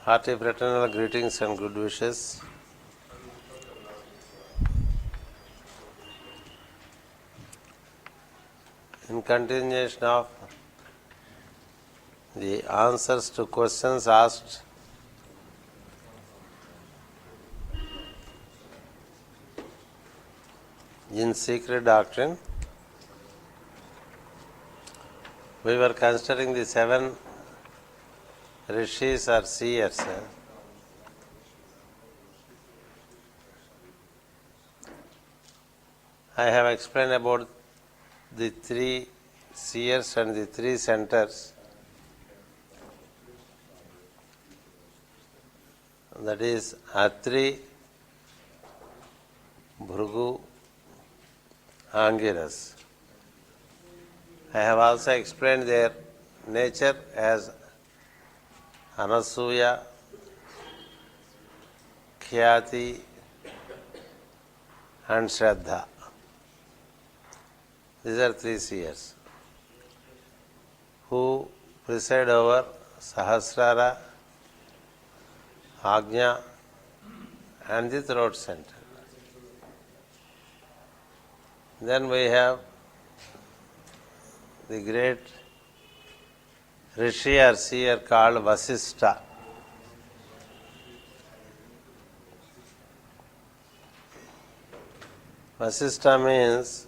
Hearty fraternal greetings and good wishes. In continuation of the answers to questions asked in Secret Doctrine, we were considering the 7 rishis or seers. I have explained about the 3 seers and the 3 centers. That is Atri, Bhrugu, Angiras. I have also explained their nature as Anasuya, Khyati and Shraddha. These are 3 seers who preside over Sahasrara, Ajna and the throat center. Then we have the great Rishi or seer called Vasishtha. Vasishtha means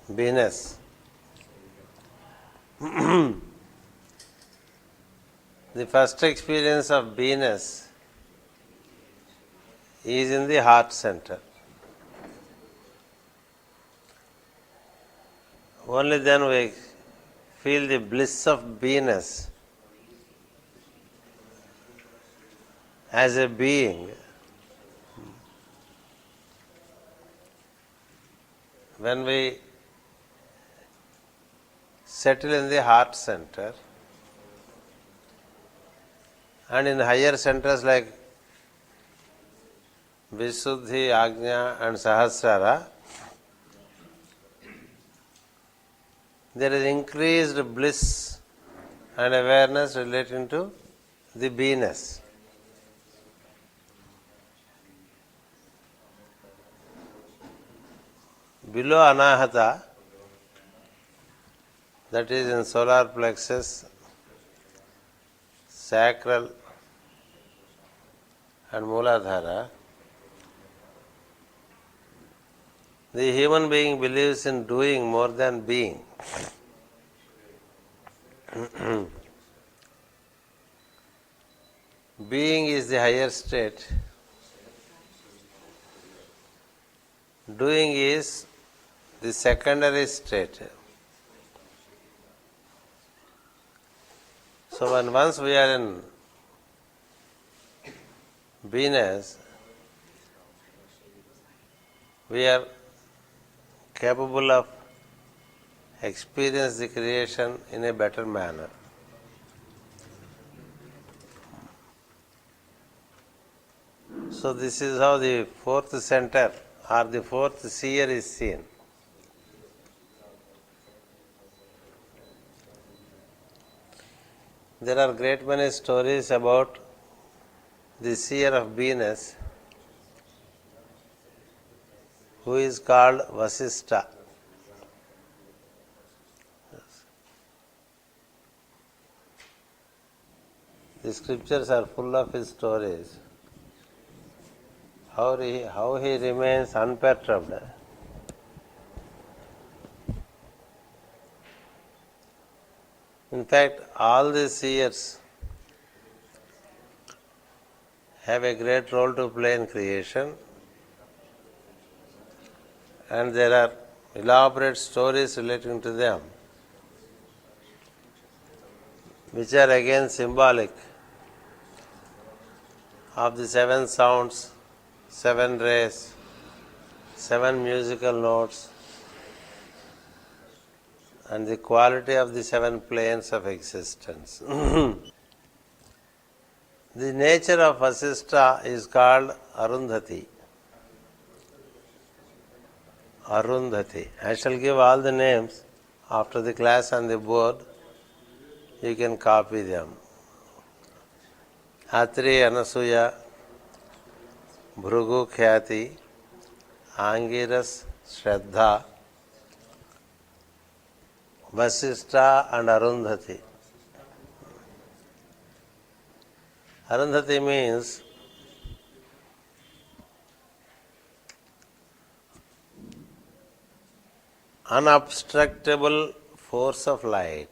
Venus. The first experience of Venus is in the heart center. Only then we feel the bliss of Venus as a being. When we settle in the heart center and in higher centers like Visuddhi, Ajna and Sahasrara, there is increased bliss and awareness relating to the beingness. Below Anahata, that is in solar plexus, sacral and Mooladhara, the human being believes in doing more than being. Being is the higher state. Doing is the secondary state. So when once we are in Venus, we are capable of experience the creation in a better manner. So this is how the 4th center or the 4th seer is seen. There are great many stories about the seer of Venus who is called Vasishtha. The scriptures are full of his stories. How he remains unperturbed. In fact, all the seers have a great role to play in creation, and there are elaborate stories relating to them, which are again symbolic of the 7 sounds, 7 rays, 7 musical notes, and the quality of the 7 planes of existence. The nature of Vasishtha is called Arundhati. Arundhati. I shall give all the names after the class on the board. You can copy them. Atri Anasuya, Bhrugu Khyati, Angiras Shraddha, Vasishtha and Arundhati. Arundhati means unobstructable force of light.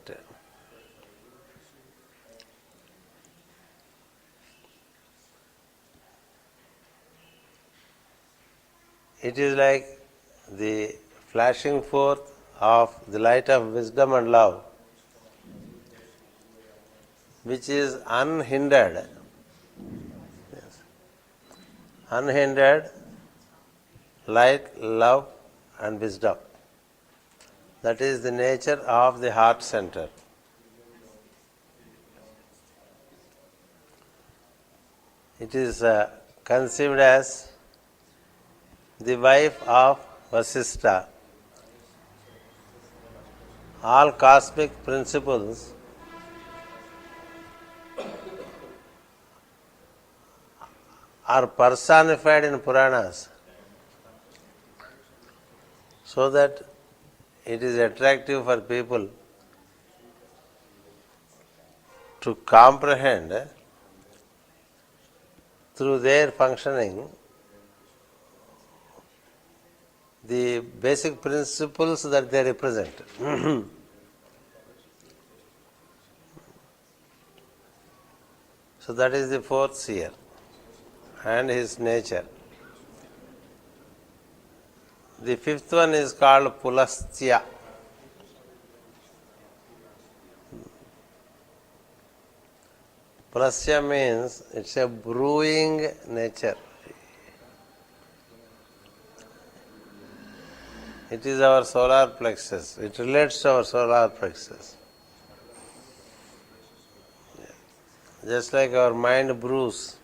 It is like the flashing forth of the light of wisdom and love, which is unhindered. Yes. Unhindered light, love and wisdom. That is the nature of the heart center. It is conceived as the wife of Vasishtha. All cosmic principles are personified in Puranas so that it is attractive for people to comprehend through their functioning the basic principles that they represent. So that is the fourth seer and his nature. The fifth one is called Pulastya. Pulastya means it's a brewing nature. It is our solar plexus. It relates to our solar plexus. Just like our mind brews,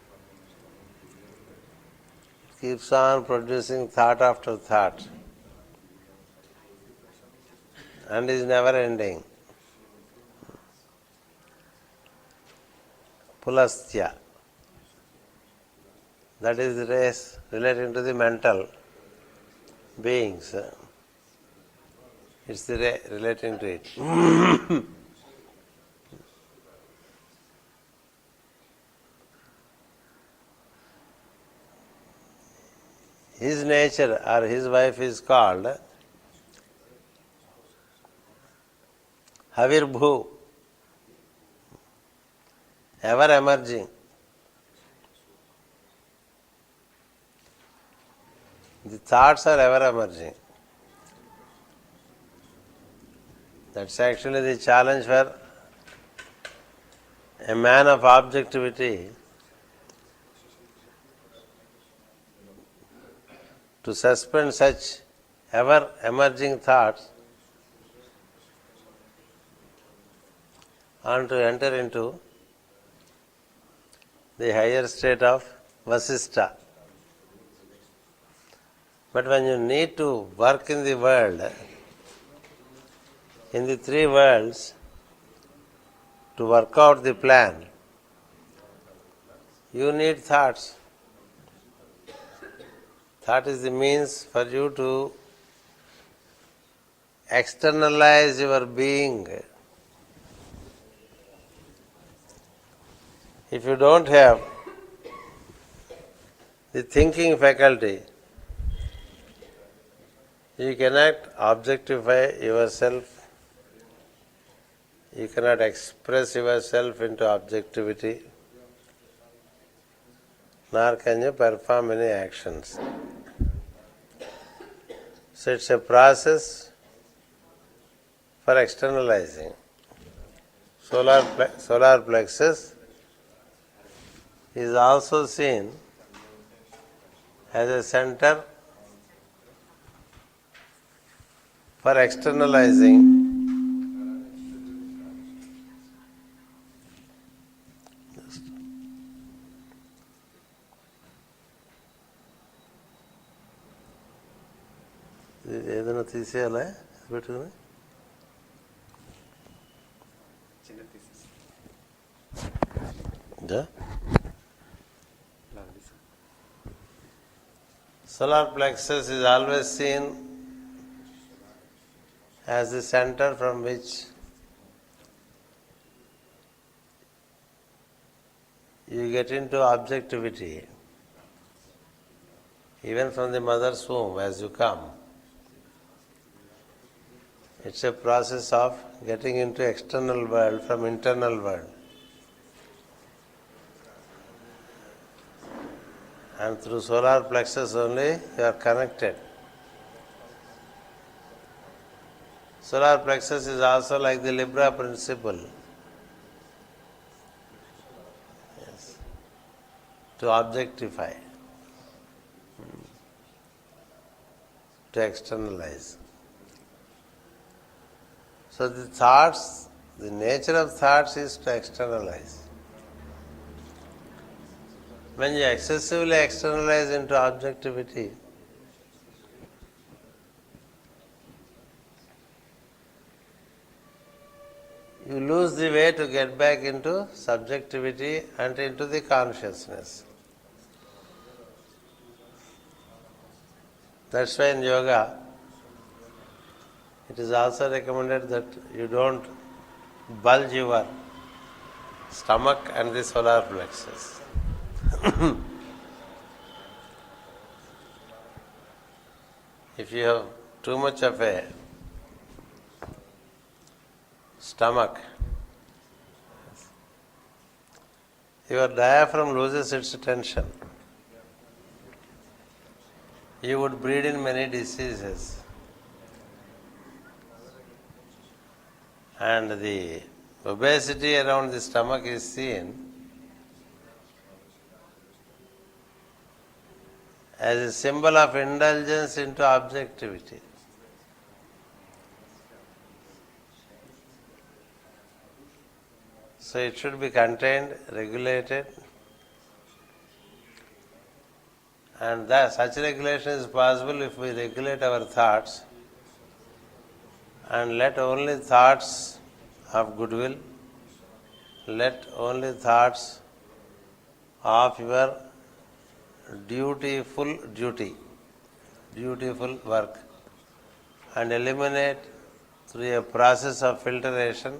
it keeps on producing thought after thought and is never ending. Pulastya. That is the race relating to the mental beings. It's the relating to it. His nature or his wife is called Havirbhu, ever emerging. The thoughts are ever emerging. That's actually the challenge for a man of objectivity to suspend such ever emerging thoughts and to enter into the higher state of Vasishtha. But when you need to work in the world, in the three worlds, to work out the plan, you need thoughts. Thought is the means for you to externalize your being. If you don't have the thinking faculty, you cannot objectify yourself, you cannot express yourself into objectivity, nor can you perform any actions. So it's a process for externalizing. Solar plexus is also seen as a center for externalizing ఏదైనా తీసేయాలా పెట్టుకుని Solar plexus is always seen as the center from which you get into objectivity, even from the mother's womb as you come. It's a process of getting into external world from internal world. And through solar plexus only you are connected. Solar plexus is also like the Libra principle. Yes. To objectify, to externalize. So the thoughts, the nature of thoughts is to externalize. When you excessively externalize into objectivity, you lose the way to get back into subjectivity and into the consciousness. That's why in yoga, it is also recommended that you don't bulge your stomach and the solar plexus. If you have too much of a stomach, your diaphragm loses its tension. You would breed in many diseases. And the obesity around the stomach is seen as a symbol of indulgence into objectivity. So it should be contained, regulated, and that such regulation is possible if we regulate our thoughts and let only thoughts of goodwill, let only thoughts of your dutiful work, and eliminate through a process of filtration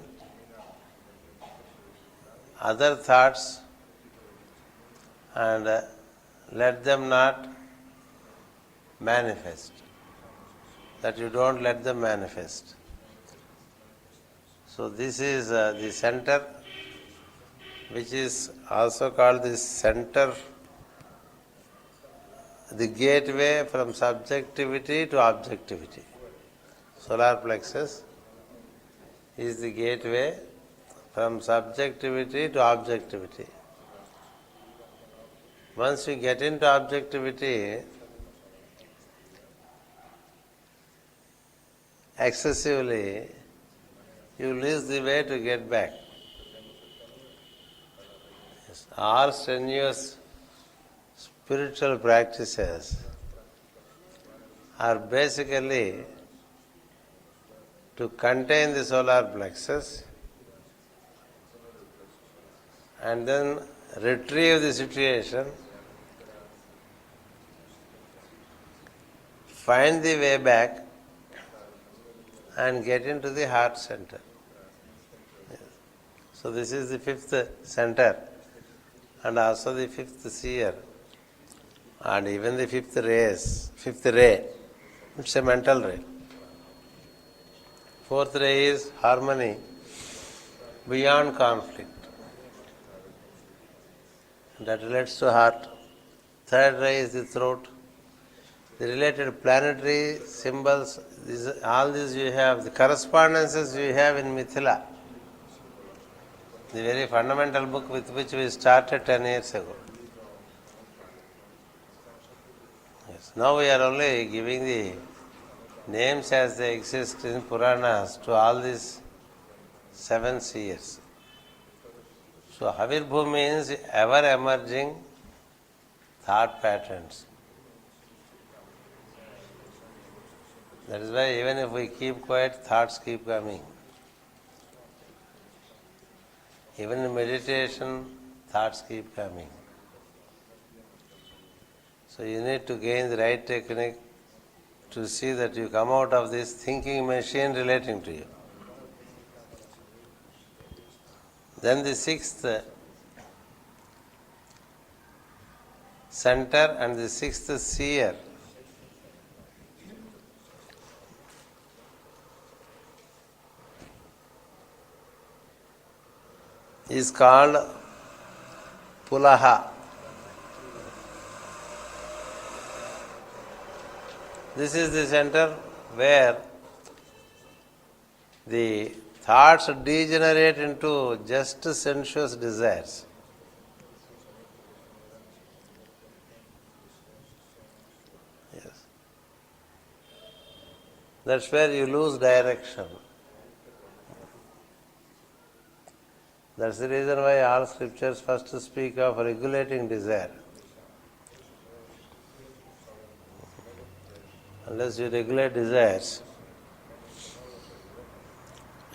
other thoughts and let them not manifest. That you don't let them manifest. So this is the center, which is also called the center, the gateway from subjectivity to objectivity. Solar plexus is the gateway from subjectivity to objectivity. Once you get into objectivity, excessively, you lose the way to get back. Yes. All strenuous spiritual practices are basically to contain the solar plexus and then retrieve the situation, find the way back and get into the heart center. Yes. So this is the fifth center and also the fifth seer and even the fifth ray. It's a mental ray. Fourth ray is harmony beyond conflict. That relates to heart. Third ray is the throat. The related planetary symbols, all these you have, the correspondences you have in Mithila, the very fundamental book with which we started 10 years ago. Yes. Now we are only giving the names as they exist in Puranas to all these 7 seers. So Havirbhu means ever emerging thought patterns. That is why even if we keep quiet, thoughts keep coming. Even in meditation, thoughts keep coming. So you need to gain the right technique to see that you come out of this thinking machine relating to you. Then the sixth center and the sixth seer is called Pulaha. This is the center where the thoughts degenerate into just sensuous desires. Yes. That's where you lose direction. That's the reason why all scriptures first speak of regulating desire. Unless you regulate desires,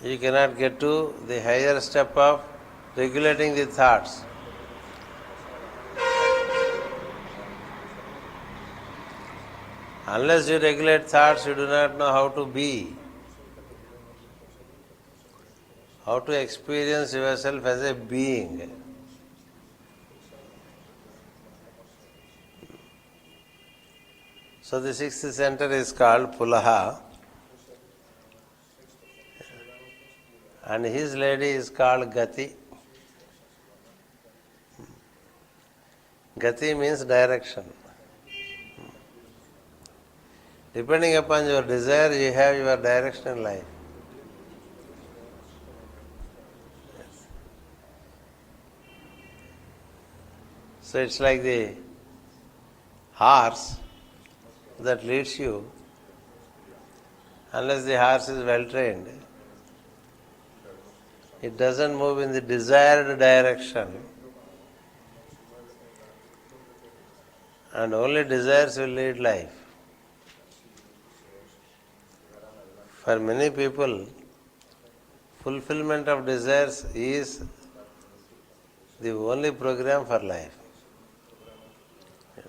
you cannot get to the higher step of regulating the thoughts. Unless you regulate thoughts, you do not know how to be, how to experience yourself as a being. So the sixth center is called Pulaha, and his lady is called Gati. Gati means direction. Depending upon your desire, you have your direction in life. So it's like the horse that leads you. Unless the horse is well trained, it doesn't move in the desired direction, and only desires will lead life. For many people, fulfillment of desires is the only program for life. Yes.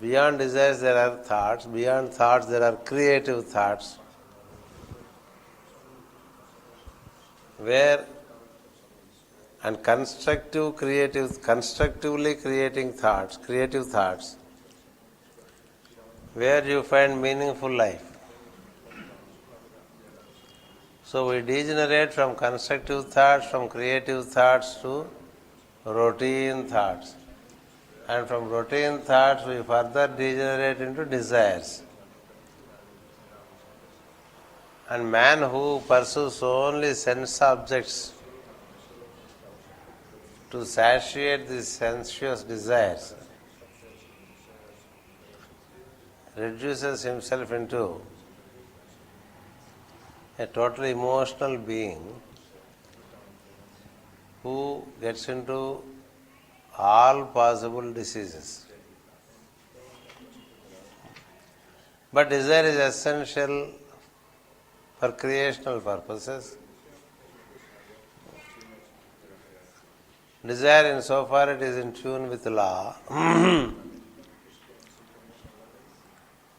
Beyond desires there are thoughts, beyond thoughts there are creative thoughts, where and constructively creating thoughts, creative thoughts, where you find meaningful life. So we degenerate from constructive thoughts, from creative thoughts to routine thoughts. And from routine thoughts we further degenerate into desires. And man who pursues only sense objects to satiate these sensuous desires reduces himself into a totally emotional being who gets into all possible diseases. But desire is essential for creational purposes. Desire, insofar it is in tune with law,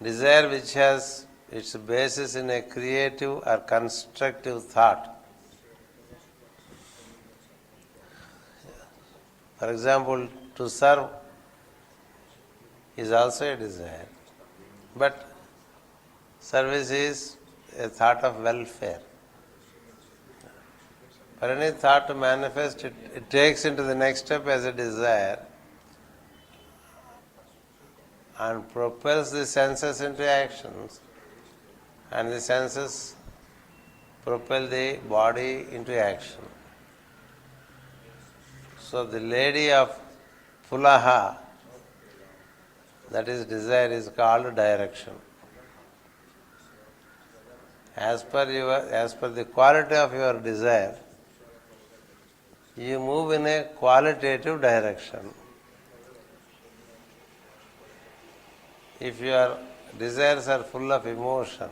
desire which has its basis in a creative or constructive thought. For example, to serve is also a desire, but service is a thought of welfare. For any thought to manifest, it takes into the next step as a desire and propels the senses into actions, and the senses propel the body into action. So the lady of Pulaha, that is desire, is called direction. As per the quality of your desire, you move in a qualitative direction. If your desires are full of emotion,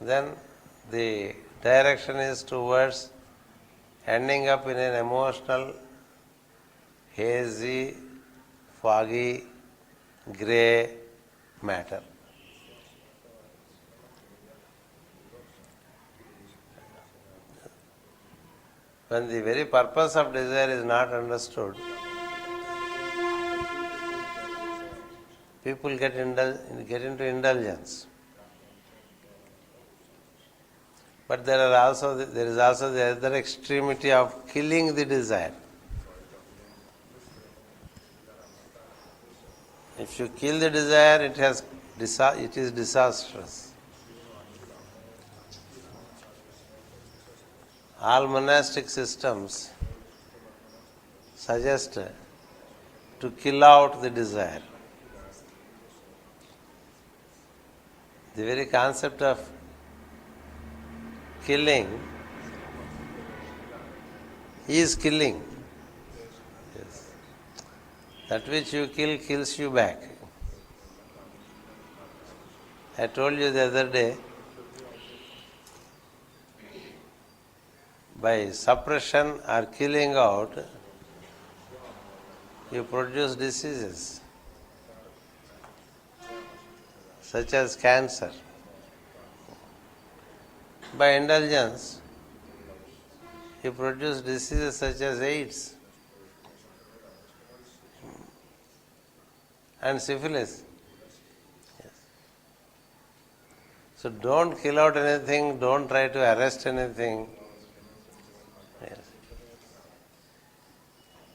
then the direction is towards ending up in an emotional hazy, foggy, grey matter. When the very purpose of desire is not understood, people get into indulgence. But there is also the other extremity of killing the desire. If you kill the desire, it is disastrous. All monastic systems suggest to kill out the desire. The very concept of killing is killing. Yes. That which you kill kills you back. I told you the other day, by suppression or killing out, you produce diseases such as cancer. By indulgence, you produce diseases such as AIDS and syphilis. Yes. So don't kill out anything, don't try to arrest anything. Yes.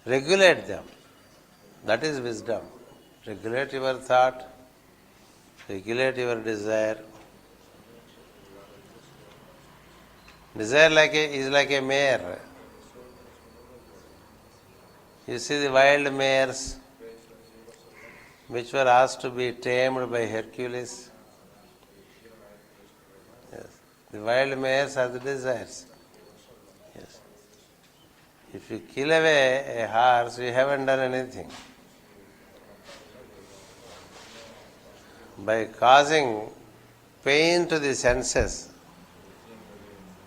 Regulate them. That is wisdom. Regulate your thought, regulate your desire. Desire is like a mare. You see the wild mares which were asked to be tamed by Hercules. Yes. The wild mares are the desires. Yes. If you kill away a horse, you haven't done anything. By causing pain to the senses,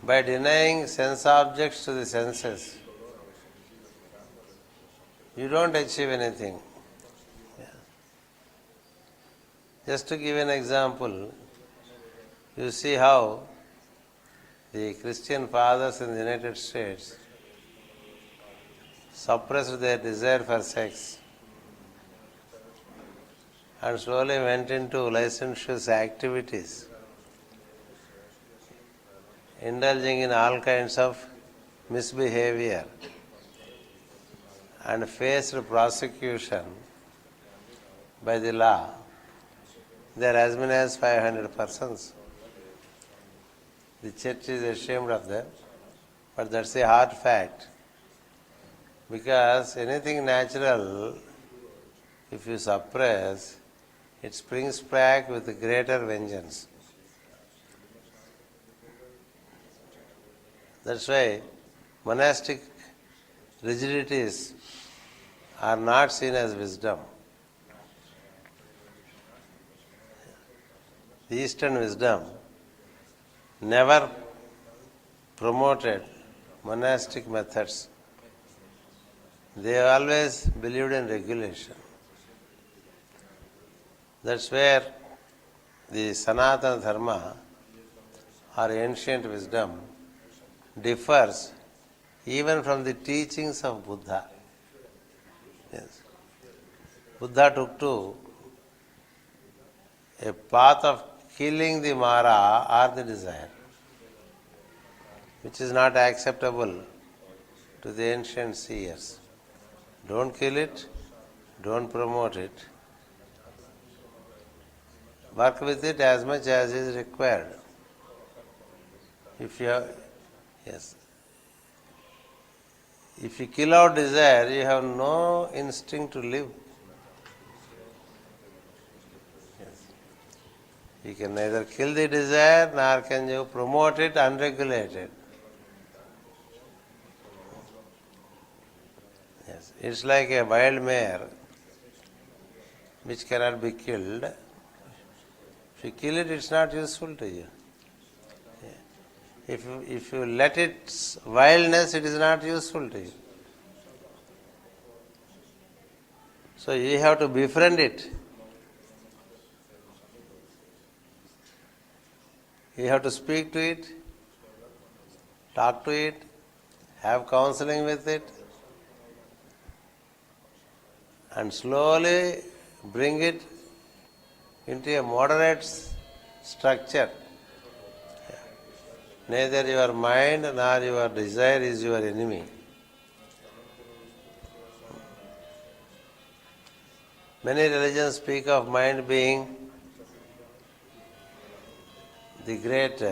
by denying sense objects to the senses, you don't achieve anything. Yeah. Just to give an example, you see how the Christian fathers in the United States suppressed their desire for sex and slowly went into licentious activities, indulging in all kinds of misbehavior, and faced prosecution by the law. There are as many as 500 persons. The church is ashamed of them, but that's a hard fact. Because anything natural, if you suppress, it springs back with a greater vengeance. That's why monastic rigidities are not seen as wisdom. The Eastern wisdom never promoted monastic methods. They always believed in regulation. That's where the Sanatana Dharma or ancient wisdom differs even from the teachings of Buddha. Yes. Buddha took to a path of killing the Mara or the desire, which is not acceptable to the ancient seers. Don't kill it, don't promote it. Work with it as much as is required. If you kill out desire, you have no instinct to live. Yes. You can neither kill the desire nor can you promote it unregulated. Yes. It's like a wild mare which cannot be killed. If you kill it, it's not useful to you. If you let its wildness, it is not useful to you. So you have to befriend it. You have to speak to it, talk to it, have counseling with it, and slowly bring it into a moderate structure. Neither your mind nor your desire is your enemy. Many religions speak of mind being the great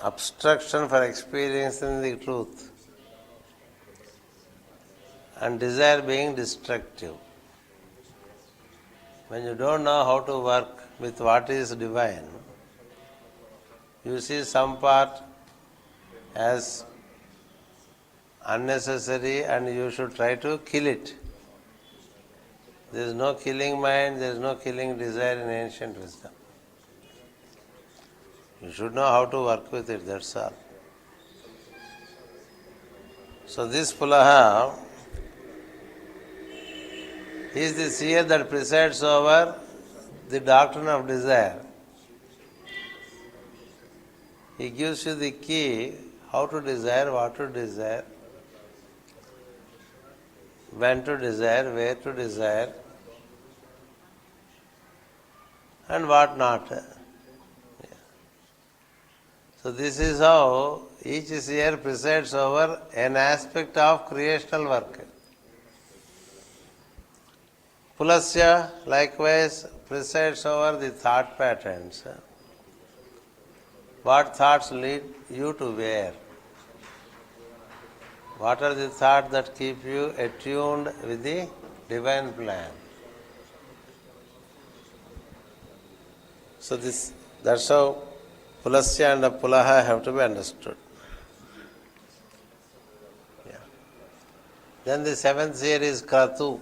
obstruction for experiencing the truth, and desire being destructive. When you don't know how to work with what is divine, you see some part as unnecessary and you should try to kill it. There is no killing mind, there is no killing desire in ancient wisdom. You should know how to work with it, that's all. So this Pulaha is the seer that presides over the doctrine of desire. He gives you the key how to desire, what to desire, when to desire, where to desire, and what not. So this is how each seer presides over an aspect of creational work. Pulasya likewise presides over the thought patterns. What thoughts lead you to where? What are the thoughts that keep you attuned with the divine plan? So that's how Pulasya and Pulaha have to be understood. Yeah. Then the seventh seer is Kratu.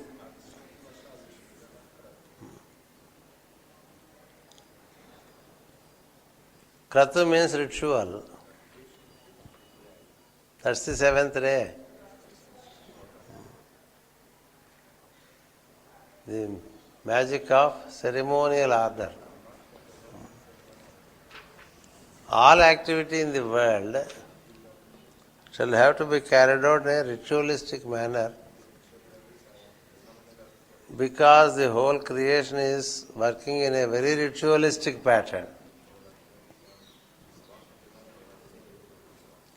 Kratu means ritual. That's the seventh ray. The magic of ceremonial order. All activity in the world shall have to be carried out in a ritualistic manner because the whole creation is working in a very ritualistic pattern.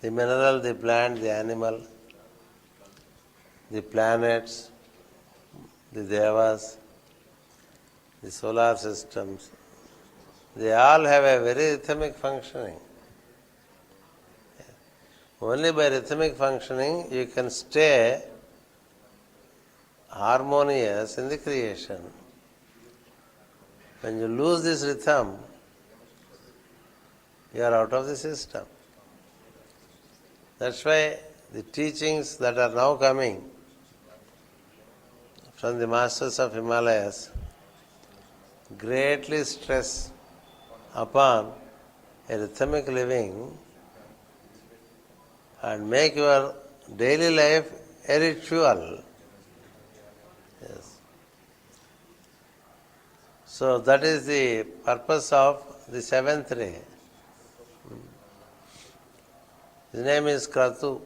The mineral, the plant, the animal, the planets, the devas, the solar systems, they all have a very rhythmic functioning. Only by rhythmic functioning you can stay harmonious in the creation. When you lose this rhythm, you are out of the system. That's why the teachings that are now coming from the masters of Himalayas greatly stress upon a rhythmic living and make your daily life a ritual. Yes. So that is the purpose of the seventh ray. His name is Kratu.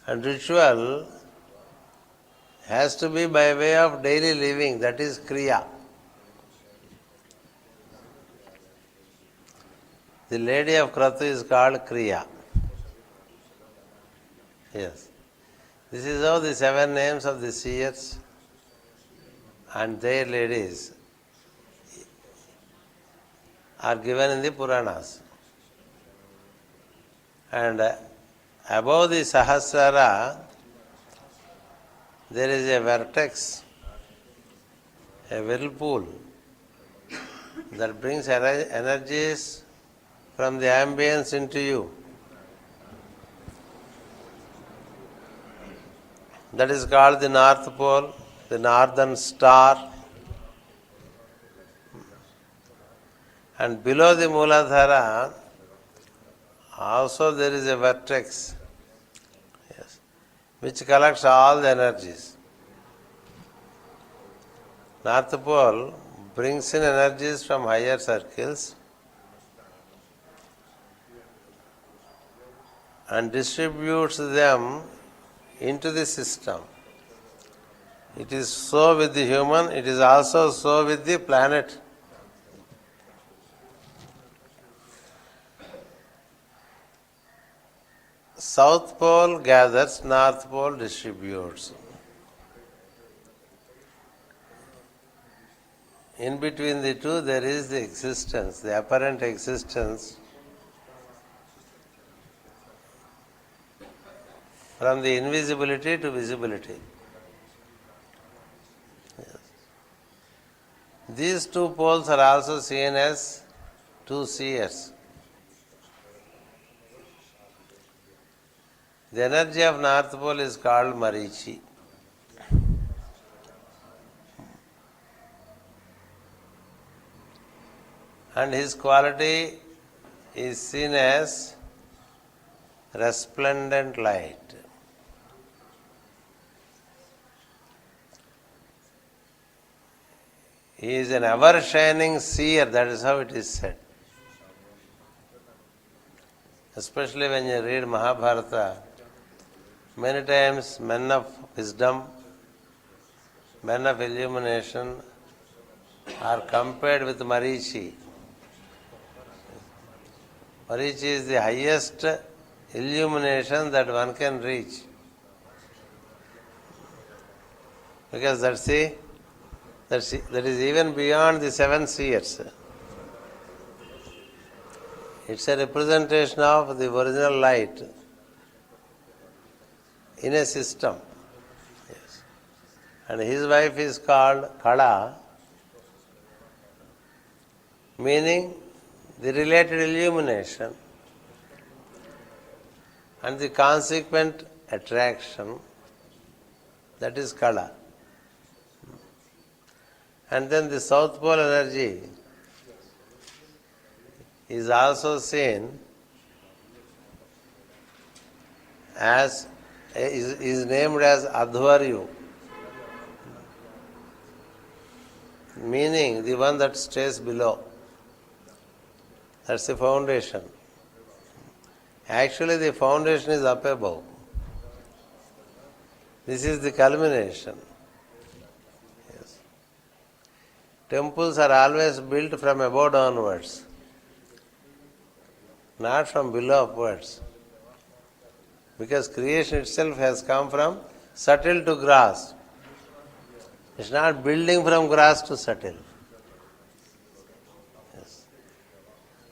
And ritual has to be by way of daily living, that is Kriya. The lady of Kratu is called Kriya. Yes. This is how the seven names of the seers and their ladies are given in the Puranas. And above the Sahasrara, there is a vertex, a whirlpool that brings energies from the ambience into you. That is called the North Pole, the Northern Star. And below the Mooladhara, also there is a vertex. Yes. which collects all the energies. North Pole brings in energies from higher circles and distributes them into the system. It is so with the human, it is also so with the planet. South Pole gathers, North Pole distributes. In between the two, there is the existence, the apparent existence from the invisibility to visibility. Yes. These two poles are also seen as two seers. The energy of North Pole is called Marichi. And his quality is seen as resplendent light. He is an ever-shining seer, that is how it is said. Especially when you read Mahabharata, many times men of wisdom, men of illumination are compared with Marichi. Marichi is the highest illumination that one can reach. Because that is even beyond the seven seers. It's a representation of the original light in a system. Yes. And his wife is called Kala, meaning the related illumination and the consequent attraction, that is Kala. And then the South Pole energy is also seen as, is named as Adhvaryu, meaning the one that stays below. That's the foundation. Actually, the foundation is up above. This is the culmination. Yes. Temples are always built from above downwards, not from below upwards. Because creation itself has come from subtle to gross. It's not building from gross to subtle. Yes.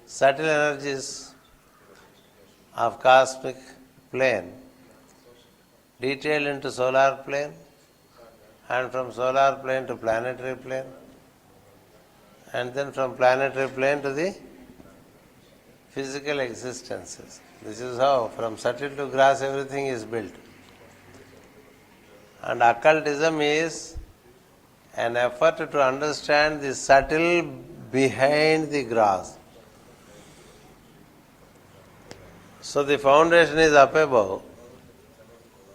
Subtle energies of cosmic plane detailed into solar plane, and from solar plane to planetary plane, and then from planetary plane to the physical existences. This is how from subtle to gross everything is built. And occultism is an effort to understand the subtle behind the gross. So the foundation is up above.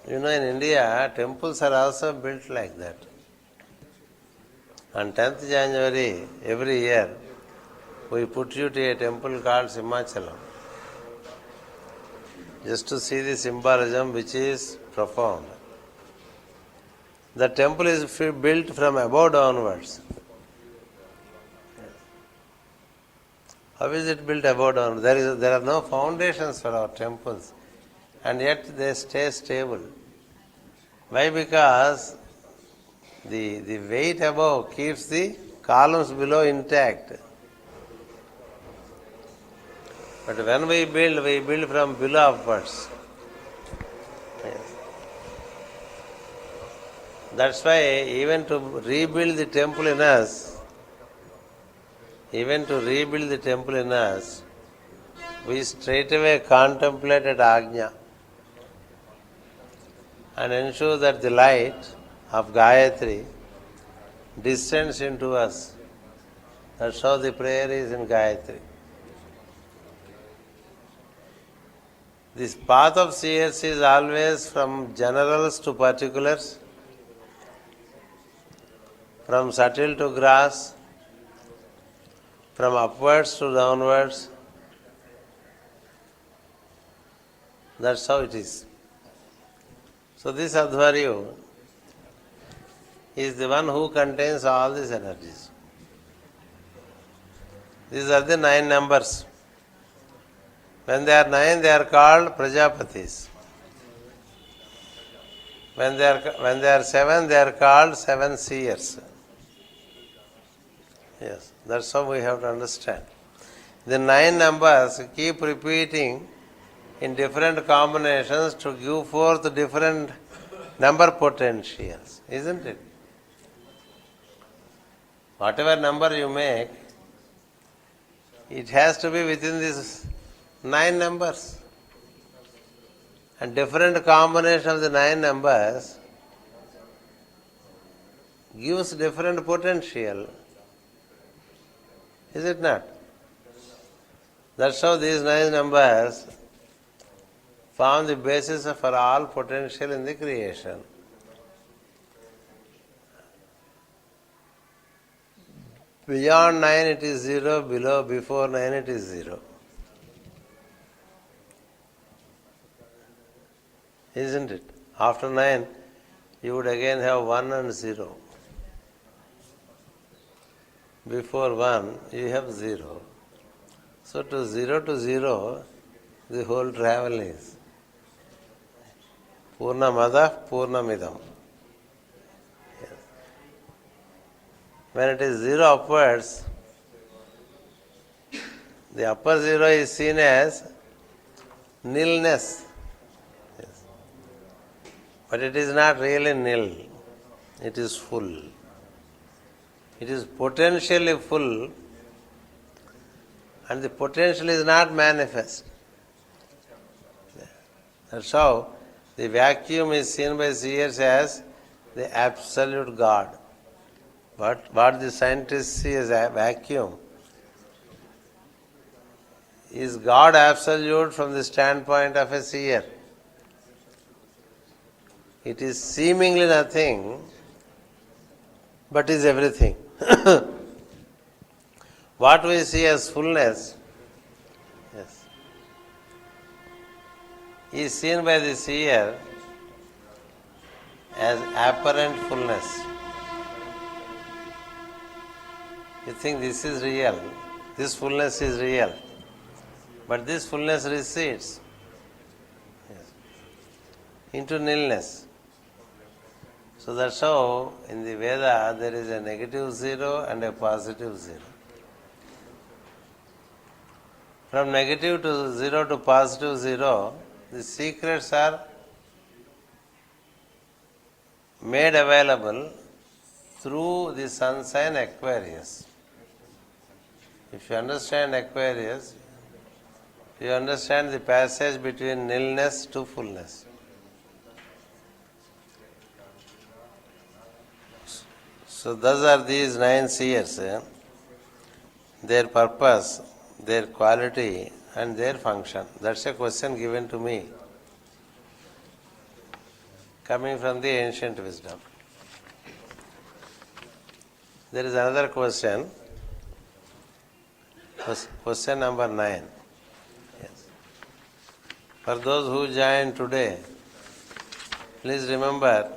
You know, in India, temples are also built like that. On 10th January every year, we put you to a temple called Simhachalam, just to see the symbolism, which is profound. The temple is built from above downwards. How is it built above downwards? There are no foundations for our temples, and yet they stay stable. Why? Because the weight above keeps the columns below intact. But when we build from below upwards. Yes. That's why even to rebuild the temple in us, we straightaway contemplated Ajna and ensure that the light of Gayatri descends into us. That's how the prayer is in Gayatri. This path of seers is always from generals to particulars, from subtle to gross, from upwards to downwards. That's how it is. So this Advaryu is the one who contains all these energies. These are the 9 numbers. When they are 9, they are called Prajapatis. When they are 7, they are called 7 seers. Yes, that's how we have to understand. The 9 numbers keep repeating in different combinations to give forth different number potentials, isn't it? Whatever number you make, it has to be within these 9 numbers. And different combination of the 9 numbers gives different potential. Is it not? That's how these 9 numbers form the basis for all potential in the creation. Beyond 9 it is 0, before 9 it is 0. Isn't it? After 9 you would again have 1 and 0. Before 1 you have 0. So to 0 the whole travel is. Purnamada Purnamidam. Yes. When it is 0 upwards, the upper 0 is seen as nilness. Yes. But it is not really nil. It is full. It is potentially full, and the potential is not manifest. That's how the vacuum is seen by seers as the absolute God. What the scientists see as a vacuum is God absolute from the standpoint of a seer. It is seemingly nothing, but is everything. What we see as fullness, yes, is seen by the seer as apparent fullness. You think this is real, this fullness is real, but this fullness recedes into nilness. So that's how in the Veda there is a negative 0 and a positive 0. From negative to 0 to positive 0, the secrets are made available through the sun sign Aquarius. If you understand Aquarius, you understand the passage between nilness to fullness. So those are these 9 seers, their purpose, their quality and their function. That's a question given to me, coming from the ancient wisdom. There is another question, question number 9. Yes. For those who joined today, please remember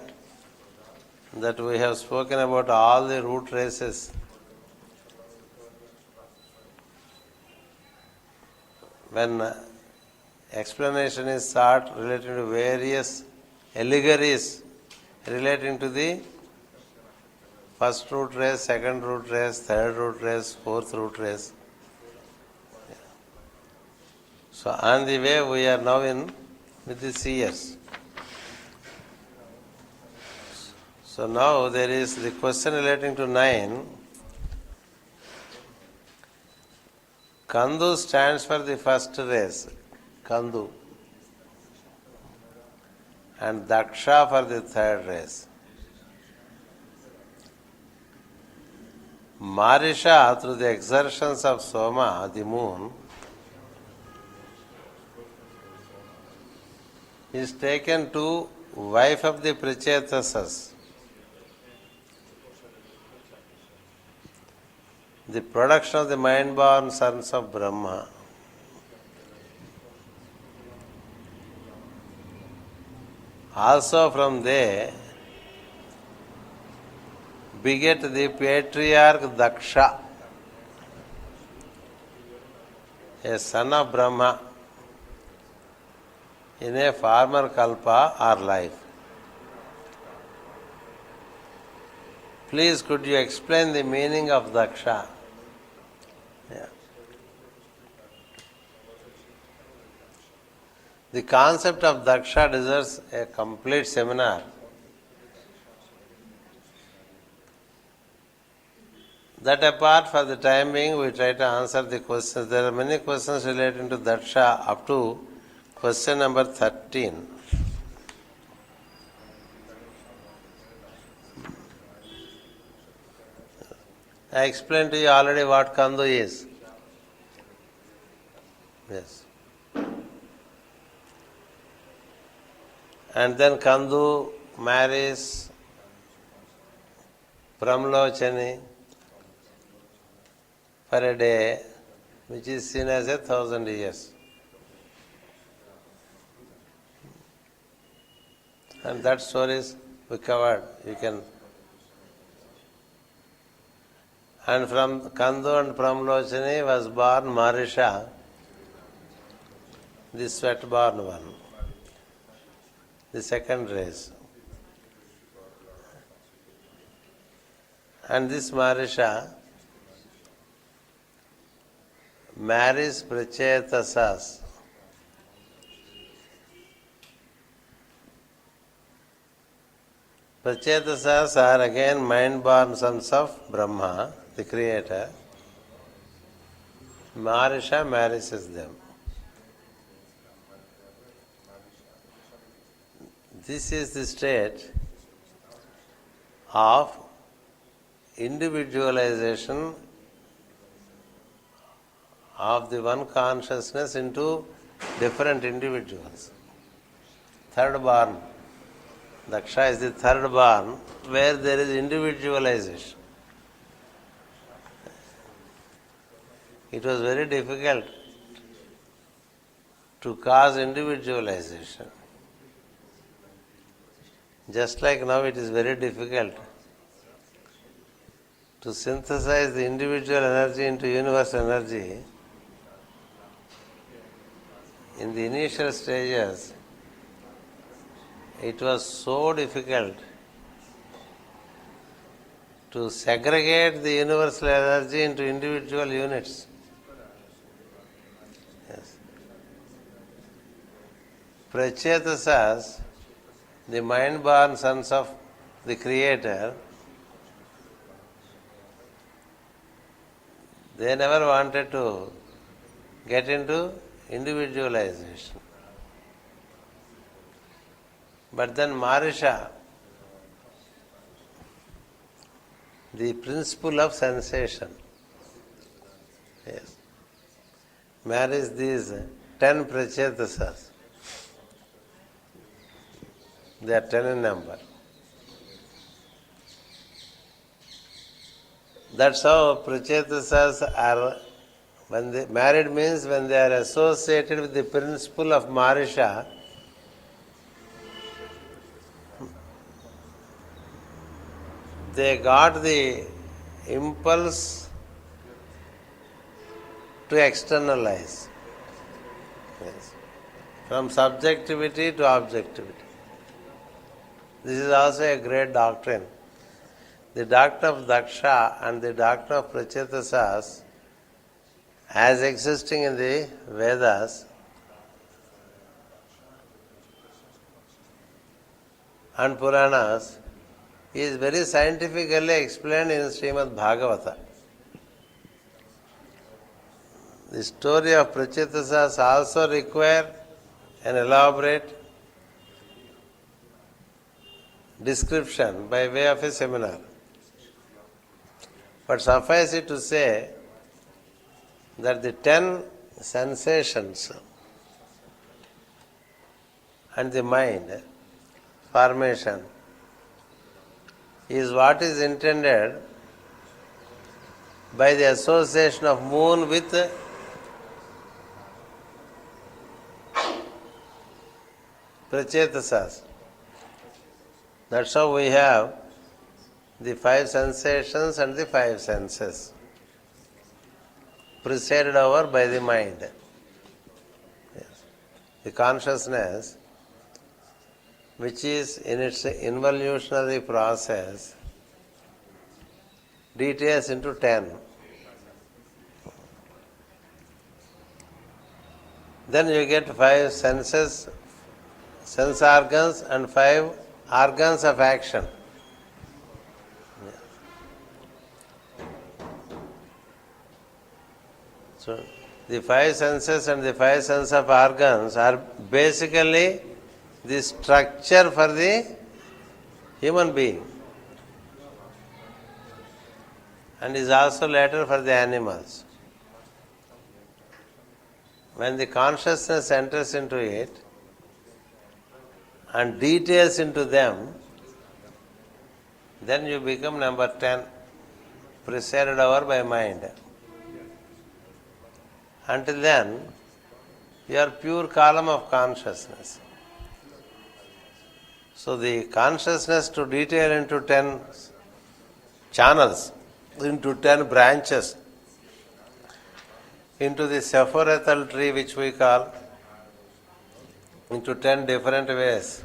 that we have spoken about all the root races. When explanation is sought relating to various allegories relating to the first root race, second root race, third root race, fourth root race. So on the way we are now in with the seers. So now there is the question relating to 9. Kandu stands for the first race, Kandu, and Daksha for the third race. Marisha, through the exertions of Soma, the moon, is taken to wife of the Prachetasas, the production of the mind-born sons of Brahma. Also from there beget the patriarch Daksha, a son of Brahma in a former kalpa or life. Please, could you explain the meaning of Daksha? Yeah. The concept of Daksha deserves a complete seminar. That apart, for the time being, we try to answer the questions. There are many questions relating to Daksha up to question number 13. I explained to you already what Kandu is. Yes. And then Kandu marries Pramlochani for a day, which is seen as 1,000 years. And that stories we covered. You can. And from Kandu and Pramlochani was born Marisha, the sweat-born one, the second race. And this Marisha marries Prachetasas. Prachetasas are again mind-born sons of Brahma, the creator. Marisha marries them. This is the state of individualization of the one consciousness into different individuals. Third born. Daksha is the third born where there is individualization. It was very difficult to cause individualization. Just like now it is very difficult to synthesize the individual energy into universal energy. In the initial stages, it was so difficult to segregate the universal energy into individual units. Yes. Prachetasas, the mind-born sons of the Creator, they never wanted to get into individualization. But then Marisha, the principle of sensation, yes, marries these 10 Prachetasas. They are 10 in number. That's how Prachetasas are, when they married means when they are associated with the principle of Marisha, they got the impulse to externalize. Yes. From subjectivity to objectivity. This is also a great doctrine. The doctrine of Daksha and the doctrine of Prachetasas, as existing in the Vedas and Puranas, is very scientifically explained in Srimad Bhagavata. The story of Prachetasas also require an elaborate description by way of a seminar. But suffice it to say that the 10 sensations and the mind formation is what is intended by the association of moon with prachetasas. That's how we have the five sensations and the five senses presided over by the mind. Yes. The consciousness, which is in its involutionary process, details into 10. Then you get 5 senses, sense organs, and 5 organs of action. So, the 5 senses and the 5 sense of organs are basically the structure for the human being, and is also later for the animals. When the consciousness enters into it and details into them, then you become number 10, presided over by mind. Until then, you are pure column of consciousness. So the consciousness to detail into 10 channels, into 10 branches, into the sephorathal tree which we call, into 10 different ways.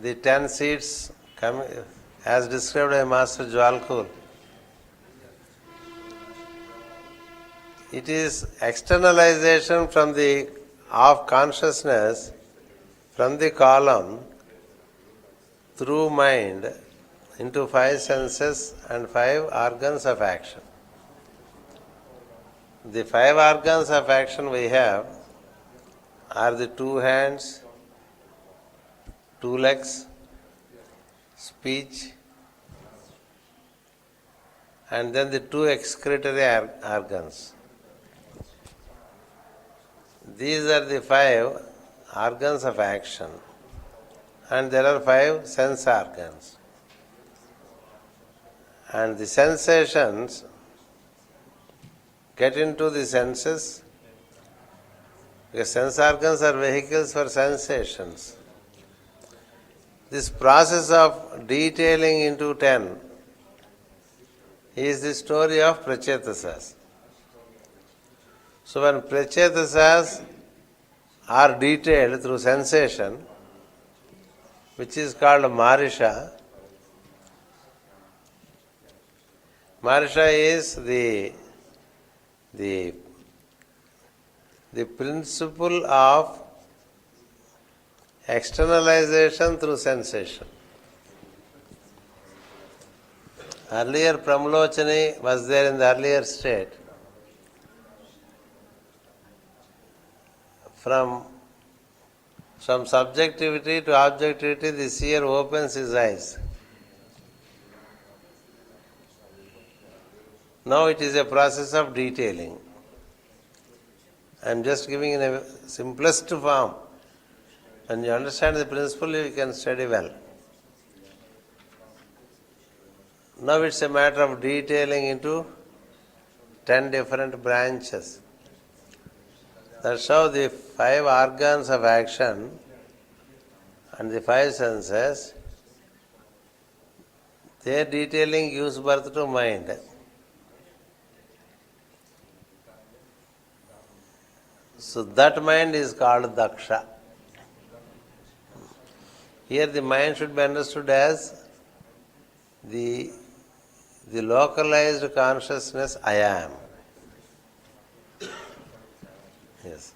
The 10 seeds come as described by Master Jwalkul. It is externalization from the of consciousness from the column through mind into 5 senses and 5 organs of action. The 5 organs of action we have are the 2 hands, 2 legs, speech, and then the 2 excretory organs. These are the 5 organs of action, and there are 5 sense organs. And the sensations get into the senses, because sense organs are vehicles for sensations. This process of detailing into 10 is the story of prachetasas. So when prachetasas are detailed through sensation, which is called Marisha, Marisha is the principle of externalization through sensation. Earlier Pramlochani was there in the earlier state. From subjectivity to objectivity, the seer opens his eyes. Now it is a process of detailing. I am just giving in a simplest form. When you understand the principle, you can study well. Now it's a matter of detailing into 10 different branches. That's how the 5 organs of action and the 5 senses, their detailing gives birth to mind. So that mind is called Daksha. Here the mind should be understood as the localized consciousness I am. Yes.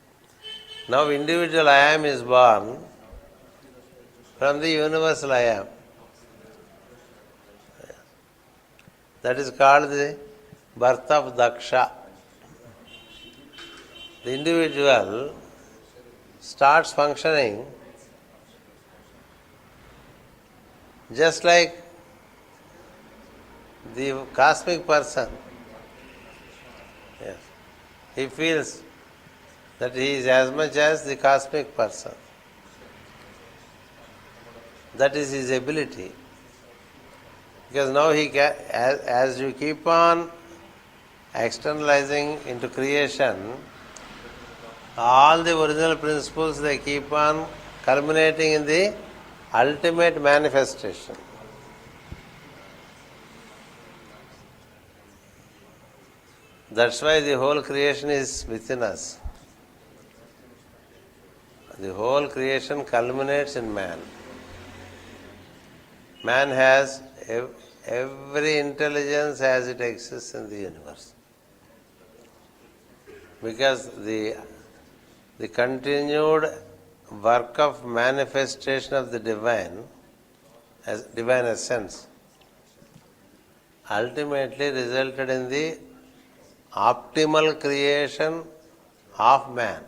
Now individual I am is born from the universal I am. That is called the birth of Daksha. The individual starts functioning just like the cosmic person. Yes. He feels that he is as much as the cosmic person. That is his ability. Because now as you keep on externalizing into creation, all the original principles, they keep on culminating in the ultimate manifestation. That's why the whole creation is within us. The whole creation culminates in man. Man has every intelligence as it exists in the universe. Because the continued work of manifestation of the divine, as divine essence, ultimately resulted in the optimal creation of man.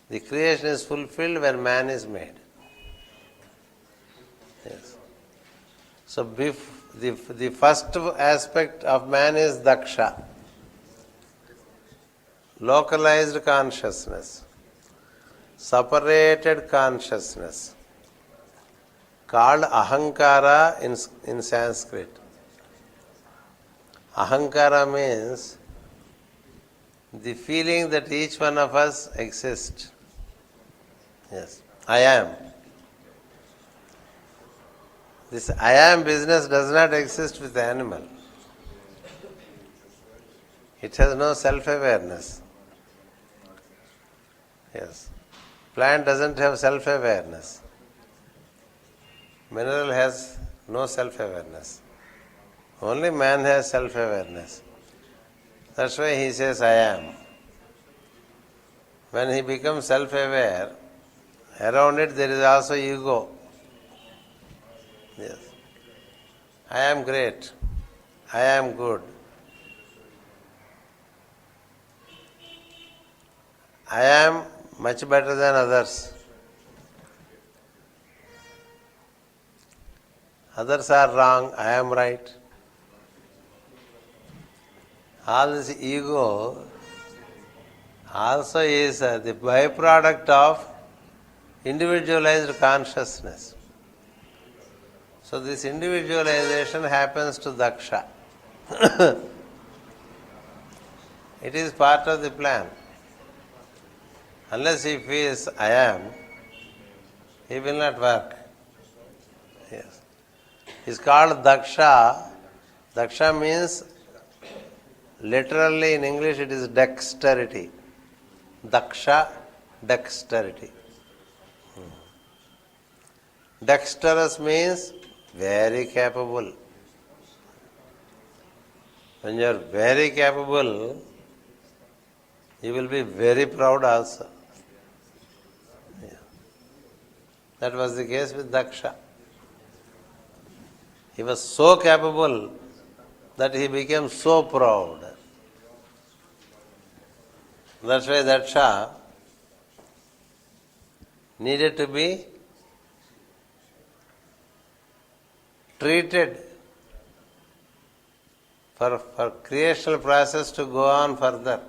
The creation is fulfilled when man is made. Yes. So the first aspect of man is daksha, localized consciousness, separated consciousness, called ahankara in Sanskrit. Ahankara means the feeling that each one of us exists. Yes, I am. This I am business does not exist with the animal. It has no self-awareness. Yes. Plant doesn't have self-awareness. Mineral has no self-awareness. Only man has self-awareness. That's why he says, I am. When he becomes self-aware, around it there is also ego. Yes. I am great. I am good. I am much better than others. Others are wrong. I am right. All this ego also is the byproduct of individualized consciousness. So this individualization happens to daksha. It is part of the plan. Unless he feels I am, he will not work. Yes. It's called daksha. Daksha means, literally in English it is dexterity. Daksha, dexterity. Dexterous means very capable. When you are very capable, you will be very proud also. Yeah. That was the case with Daksha. He was so capable that he became so proud. That's why Daksha needed to be treated for creational process to go on further.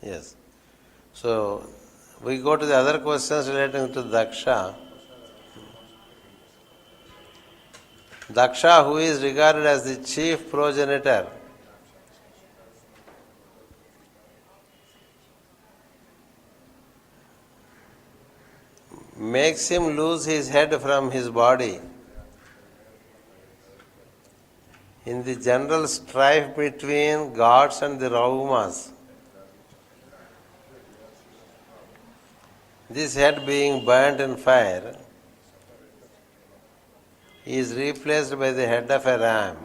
Yes. So, we go to the other questions relating to Daksha. Daksha, who is regarded as the chief progenitor, makes him lose his head from his body in the general strife between gods and the Raumas. This head being burnt in fire is replaced by the head of a ram.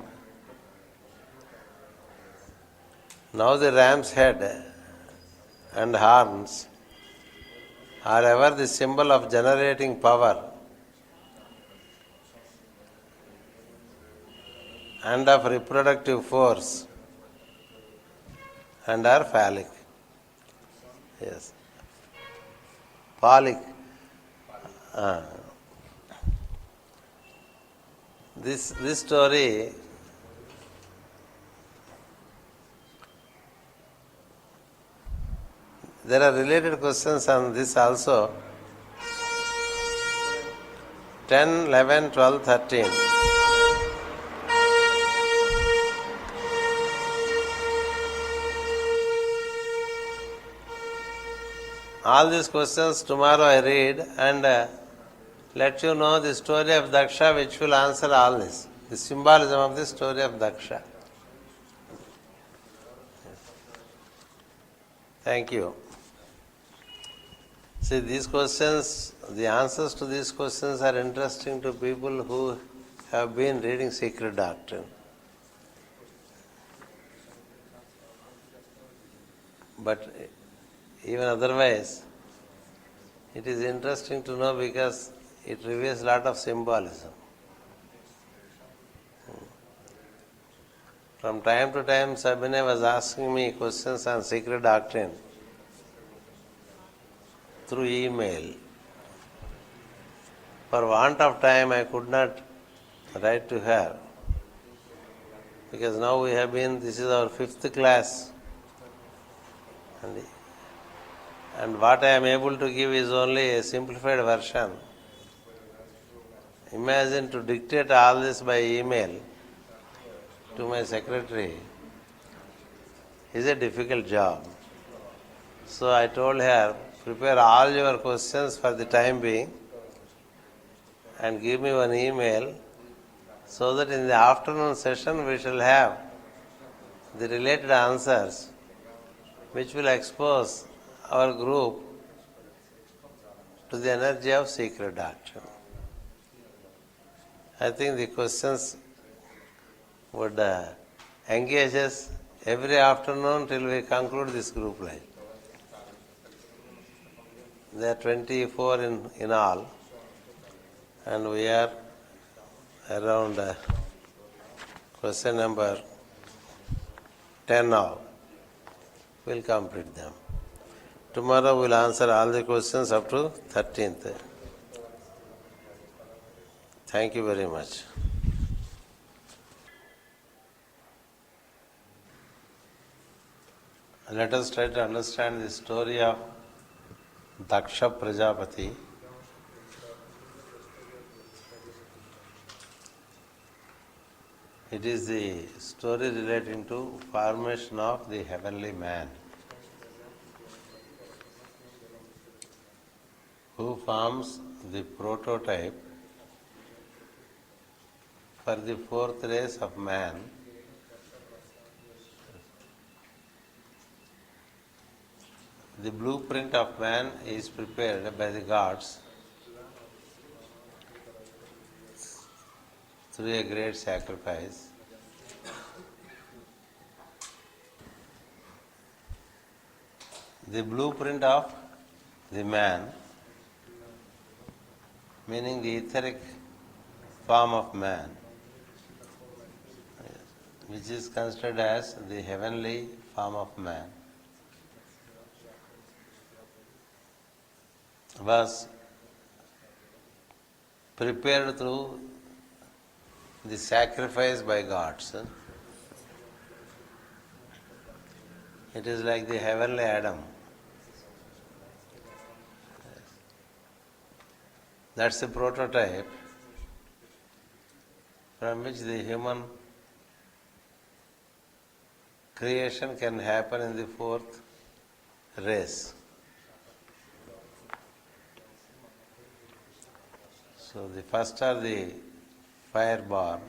Now the ram's head and horns are ever the symbol of generating power and of reproductive force and are phallic. Yes. Phallic. This story There are related questions on this also. 10, 11, 12, 13. All these questions tomorrow I read and let you know the story of Daksha, which will answer all this. The symbolism of the story of Daksha. Thank you. See, these questions, the answers to these questions are interesting to people who have been reading secret doctrine. But even otherwise, it is interesting to know because it reveals a lot of symbolism. From time to time, Sabine was asking me questions on secret doctrine through email. For want of time, I could not write to her because now this is our 5th class. And what I am able to give is only a simplified version. Imagine to dictate all this by email to my secretary is a difficult job. So I told her, prepare all your questions for the time being and give me one email so that in the afternoon session we shall have the related answers which will expose our group to the energy of secret doctrine. I think the questions would engage us every afternoon till we conclude this group life. There are 24 in all, and we are around question number 10 now. We'll complete them. Tomorrow we'll answer all the questions up to 13th. Thank you very much. Let us try to understand the story of Daksha Prajapati. It is the story relating to formation of the heavenly man, who forms the prototype for the 4th race of man, the blueprint of man is prepared by the gods through a great sacrifice. The blueprint of the man, meaning the etheric form of man, which is considered as the heavenly form of man, was prepared through the sacrifice by gods. It is like the heavenly Adam. That's the prototype from which the human creation can happen in the 4th race. So the first are the fire-born,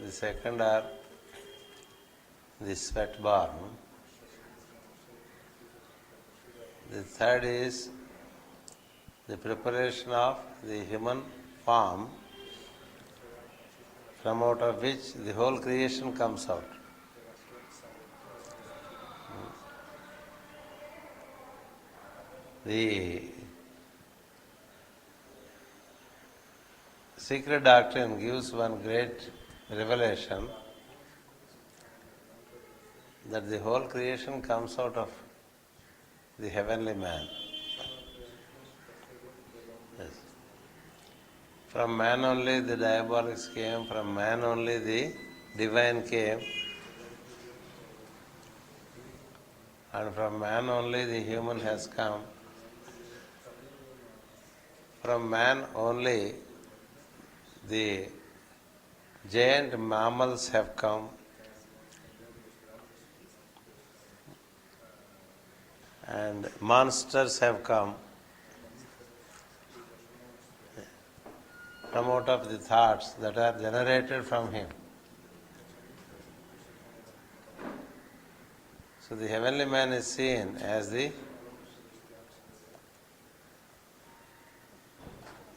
the second are the sweat-born, the third is the preparation of the human form, from out of which the whole creation comes out. The secret doctrine gives one great revelation that the whole creation comes out of the heavenly man. Yes. From man only the diabolics came, from man only the divine came. And from man only the human has come. From man only the giant mammals have come. And monsters have come from out of the thoughts that are generated from him. So the heavenly man is seen as the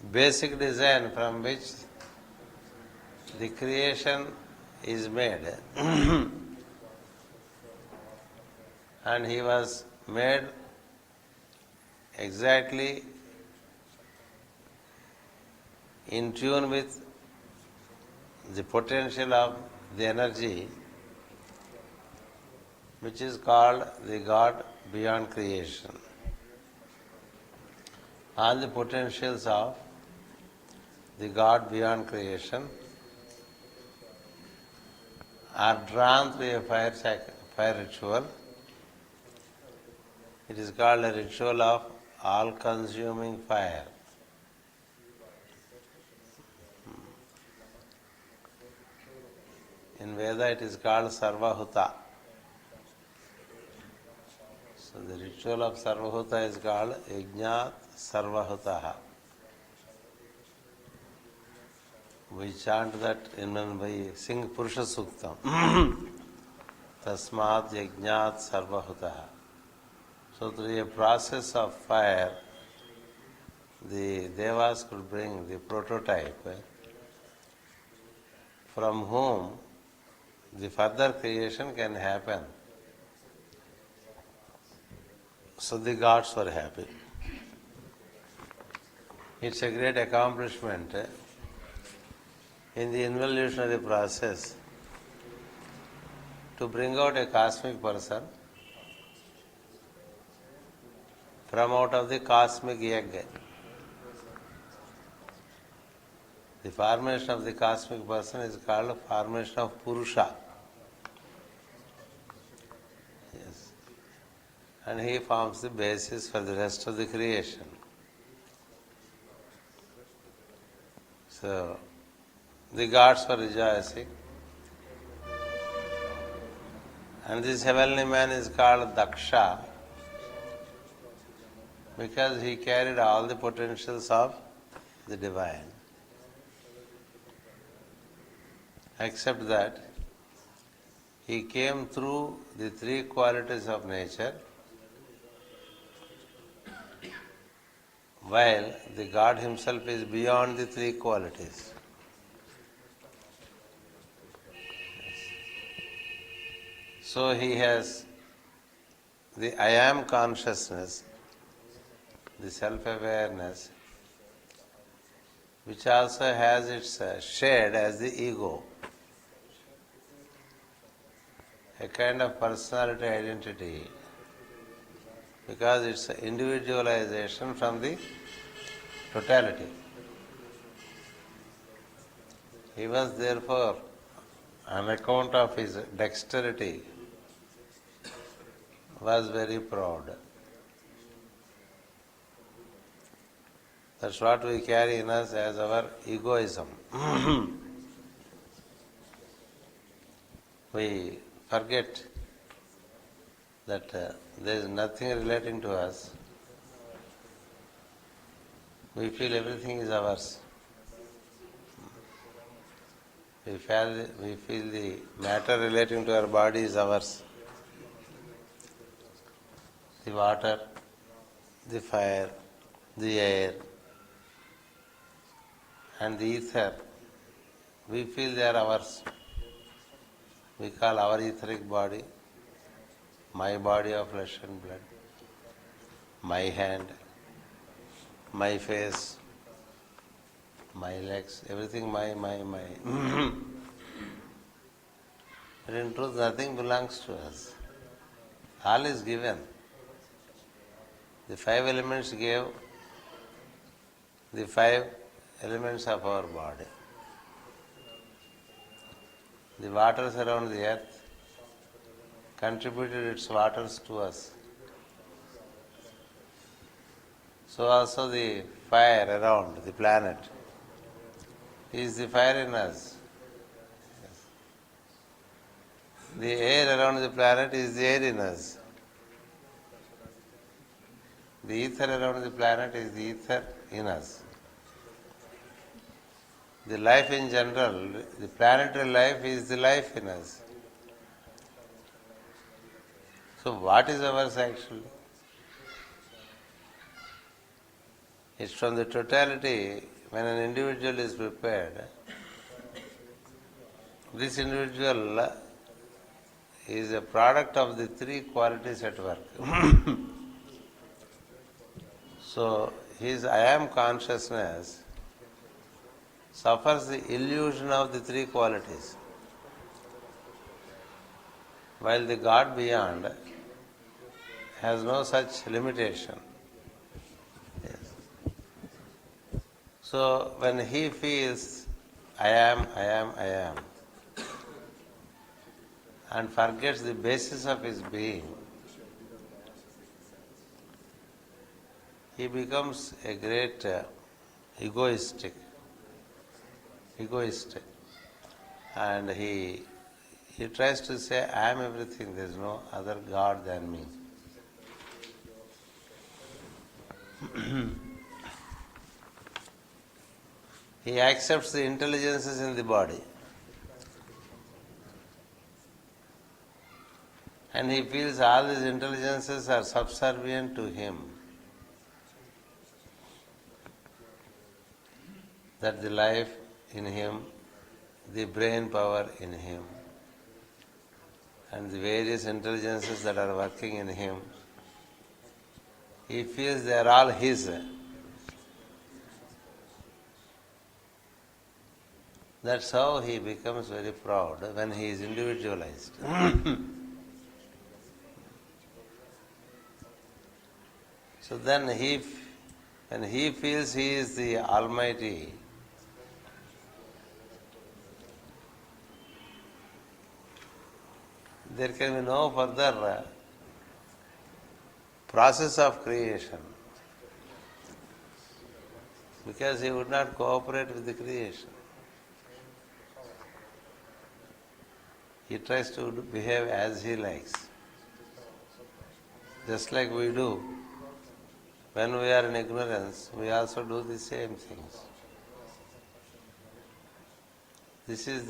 basic design from which the creation is made. And he was made exactly in tune with the potential of the energy which is called the God beyond creation. All the potentials of the God beyond creation are drawn through a fire ritual. It is called a ritual of all-consuming fire. In Veda it is called Sarvahuta. So the ritual of Sarvahuta is called Yajnat Sarvahutaha. We chant that when we sing Purusha Suktam. Tasmat Yajnat Sarvahutaha. So through a process of fire, the Devas could bring the prototype from whom the further creation can happen. So the gods were happy. It's a great accomplishment in the evolutionary process to bring out a cosmic person from out of the cosmic egg. The formation of the cosmic person is called formation of Purusha. Yes. And he forms the basis for the rest of the creation. So, the gods were rejoicing. And this heavenly man is called Daksha because he carried all the potentials of the divine. Except that he came through the three qualities of nature, while the God himself is beyond the three qualities. So he has the I am consciousness, the self-awareness, which also has its shade as the ego, a kind of personality identity, because it's individualization from the totality. He was therefore, on account of his dexterity, was very proud. That's what we carry in us as our egoism. We forget that there is nothing relating to us. We feel everything is ours. We feel the matter relating to our body is ours. The water, the fire, the air, and the ether, we feel they are ours. We call our etheric body, my body of flesh and blood, my hand, my face, my legs, everything my. But in truth, nothing belongs to us. All is given. The five elements gave the five elements of our body. The waters around the earth contributed its waters to us. So also the fire around the planet is the fire in us. The air around the planet is the air in us. The ether around the planet is the ether in us. The life in general, the planetary life is the life in us. So what is ours actually? It's from the totality when an individual is prepared. This individual is a product of the three qualities at work. So his I am consciousness suffers the illusion of the three qualities, while the God beyond has no such limitation. Yes. So when he feels I am, and forgets the basis of his being, he becomes a great egoistic, and he tries to say, I am everything, there is no other God than me. He accepts the intelligences in the body, and he feels all these intelligences are subservient to him. That the life in him, the brain power in him, and the various intelligences that are working in him, he feels they are all his. That's how he becomes very proud when he is individualized. So then when he feels he is the Almighty, there can be no further process of creation, because he would not cooperate with the creation. He tries to behave as he likes, just like we do. When we are in ignorance, we also do the same things. This is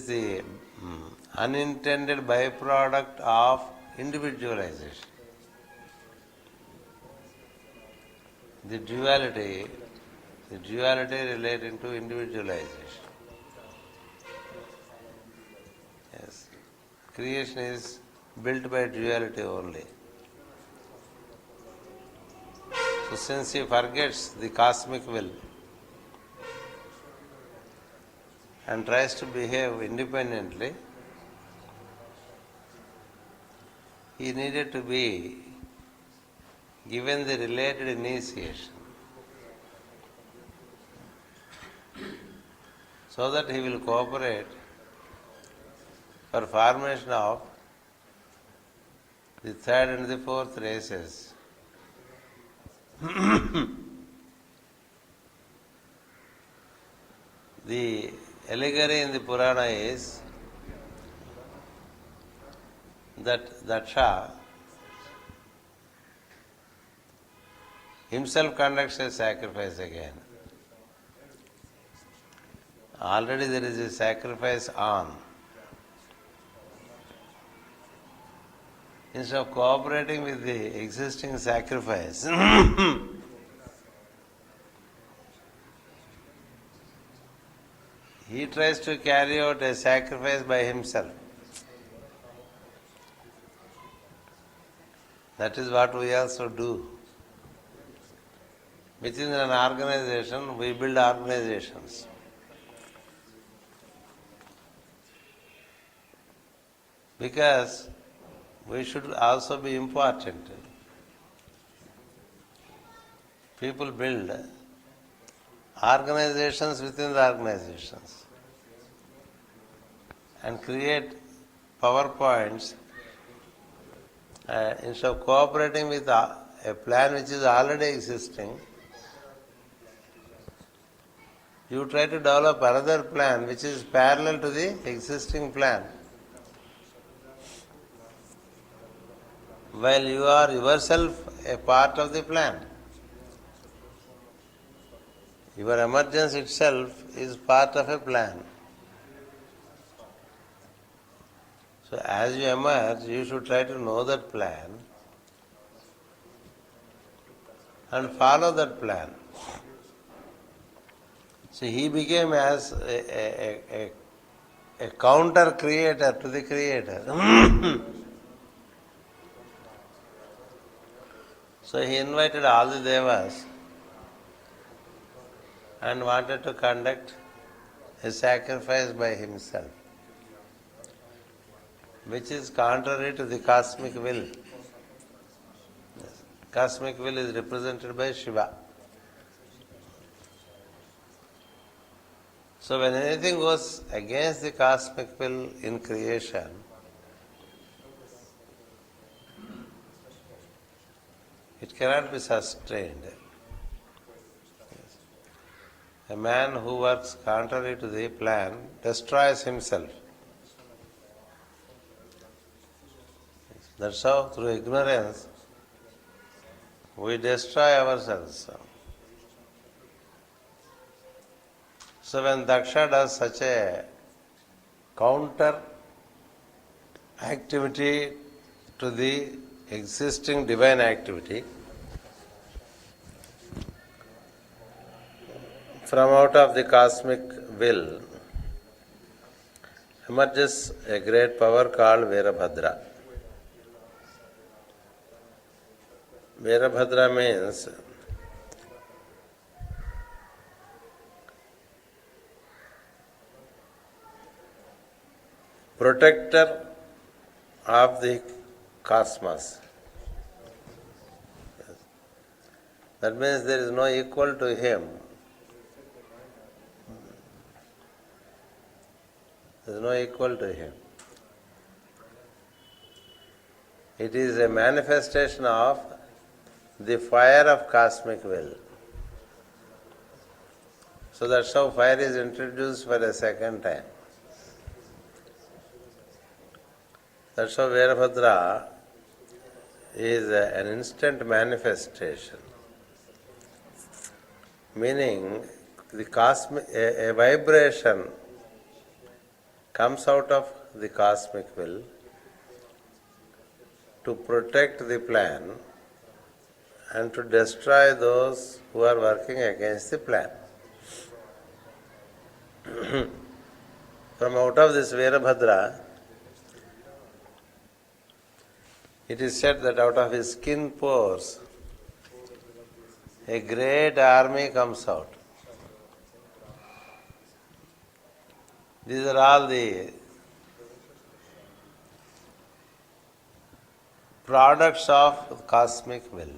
the unintended byproduct of individualization. The duality relating to individualization. Yes. Creation is built by duality only. So since he forgets the cosmic will and tries to behave independently, he needed to be given the related initiation so that he will cooperate for formation of the third and the fourth races. The allegory in the Purana is that Daksha himself conducts a sacrifice again. Already there is a sacrifice on. Instead of cooperating with the existing sacrifice, he tries to carry out a sacrifice by himself. That is what we also do. Within an organization, we build organizations. Because we should also be important. People build organizations within the organizations and create power points, instead of cooperating with a plan which is already existing, you try to develop another plan which is parallel to the existing plan. While you are yourself a part of the plan. Your emergence itself is part of a plan. So as you emerge, you should try to know that plan and follow that plan. So he became as a counter creator to the creator. So he invited all the devas and wanted to conduct a sacrifice by himself, which is contrary to the cosmic will. Yes. Cosmic will is represented by Shiva. So when anything goes against the cosmic will in creation, it cannot be sustained. Yes. A man who works contrary to the plan destroys himself. That's how, through ignorance, we destroy ourselves. So when Daksha does such a counter activity to the existing divine activity, from out of the cosmic will emerges a great power called Virabhadra. Virabhadra means protector of the cosmos. That means there is no equal to him. There is no equal to him. It is a manifestation of the fire of cosmic will. So that's how fire is introduced for a second time. That's how Virabhadra is an instant manifestation. Meaning, the cosmic, a vibration comes out of the cosmic will to protect the plan and to destroy those who are working against the plan. From out of this Virabhadra, it is said that out of his skin pores, a great army comes out. These are all the products of cosmic will,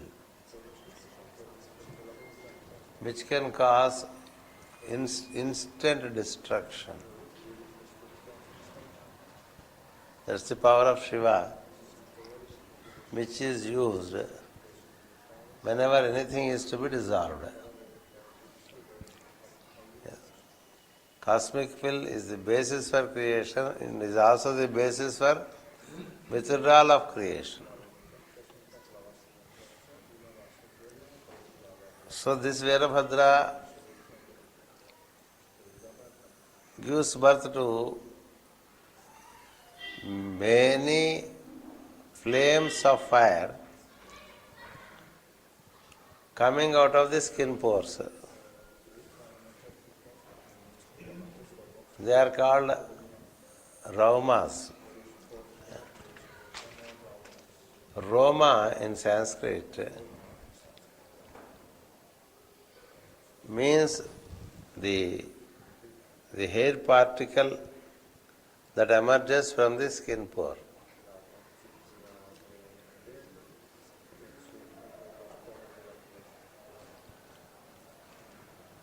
which can cause instant destruction. That's the power of Shiva, which is used whenever anything is to be dissolved. Yes. Cosmic will is the basis for creation and is also the basis for withdrawal of creation. So this Virabhadra gives birth to many flames of fire coming out of the skin pores. They are called raumas. Roma in Sanskrit means the hair particle that emerges from the skin pore.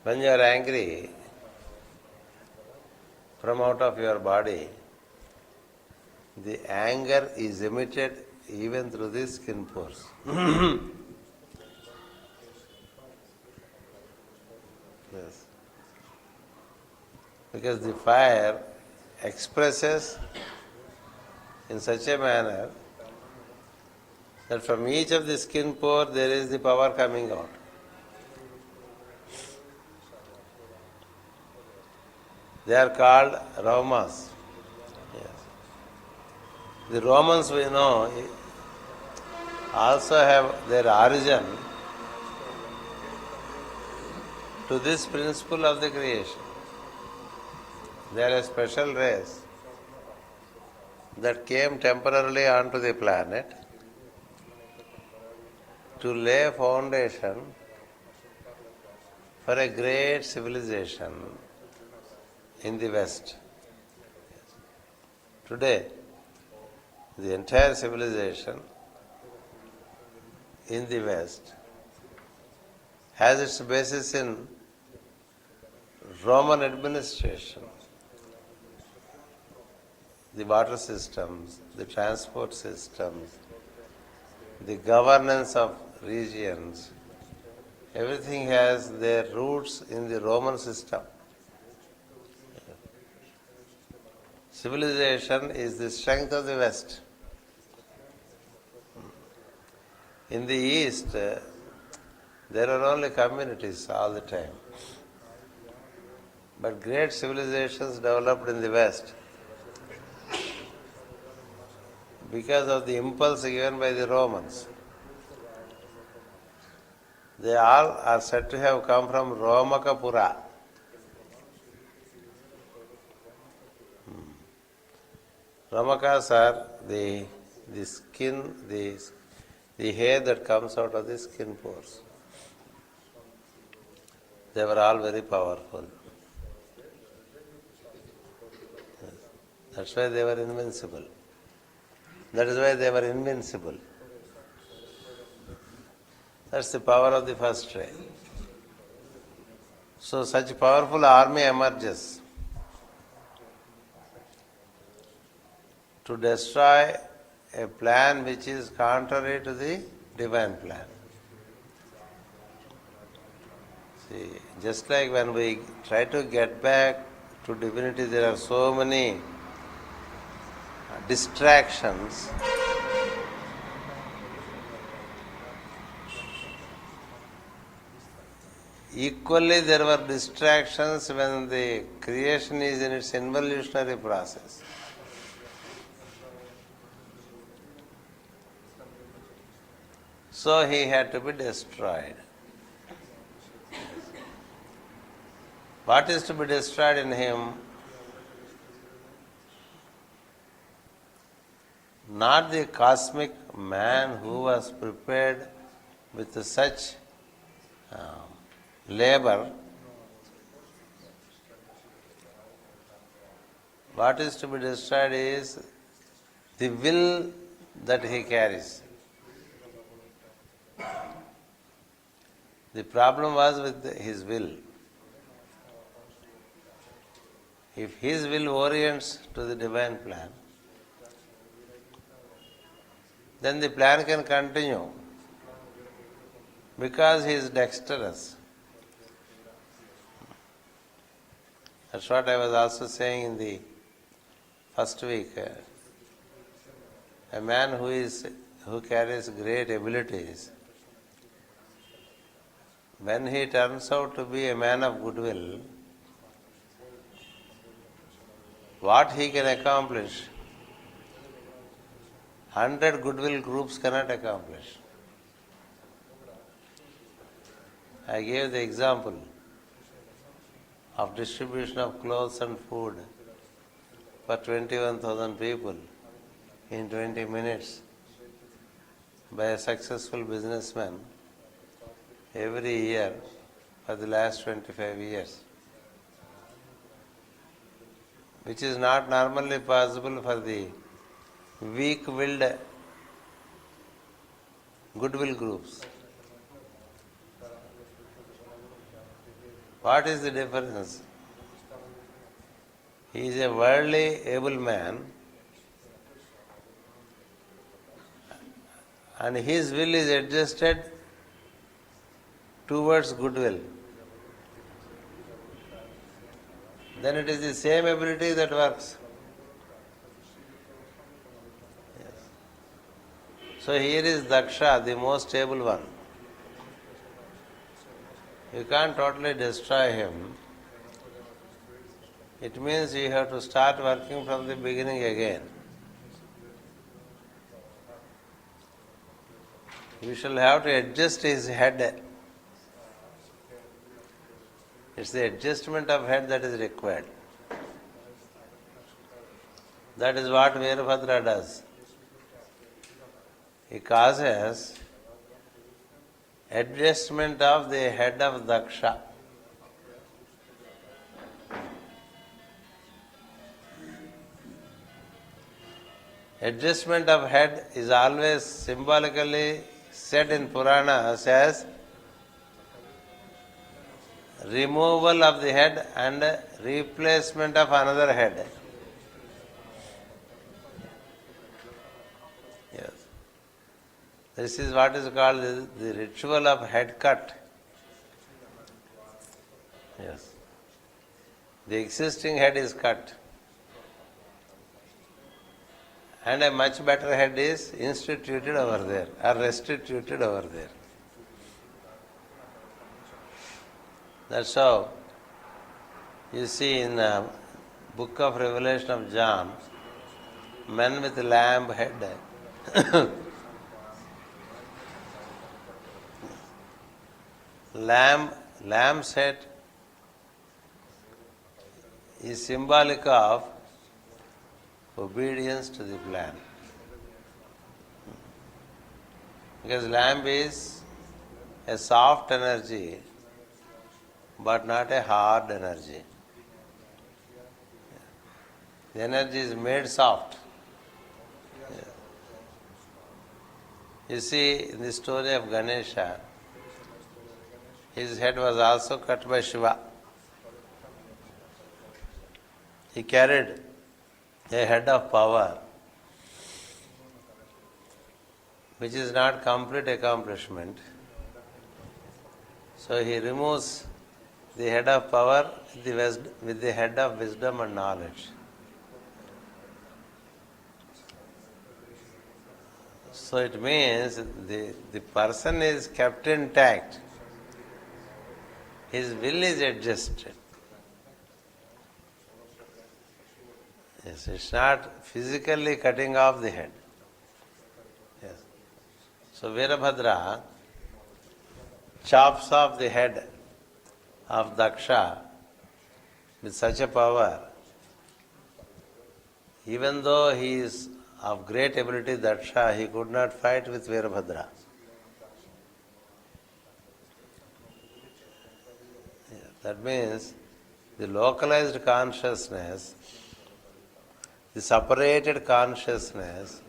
When you are angry, from out of your body, the anger is emitted even through the skin pores. Yes. Because the fire expresses in such a manner that from each of the skin pore there is the power coming out. They are called Romas. Yes. The Romans, we know, also have their origin to this principle of the creation. They are a special race that came temporarily onto the planet to lay foundation for a great civilization in the West. Today, the entire civilization in the West has its basis in Roman administration. The water systems, the transport systems, the governance of regions, everything has their roots in the Roman system. Civilization is the strength of the West. In the East, there are only communities all the time. But great civilizations developed in the West because of the impulse given by the Romans. They all are said to have come from Romakapura. Romakas are the skin, the hair that comes out of the skin pores. They were all very powerful. That's why they were invincible. That is why they were invincible. That's the power of the first ray. So such a powerful army emerges to destroy a plan which is contrary to the divine plan. See, just like when we try to get back to divinity, there are so many distractions. Equally, there were distractions when the creation is in its involutionary process. So he had to be destroyed. What is to be destroyed in him? Not the cosmic man who was prepared with such labor. What is to be destroyed is the will that he carries. The problem was with his will. If his will orients to the divine plan, then the plan can continue because he is dexterous. That's what I was also saying in the first week. A man who carries great abilities, when he turns out to be a man of goodwill, what he can accomplish, 100 goodwill groups cannot accomplish. I gave the example of distribution of clothes and food for 21,000 people in 20 minutes by a successful businessman every year for the last 25 years, which is not normally possible for the weak-willed goodwill groups. What is the difference? He is a worldly able man and his will is adjusted towards goodwill, then it is the same ability that works. Yes. So here is Daksha, the most stable one. You can't totally destroy him. It means you have to start working from the beginning again. You shall have to adjust his head. It's the adjustment of head that is required. That is what Veerbhadra does. He causes adjustment of the head of Daksha. Adjustment of head is always symbolically said in Puranas as removal of the head and replacement of another head. Yes. This is what is called the ritual of head cut. Yes. The existing head is cut. And a much better head is instituted over there or restituted over there. That's how you see in the book of Revelation of John, men with lamb head. Lamb's head is symbolic of obedience to the plan. Because lamb is a soft energy, but not a hard energy. The energy is made soft. You see, in the story of Ganesha, his head was also cut by Shiva. He carried a head of power, which is not complete accomplishment. So he removes the head of power with the head of wisdom and knowledge. So it means the person is kept intact. His will is adjusted. Yes, it's not physically cutting off the head. Yes. So Veerbhadra chops off the head of Daksha with such a power. Even though he is of great ability, Daksha, he could not fight with Veerbhadra. That means the localized consciousness, the separated consciousness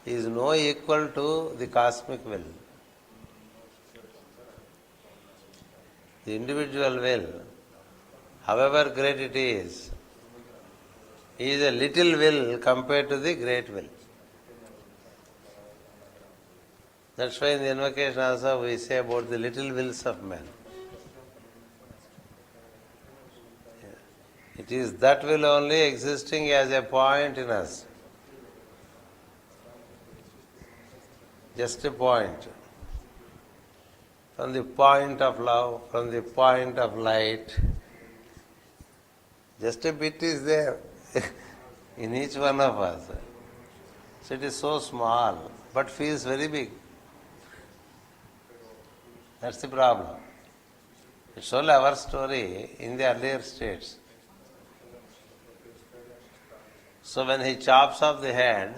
is no equal to the cosmic will. The individual will, however great it is a little will compared to the great will. That's why in the invocation also we say about the little wills of men. It is that will only existing as a point in us. Just a point. From the point of love, from the point of light, just a bit is there in each one of us. So it is so small, but feels very big. That's the problem. It's only our story in the earlier states. So when he chops off the head,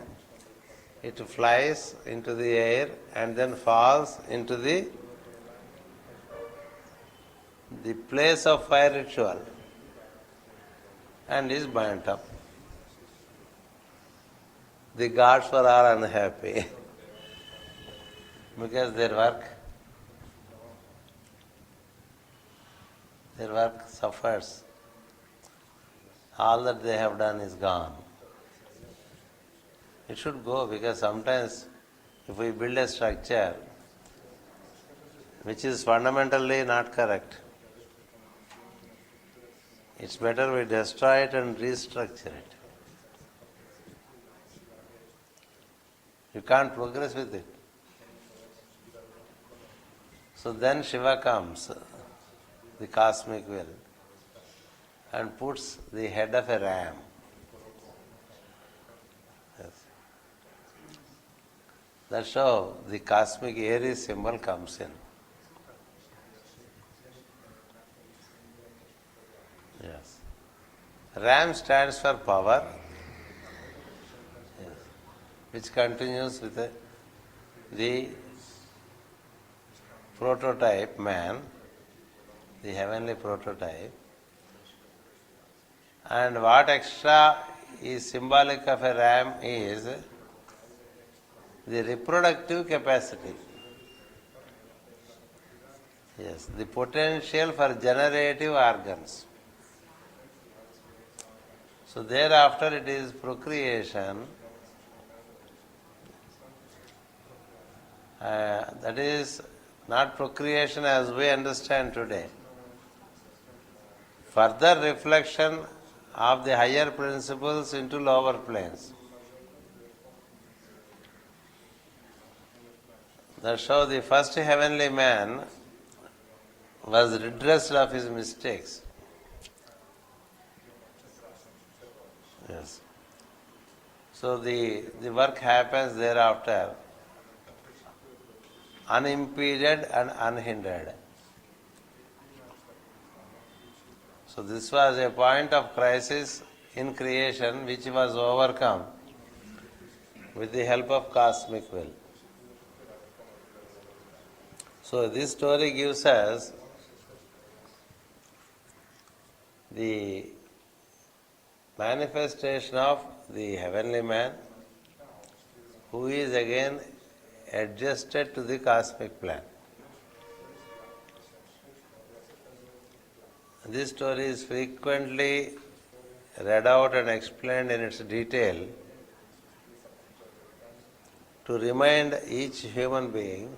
it flies into the air and then falls into the place of fire ritual and is burnt up. The gods were all unhappy because their work suffers. All that they have done is gone. It should go because sometimes if we build a structure which is fundamentally not correct, it's better we destroy it and restructure it. You can't progress with it. So then Shiva comes, the cosmic will, and puts the head of a ram. Yes. That's how the cosmic Aries symbol comes in. Yes. Ram stands for power, yes, which continues with the prototype man, the heavenly prototype. And what extra is symbolic of a ram is the reproductive capacity. Yes, the potential for generative organs. So thereafter it is procreation. That is not procreation as we understand today. Further reflection of the higher principles into lower planes. That's how the first heavenly man was redressed of his mistakes. Yes. So the work happens thereafter unimpeded and unhindered. So this was a point of crisis in creation which was overcome with the help of cosmic will. So this story gives us the manifestation of the heavenly man who is again adjusted to the cosmic plan. This story is frequently read out and explained in its detail to remind each human being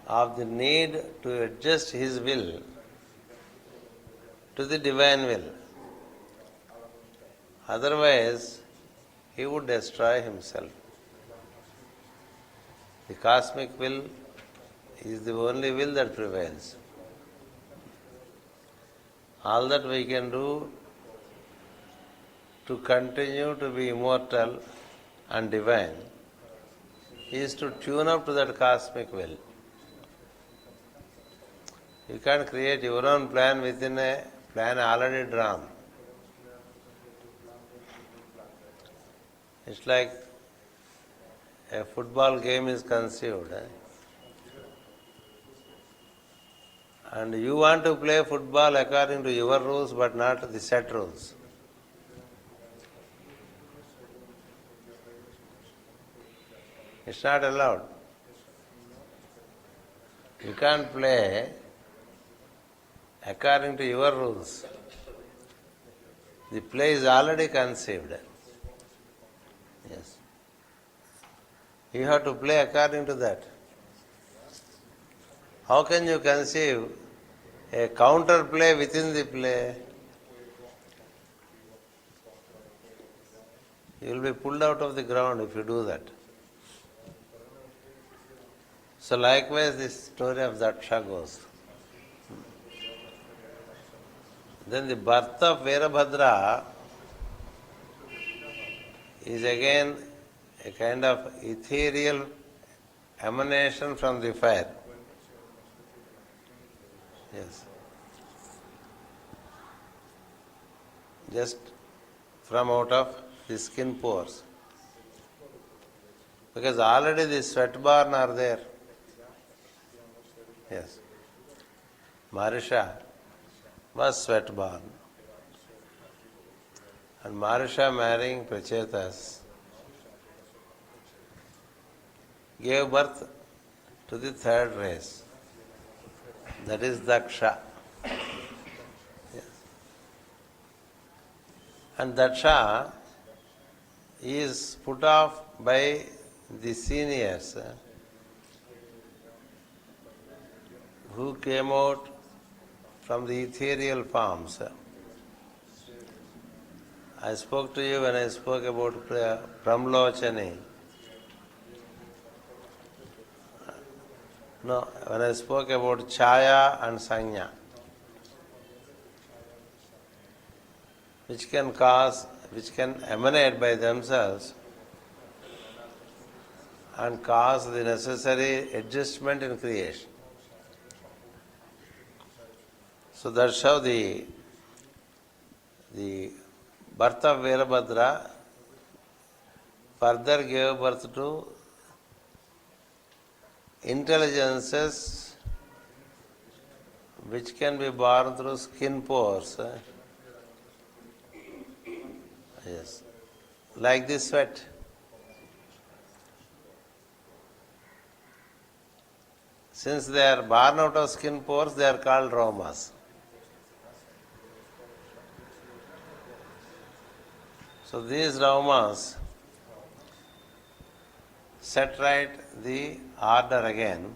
of the need to adjust his will to the divine will. Otherwise, he would destroy himself. The cosmic will is the only will that prevails. All that we can do to continue to be immortal and divine is to tune up to that cosmic will. You can't create your own plan within a plan already drawn. It's like a football game is conceived. And you want to play football according to your rules but not the set rules. It's not allowed. You can't play according to your rules. The play is already conceived. Yes. You have to play according to that. How can you conceive a counter play within the play? You will be pulled out of the ground if you do that. So likewise this story of Daksha goes. Then the birth of Veerabhadra is again a kind of ethereal emanation from the fire. Yes. Just from out of the skin pores. Because already the sweat-born are there. Yes. Marisha was sweat-born. And Marisha marrying Prachetas gave birth to the third race. That is Daksha. Yes. And Daksha is put off by the seniors who came out from the ethereal forms. I spoke to you when I spoke about Pramlochani. No, when I spoke about Chaya and Sanya, which can emanate by themselves and cause the necessary adjustment in creation. So that's how the birth of Veerabhadra further gave birth to intelligences which can be born through skin pores. Yes, like the sweat. Since they are born out of skin pores, they are called raumas. So these raumas set right the order again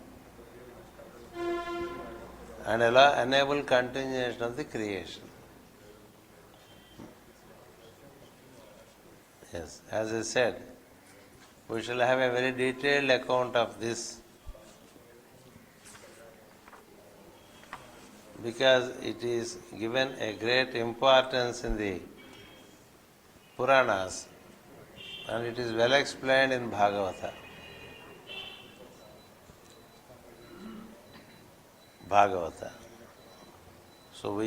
and enable continuation of the creation. Yes, as I said, we shall have a very detailed account of this because it is given a great importance in the Puranas and it is well explained in Bhagavata. So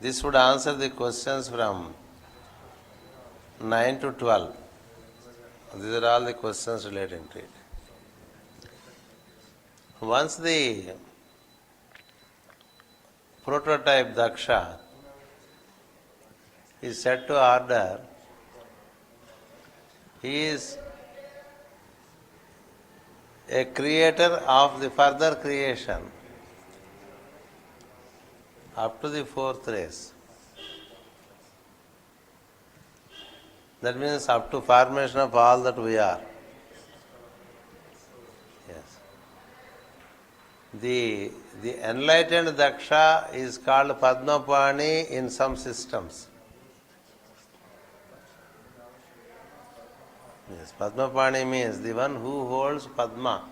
this would answer the questions from 9 to 12. These are all the questions relating to it. Once the prototype Daksha is set to order, he is a creator of the further creation up to the fourth race. That means up to formation of all that we are. Yes. The enlightened Daksha is called Padmapani in some systems. Yes, Padmapani means the one who holds Padma.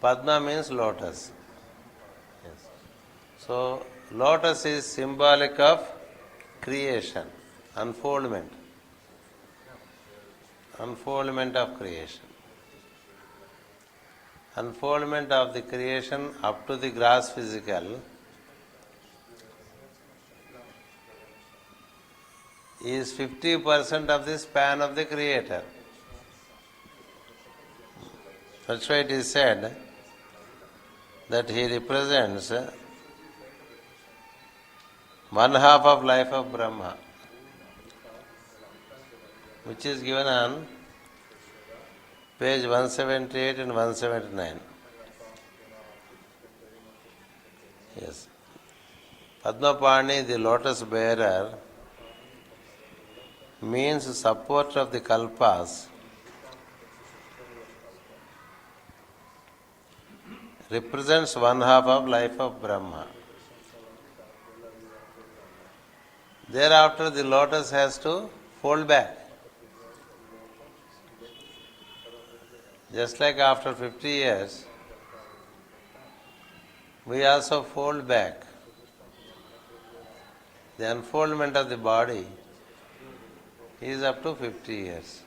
Padma means lotus. Yes. So, lotus is symbolic of creation, unfoldment of creation. Unfoldment of the creation up to the gross physical is 50% of the span of the Creator. That's why it is said that he represents 1/2 of life of Brahma, which is given on page 178 and 179. Yes. Padmapani, the lotus bearer, means support of the kalpas, represents 1/2 of life of Brahma. Thereafter the lotus has to fold back. Just like after 50 years, we also fold back. The unfoldment of the body is up to 50 years.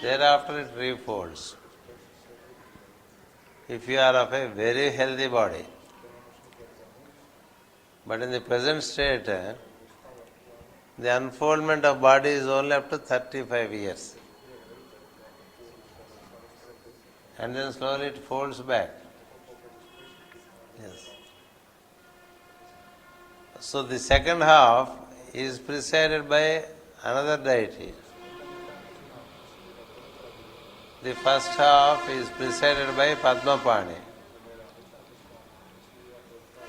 Thereafter it refolds. If you are of a very healthy body, but in the present state, the unfoldment of body is only up to 35 years. And then slowly it folds back. Yes. So the second half is presided by another deity. The first half is presided by Padmapani.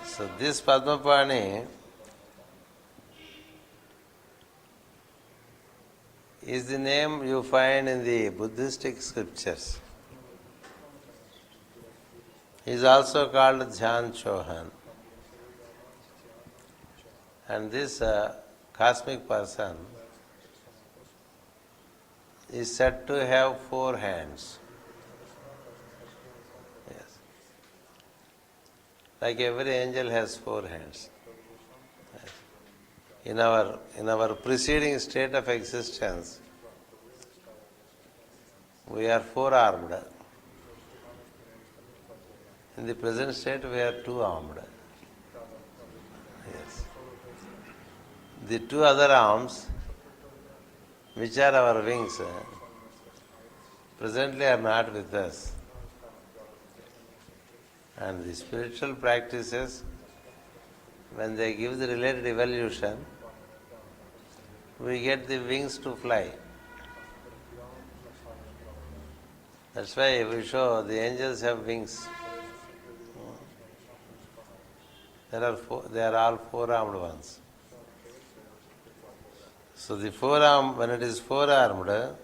So this Padmapani is the name you find in the Buddhistic scriptures. He is also called Dhyan Chohan. And this cosmic person is said to have 4 hands. Yes. Like every angel has 4 hands. Yes. In our preceding state of existence, we are 4-armed. In the present state, we are 2-armed. Yes. The 2 other arms, which are our wings, presently are not with us. And the spiritual practices, when they give the related evolution, we get the wings to fly. That's why we show the angels have wings. They are all 4-armed ones. So the 4-arm, when it is 4-armed,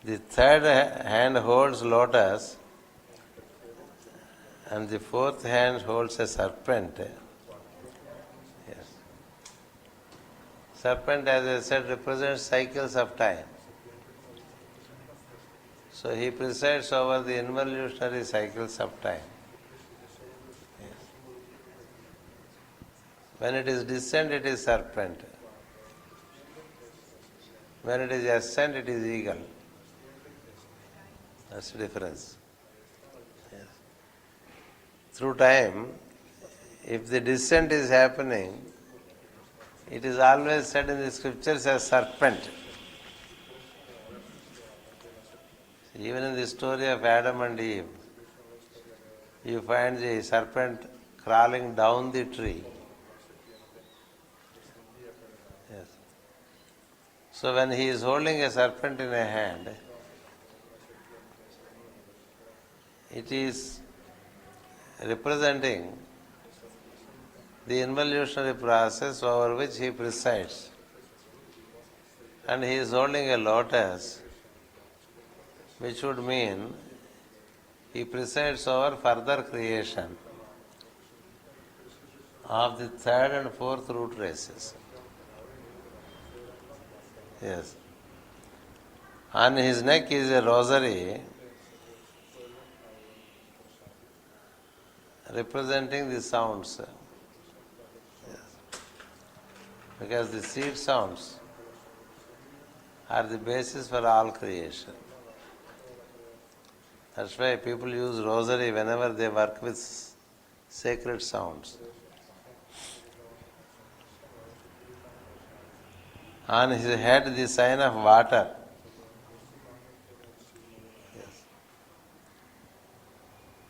the 3rd hand holds lotus and the 4th hand holds a serpent. Yes. Serpent, as I said, represents cycles of time. So he presides over the involutionary cycles of time. Yes. When it is descent, it is serpent. When it is ascent, it is eagle. That's the difference. Yes. Through time, if the descent is happening, it is always said in the scriptures as serpent. Even in the story of Adam and Eve, you find the serpent crawling down the tree. Yes. So when he is holding a serpent in a hand, it is representing the involutionary process over which he presides. And he is holding a lotus, which would mean he presides over further creation of the 3rd and 4th root races. Yes. On his neck is a rosary representing the sounds. Yes. Because the seed sounds are the basis for all creation. That's why people use rosary whenever they work with sacred sounds. On his head, the sign of water. Yes.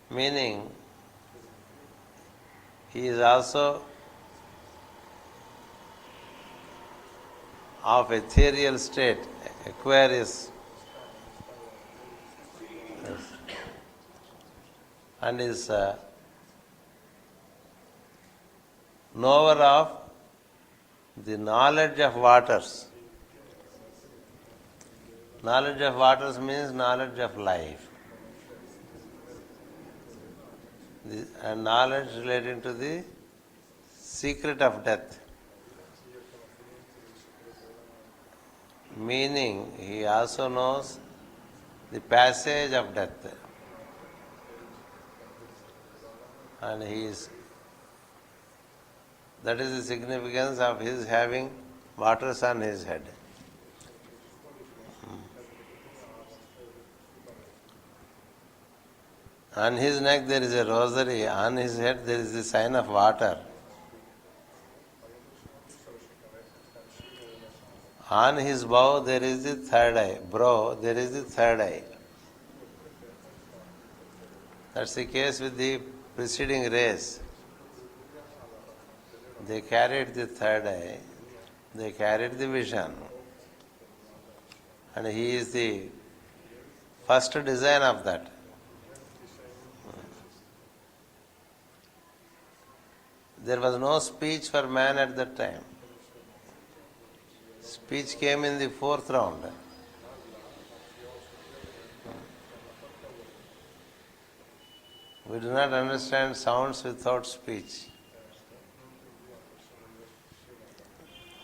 Meaning, he is also of ethereal state, Aquarius. Yes. And is knower of the knowledge of waters. Knowledge of waters means knowledge of life. And knowledge relating to the secret of death. Meaning, he also knows the passage of death. And that is the significance of his having waters on his head. On his neck there is a rosary, on his head there is the sign of water. On his bow there is the 3rd eye. Brow, there is the 3rd eye. That's the case with the preceding race. They carried the 3rd eye. They carried the vision. And he is the first design of that. There was no speech for man at that time. Speech came in the fourth round. We do not understand sounds without speech.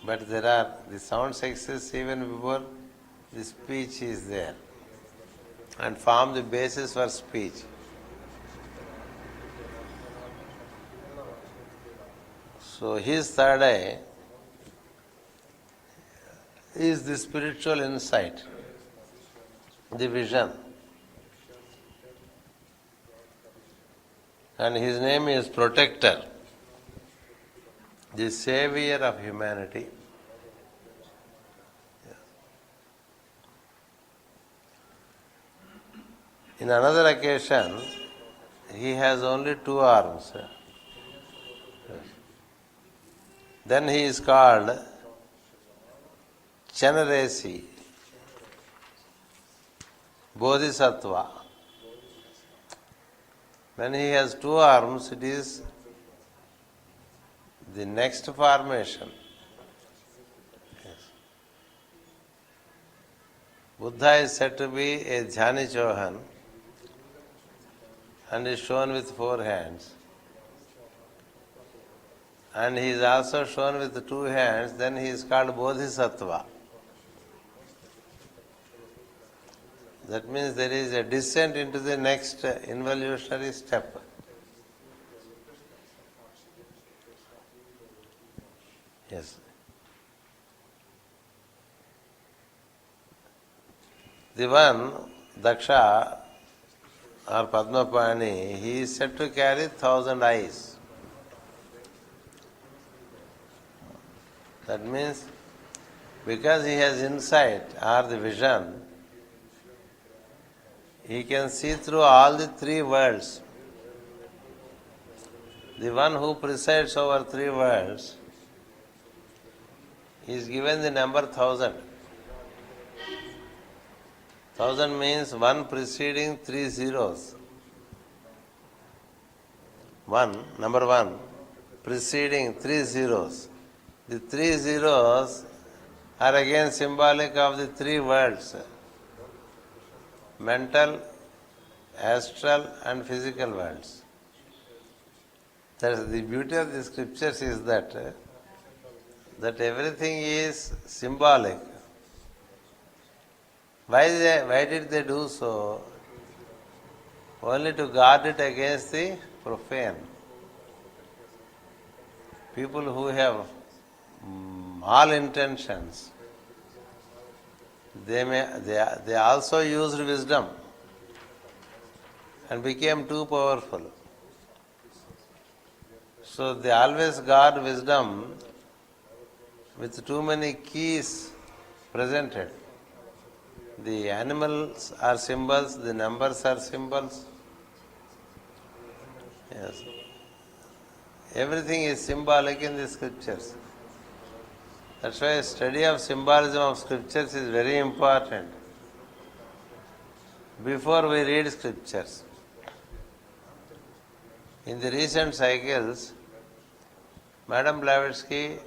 But the sounds exist even before the speech is there and form the basis for speech. So his third eye is the spiritual insight, the vision. And his name is Protector, the Savior of humanity. In another occasion, he has only 2 arms. Then he is called Chanaresi, Bodhisattva. When he has 2 arms, it is the next formation. Yes. Buddha is said to be a Dhyani Chohan and is shown with 4 hands. And he is also shown with 2 hands, then he is called Bodhisattva. That means there is a descent into the next involutionary step. Yes. The one, Daksha or Padmapani, he is said to carry 1,000 eyes. That means because he has insight or the vision, he can see through all the 3 worlds. The one who presides over 3 worlds is given the number 1,000. 1,000 means 1 preceding 3 zeros. Number 1, preceding 3 zeros. The 3 zeros are again symbolic of the 3 worlds: mental, astral and physical worlds. That's the beauty of the scriptures, is that everything is symbolic. Why did they do so? Only to guard it against the profane. People who have all intentions, they also used wisdom and became too powerful. So they always guard wisdom with too many keys presented. The animals are symbols, the numbers are symbols. Yes. Everything is symbolic in the scriptures. That's why study of symbolism of scriptures is very important before we read scriptures. In the recent cycles, Madame Blavatsky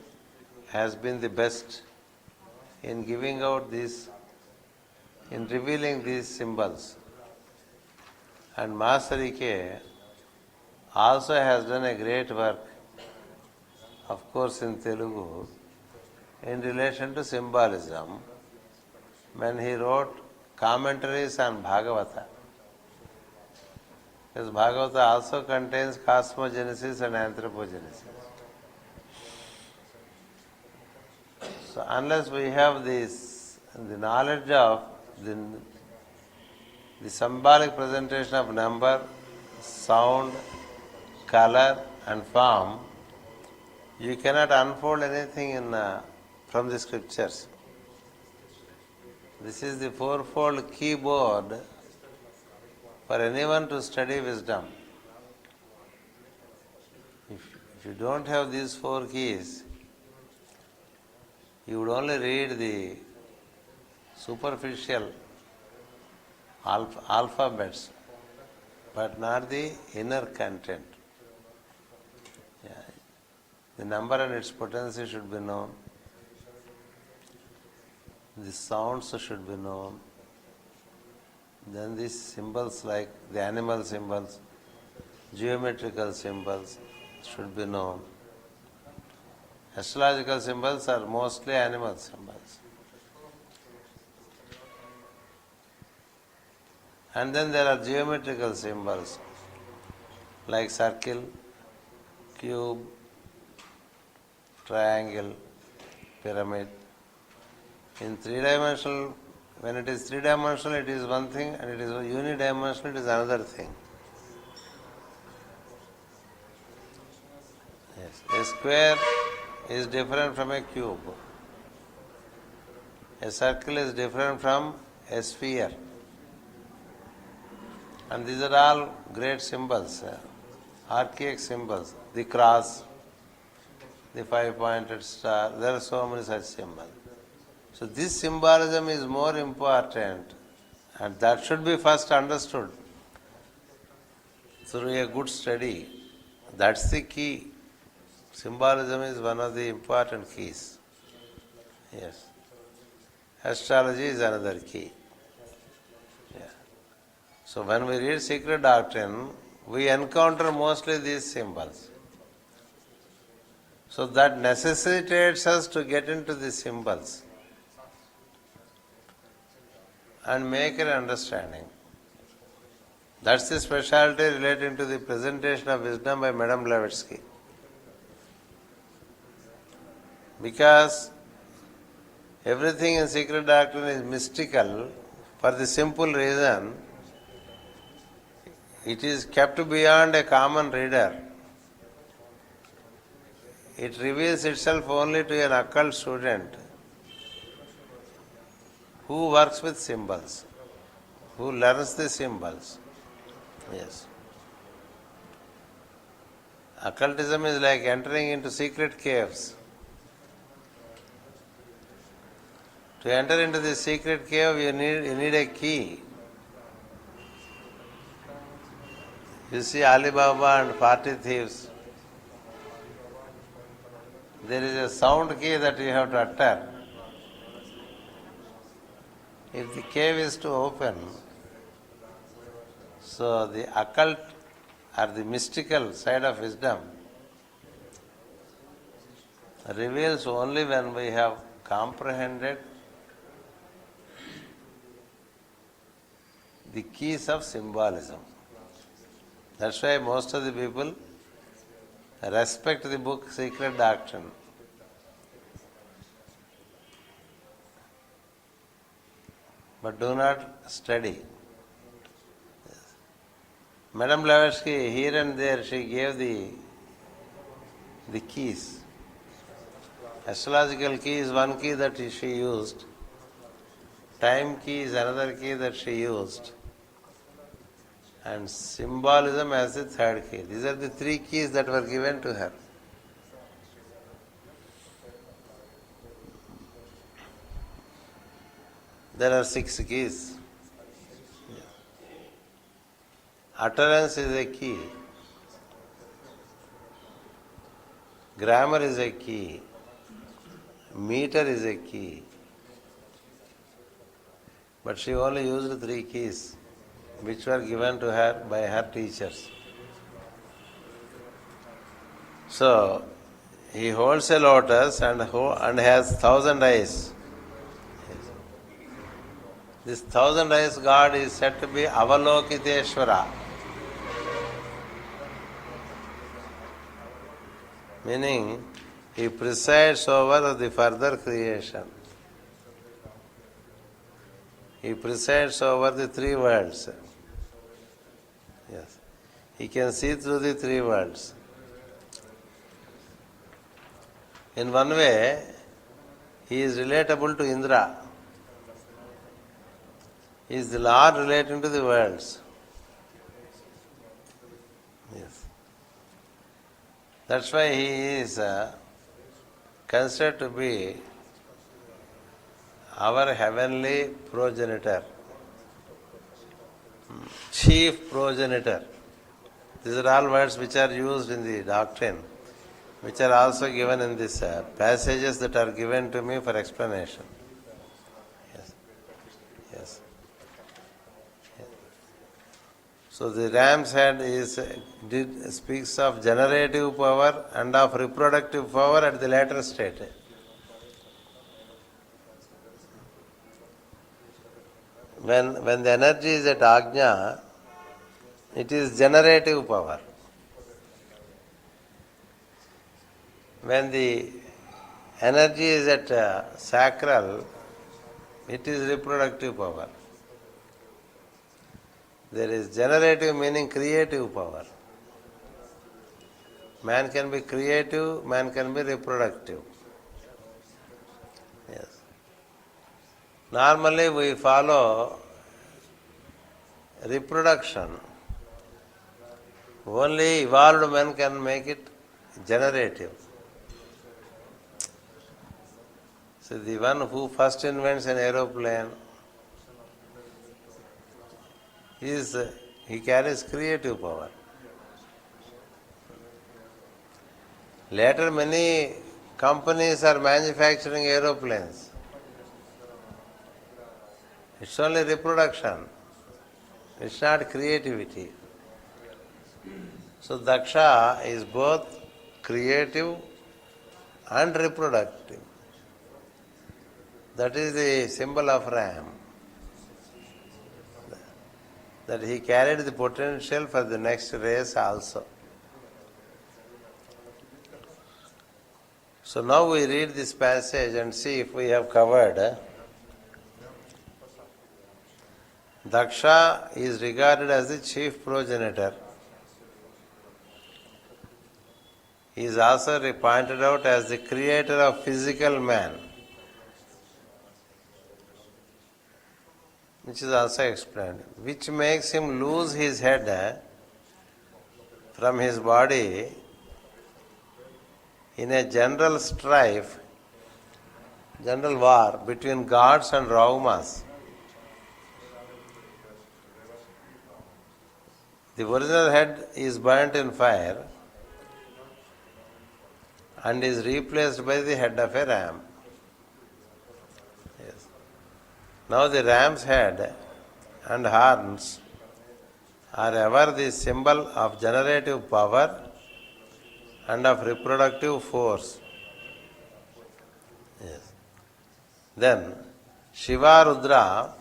has been the best in giving out these, in revealing these symbols. And Master Ike also has done a great work, of course in Telugu, in relation to symbolism, when he wrote commentaries on Bhagavata. Because Bhagavata also contains cosmogenesis and anthropogenesis. So unless we have the knowledge of the symbolic presentation of number, sound, color and form, you cannot unfold anything from the scriptures. This is the fourfold keyboard for anyone to study wisdom. If you don't have these 4 keys, you would only read the superficial alphabets, but not the inner content. The number and its potency should be known. The sounds should be known. Then these symbols like the animal symbols, geometrical symbols should be known. Astrological symbols are mostly animal symbols. And then there are geometrical symbols like circle, cube, triangle, pyramid. In three-dimensional, when it is three-dimensional, it is one thing, and it is unidimensional, it is another thing. Yes. A square is different from a cube. A circle is different from a sphere. And these are all great symbols, archaic symbols. The cross, the five-pointed star, there are so many such symbols. So this symbolism is more important, and that should be first understood through a good study. That's the key. Symbolism is one of the important keys. Yes. Astrology is another key. Yeah. So when we read secret doctrine, we encounter mostly these symbols. So that necessitates us to get into the symbols and make an understanding. That's the specialty relating to the presentation of wisdom by Madame Blavatsky. Because everything in secret doctrine is mystical for the simple reason it is kept beyond a common reader. It reveals itself only to an occult student who works with symbols, who learns the symbols. Yes. Occultism is like entering into secret caves. To enter into the secret cave, you need a key. You see Alibaba and 40 thieves. There is a sound key that you have to utter. If the cave is to open, so the occult or the mystical side of wisdom reveals only when we have comprehended the keys of symbolism. That's why most of the people respect the book Secret Doctrine. But do not study. Madame Blavatsky, here and there, she gave the keys. Astrological key is one key that she used. Time key is another key that she used. And symbolism as the third key. These are the three keys that were given to her. There are 6 keys. Utterance is a key. Grammar is a key. Meter is a key. But she only used 3 keys, which were given to her by her teachers. So, he holds a lotus and has 1,000 eyes. This 1,000 eyes God is said to be Avalokiteshvara, meaning he presides over the further creation. He presides over the 3 worlds. Yes. He can see through the 3 worlds. In one way, he is relatable to Indra. He is the Lord relating to the worlds. Yes. That's why he is considered to be our heavenly progenitor, chief progenitor. These are all words which are used in the doctrine, which are also given in these passages that are given to me for explanation. Yes. So the ram's head speaks of generative power and of reproductive power at the later state. When the energy is at Ajna, it is generative power. When the energy is at sacral, it is reproductive power. There is generative meaning creative power. Man can be creative, man can be reproductive. Yes. Normally we follow reproduction. Only evolved men can make it generative. So the one who first invents an aeroplane, he carries creative power. Later many companies are manufacturing aeroplanes. It's only reproduction. It's not creativity. So Daksha is both creative and reproductive. That is the symbol of Ram. That he carried the potential for the next race also. So now we read this passage and see if we have covered. Daksha is regarded as the chief progenitor. He is also pointed out as the creator of physical man, which is also explained, which makes him lose his head from his body in a general strife, general war between gods and Raumas. The original head is burnt in fire and is replaced by the head of a ram. Yes. Now the ram's head and horns are ever the symbol of generative power and of reproductive force. Yes. Then Shiva Rudra.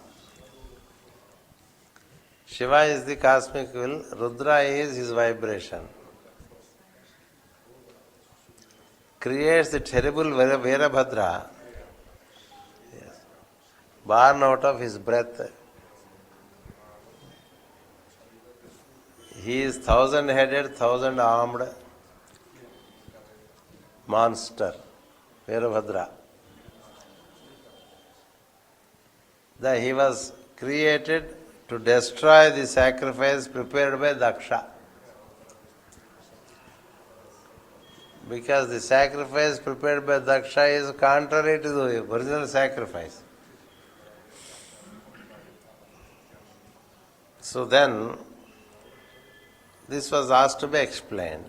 Shiva is the cosmic will, Rudra is his vibration. Creates the terrible Veerabhadra, yes, born out of his breath. He is 1,000-headed, 1,000-armed monster, Veerabhadra. That he was created to destroy the sacrifice prepared by Daksha. Because the sacrifice prepared by Daksha is contrary to the original sacrifice. So then, this was asked to be explained.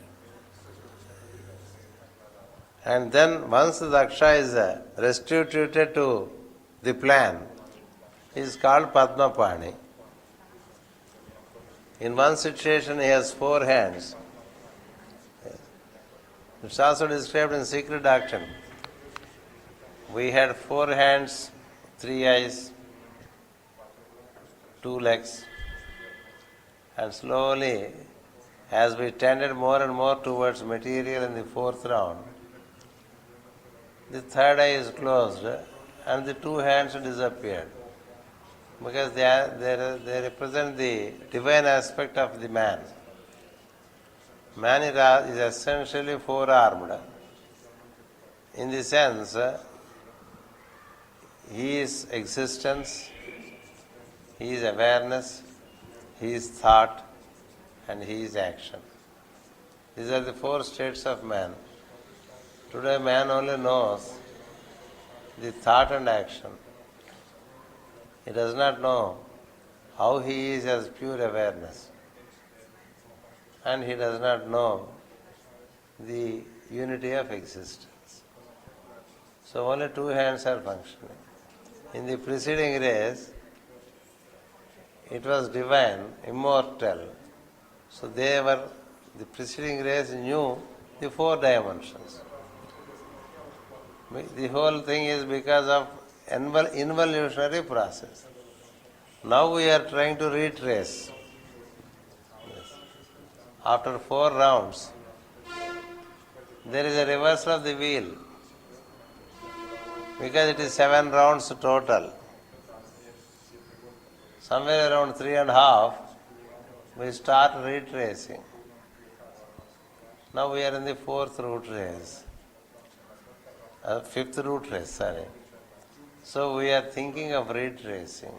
And then, once Daksha is restituted to the plan, he is called Padmapani. In one situation, he has 4 hands. It's also described in Secret Doctrine. We had 4 hands, 3 eyes, 2 legs, and slowly, as we tended more and more towards material in the 4th round, the 3rd eye is closed and the 2 hands disappeared. Because they represent the divine aspect of the man. Man is essentially 4-armed. In the sense, he is existence, he is awareness, he is thought, and he is action. These are the 4 states of man. Today man only knows the thought and action. He does not know how he is as pure awareness. And he does not know the unity of existence. So only 2 hands are functioning. In the preceding race, it was divine, immortal. So the preceding race knew the 4 dimensions. The whole thing is because of involutionary process. Now we are trying to retrace. Yes. After 4 rounds, there is a reversal of the wheel. Because it is 7 rounds total. Somewhere around 3.5, we start retracing. Now we are in the 4th root race. 5th root race, sorry. So we are thinking of retracing.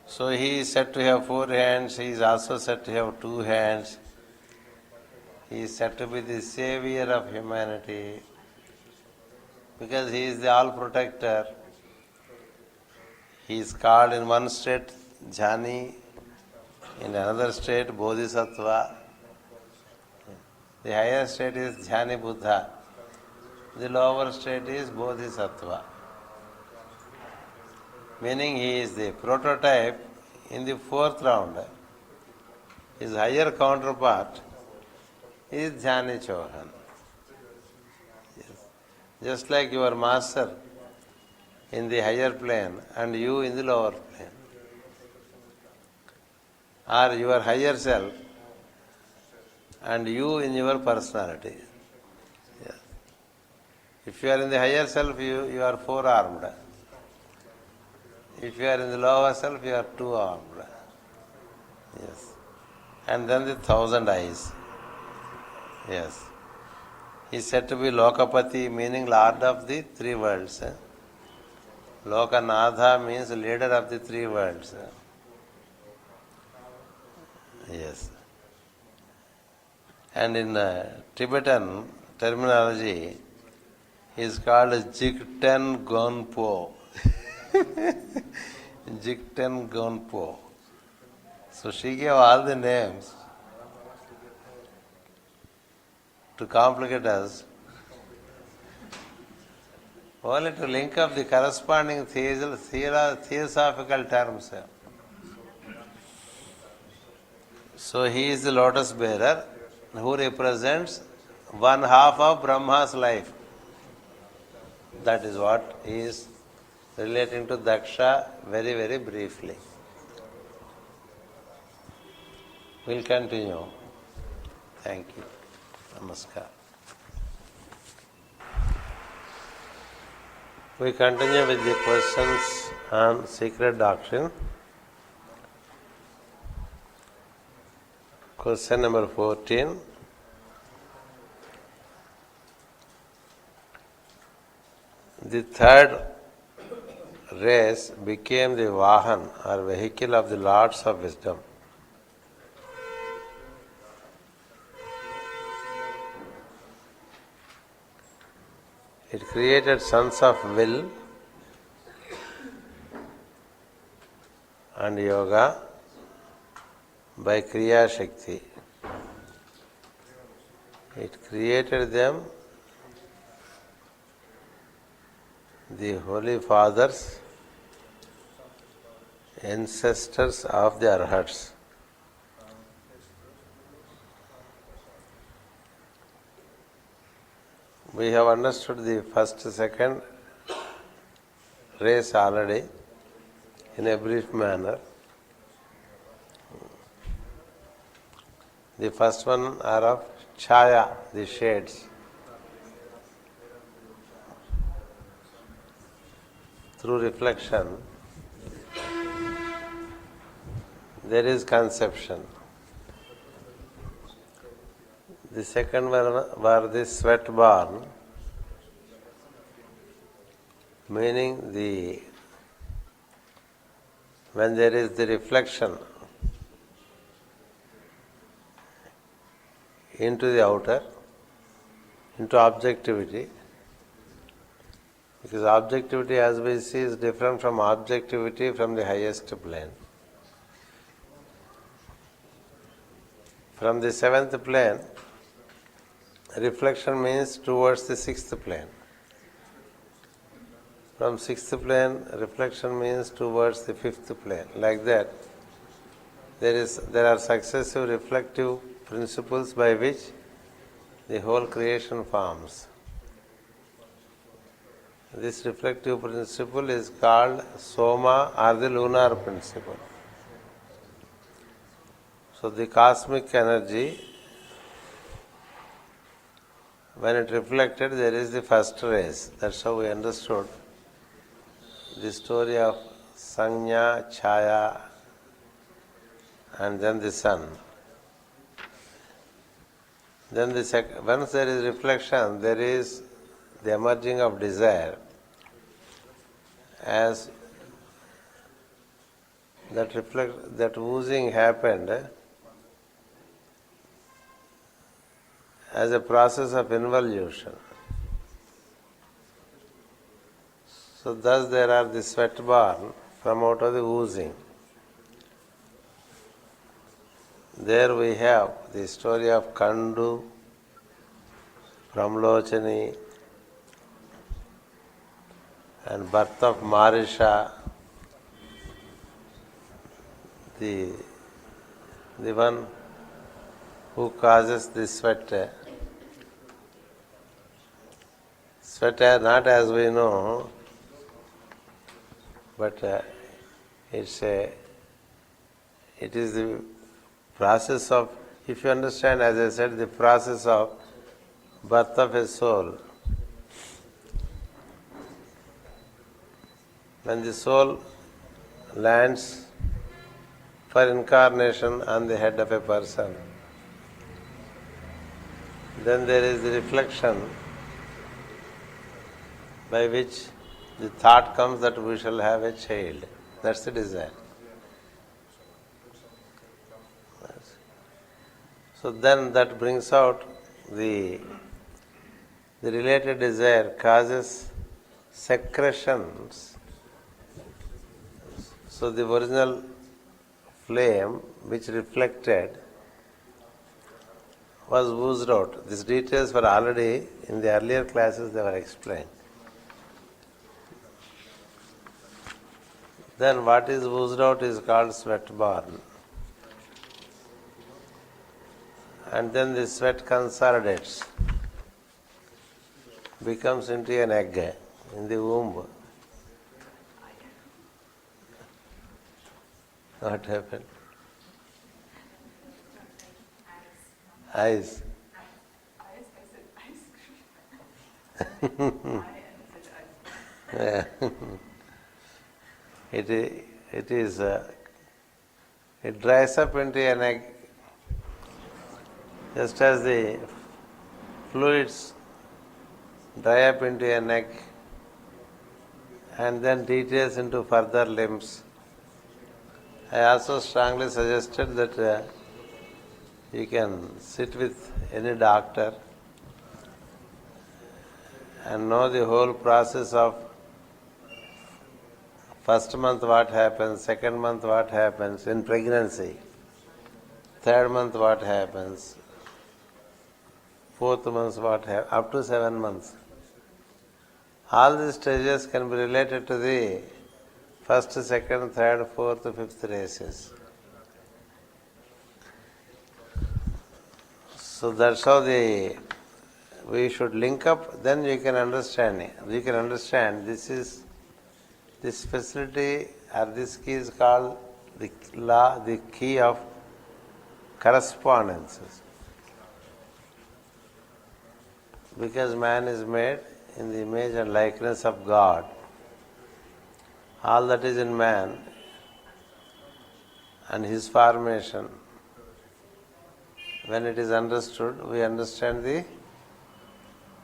So he is said to have 4 hands, he is also said to have 2 hands. He is said to be the savior of humanity because he is the all-protector. He is called in one state Jnani, in another state Bodhisattva. The higher state is Jnani Buddha. The lower state is Bodhisattva. Meaning he is the prototype in the 4th round. His higher counterpart is Jnani Chohan. Yes. Just like your master in the higher plane and you in the lower plane. Or your higher self and you in your personality. Yes. If you are in the higher self, you are 4-armed. If you are in the lower self, you are 2-armed. Yes. And then the 1,000 eyes. Yes. He is said to be Lokapati, meaning Lord of the 3 worlds. Lokanatha means leader of the 3 worlds. Yes. And in Tibetan terminology, he is called Jigten Gonpo. Jigten Gonpo. So she gave all the names to complicate us, only to link up the corresponding theosophical terms. So he is the lotus bearer who represents 1/2 of Brahma's life. That is what he is relating to Daksha very, very briefly. We'll continue. Thank you. Namaskar. We continue with the questions on secret doctrine. Question number 14. The 3rd race became the Vahan or vehicle of the Lords of Wisdom. It created sons of will and yoga by Kriya Shakti. It created them, the Holy Fathers, ancestors of the Arhats. We have understood the first, second race already in a brief manner. The first one are of Chaya, the shades. Through reflection, there is conception. The second one were the sweat-born, meaning when there is the reflection into the outer, into objectivity, because objectivity, as we see, is different from objectivity from the highest plane. From the 7th plane, reflection means towards the 6th plane. From sixth plane, reflection means towards the fifth plane. Like that, there are successive reflective principles by which the whole creation forms. This reflective principle is called Soma or the lunar principle. So the cosmic energy, when it reflected, there is the first rays. That's how we understood the story of Sanya, Chaya, and then the sun. Then once there is reflection, there is the emerging of desire. As that oozing happened as a process of involution. So thus there are the sweat born from out of the oozing. There we have the story of Kandu, Pramlochani, and birth of Marisha, the one who causes the sweat. Sweat not as we know, but it is the process of, if you understand, as I said, the process of birth of a soul. When the soul lands for incarnation on the head of a person, then there is the reflection by which the thought comes that we shall have a child. That's the desire. So then that brings out the related desire causes secretions. So the original flame which reflected was oozed out. These details were already in the earlier classes, they were explained. Then what is oozed out is called sweat born. And then the sweat consolidates, becomes into an egg in the womb. What happened? Eyes. Yeah. It dries up into an egg, just as the fluids dry up into an egg and then details into further limbs. I also strongly suggested that you can sit with any doctor and know the whole process of first month what happens, second month what happens in pregnancy, third month what happens, fourth month what happens, up to 7 months. All these stages can be related to the first, second, third, fourth, fifth races. So that's how we should link up, then you can understand it. We can understand this facility or this key is called the key of correspondences. Because man is made in the image and likeness of God. All that is in man and his formation, when it is understood, we understand the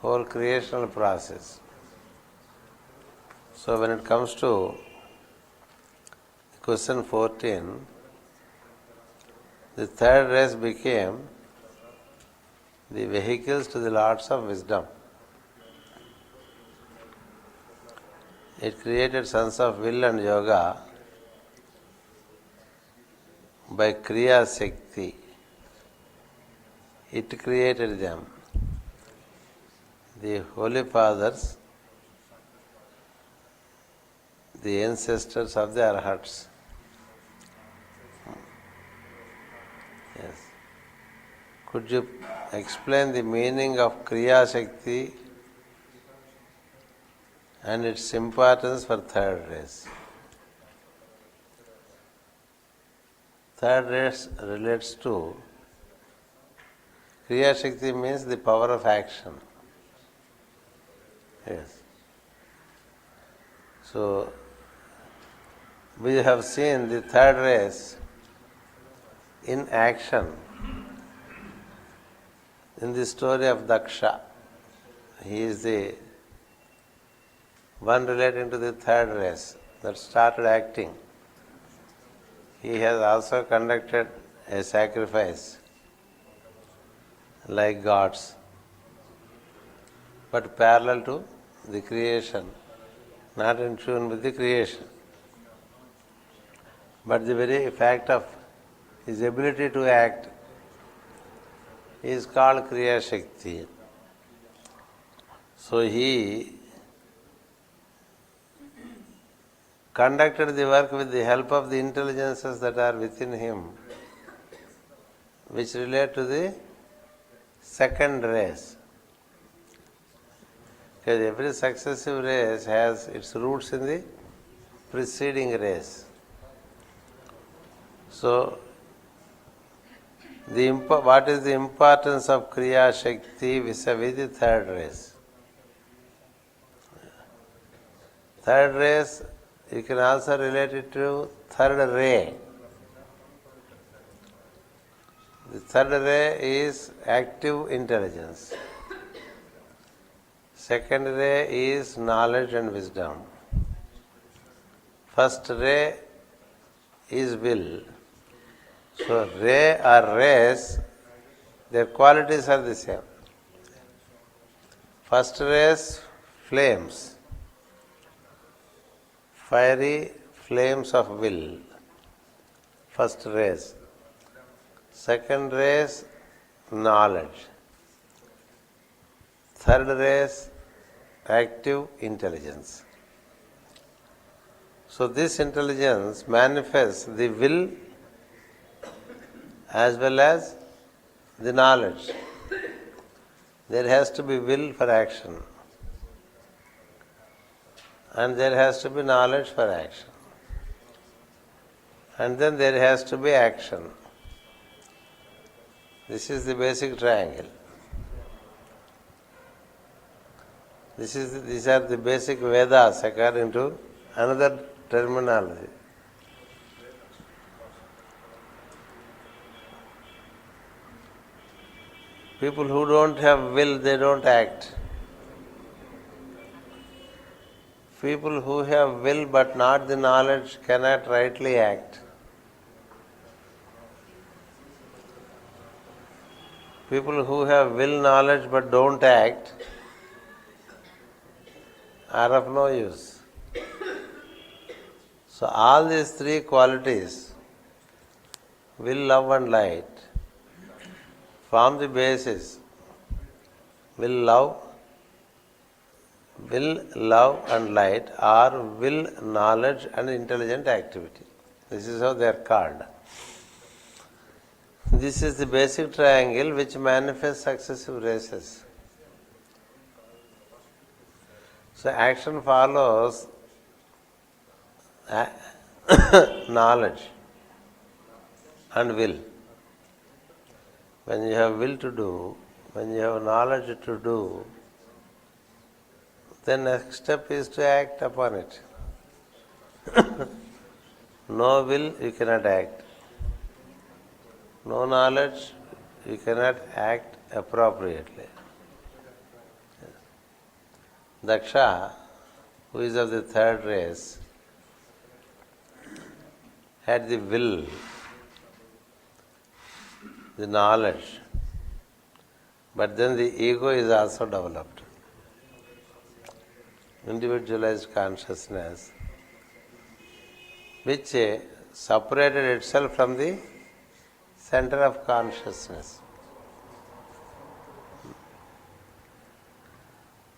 whole creational process. So when it comes to question 14, the third race became the vehicles to the Lords of Wisdom. It created sense of will and yoga by Kriya Shakti. It created them. The Holy Fathers the ancestors of the Arhats. Yes. Could you explain the meaning of Kriya Shakti and its importance for third race? Third race relates to Kriya Shakti means the power of action. Yes. So, we have seen the third race in action in the story of Daksha. He is the one relating to the third race that started acting. He has also conducted a sacrifice like gods, but parallel to the creation, not in tune with the creation. But the very fact of his ability to act is called Kriya Shakti. So he conducted the work with the help of the intelligences that are within him, which relate to the second race. Because every successive race has its roots in the preceding race. So, what is the importance of Kriya Shakti vis-a-vis the third race? Third race, you can also relate it to third ray. The third ray is active intelligence. Second ray is knowledge and wisdom. First ray is will. So ray or rays, their qualities are the same. First rays, flames. Fiery flames of will. First rays. Second rays, knowledge. Third rays, active intelligence. So this intelligence manifests the will as well as the knowledge. There has to be will for action. And there has to be knowledge for action. And then there has to be action. This is the basic triangle. These are the basic Vedas according to another terminology. People who don't have will, they don't act. People who have will but not the knowledge cannot rightly act. People who have will, knowledge but don't act are of no use. So all these three qualities, will, love and light, form the basis. Will, love and light are will, knowledge and intelligent activity. This is how they are called. This is the basic triangle which manifests successive races. So action follows knowledge and will. When you have will to do, when you have knowledge to do, the next step is to act upon it. No will, you cannot act. No knowledge, you cannot act appropriately. Daksha, who is of the third race, had the will, the knowledge, but then the ego is also developed. Individualized consciousness, which separated itself from the center of consciousness.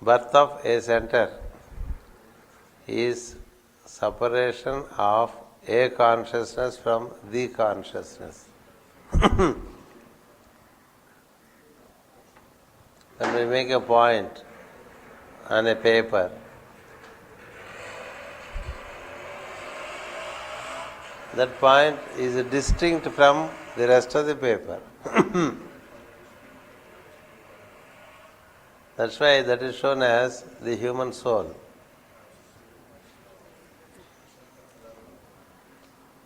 Birth of a center is separation of a consciousness from the consciousness. When we make a point on a paper, that point is distinct from the rest of the paper. That's why that is shown as the human soul.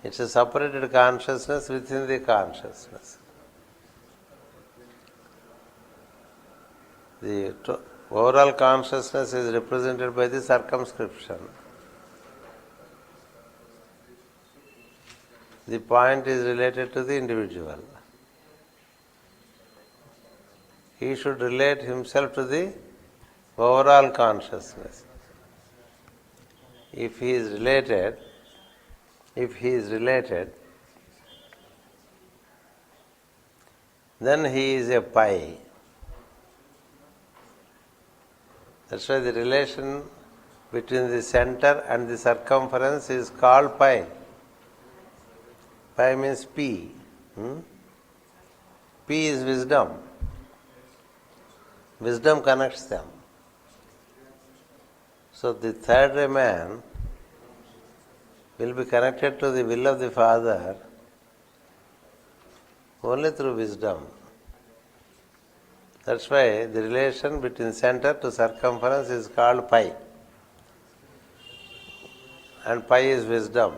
It's a separated consciousness within the consciousness. The overall consciousness is represented by the circumscription. The point is related to the individual. He should relate himself to the overall consciousness. If he is related, then he is a pi. That's why the relation between the center and the circumference is called pi. Pi means P. P is wisdom. Wisdom connects them. So the third ray man will be connected to the will of the Father only through wisdom. That's why the relation between center to circumference is called pi. And pi is wisdom.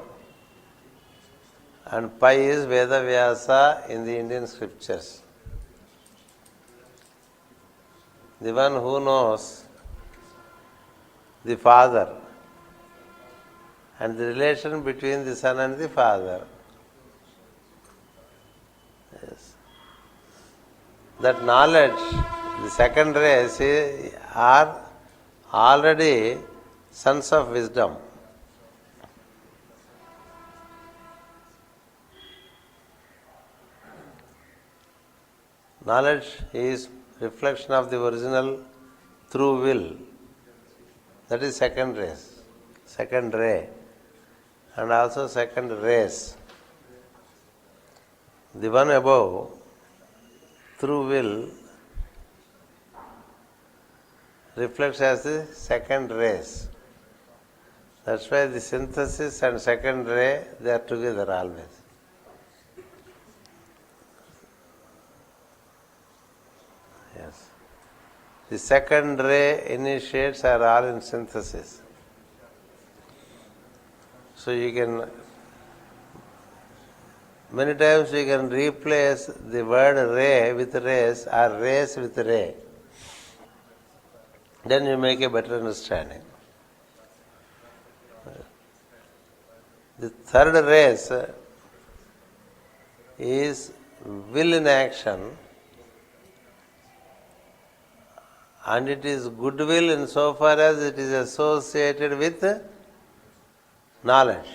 And pi is Veda Vyasa in the Indian scriptures. The one who knows the Father and the relation between the Son and the Father. Yes. That knowledge, the second race, are already sons of wisdom. Knowledge is reflection of the original through will. That is second race, second ray, and also second race. The one above, through will, reflects as the second race. That's why the synthesis and second ray, they are together always. Yes. The second ray initiates are all in synthesis. So you can, many times you can replace the word ray with race or race with ray. Then you make a better understanding. The third race is will in action, and it is goodwill insofar as it is associated with knowledge.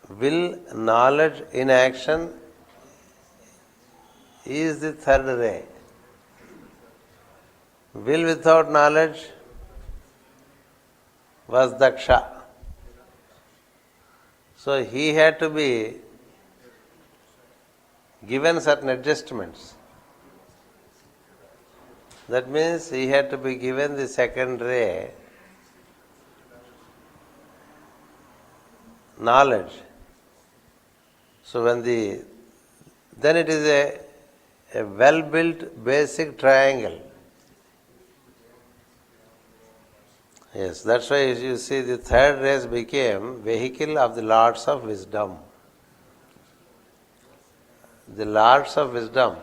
Will, knowledge in action is the third ray. Will without knowledge was Daksha. So he had to be given certain adjustments. That means he had to be given the second ray, knowledge. So then it is a well-built basic triangle. Yes, that's why you see the third race became vehicle of the Lords of Wisdom. The Lords of Wisdom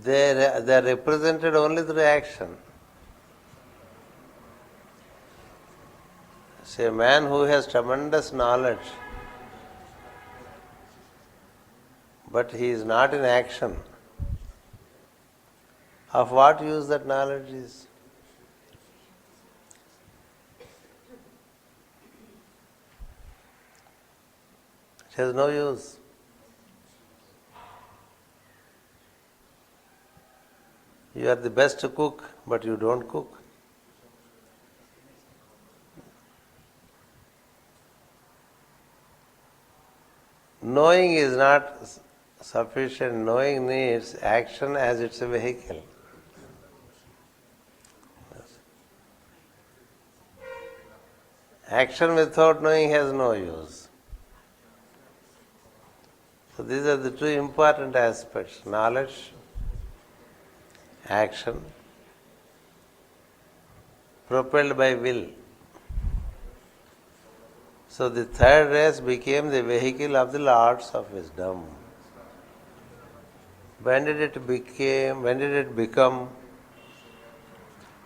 they are represented only through action. See, a man who has tremendous knowledge, but he is not in action, of what use that knowledge is? It has no use. You are the best cook, but you don't cook. Knowing is not sufficient. Knowing needs action as its a vehicle. Action without knowing has no use. So these are the two important aspects: knowledge, action, propelled by will. So the third race became the vehicle of the Lords of Wisdom. When did it become?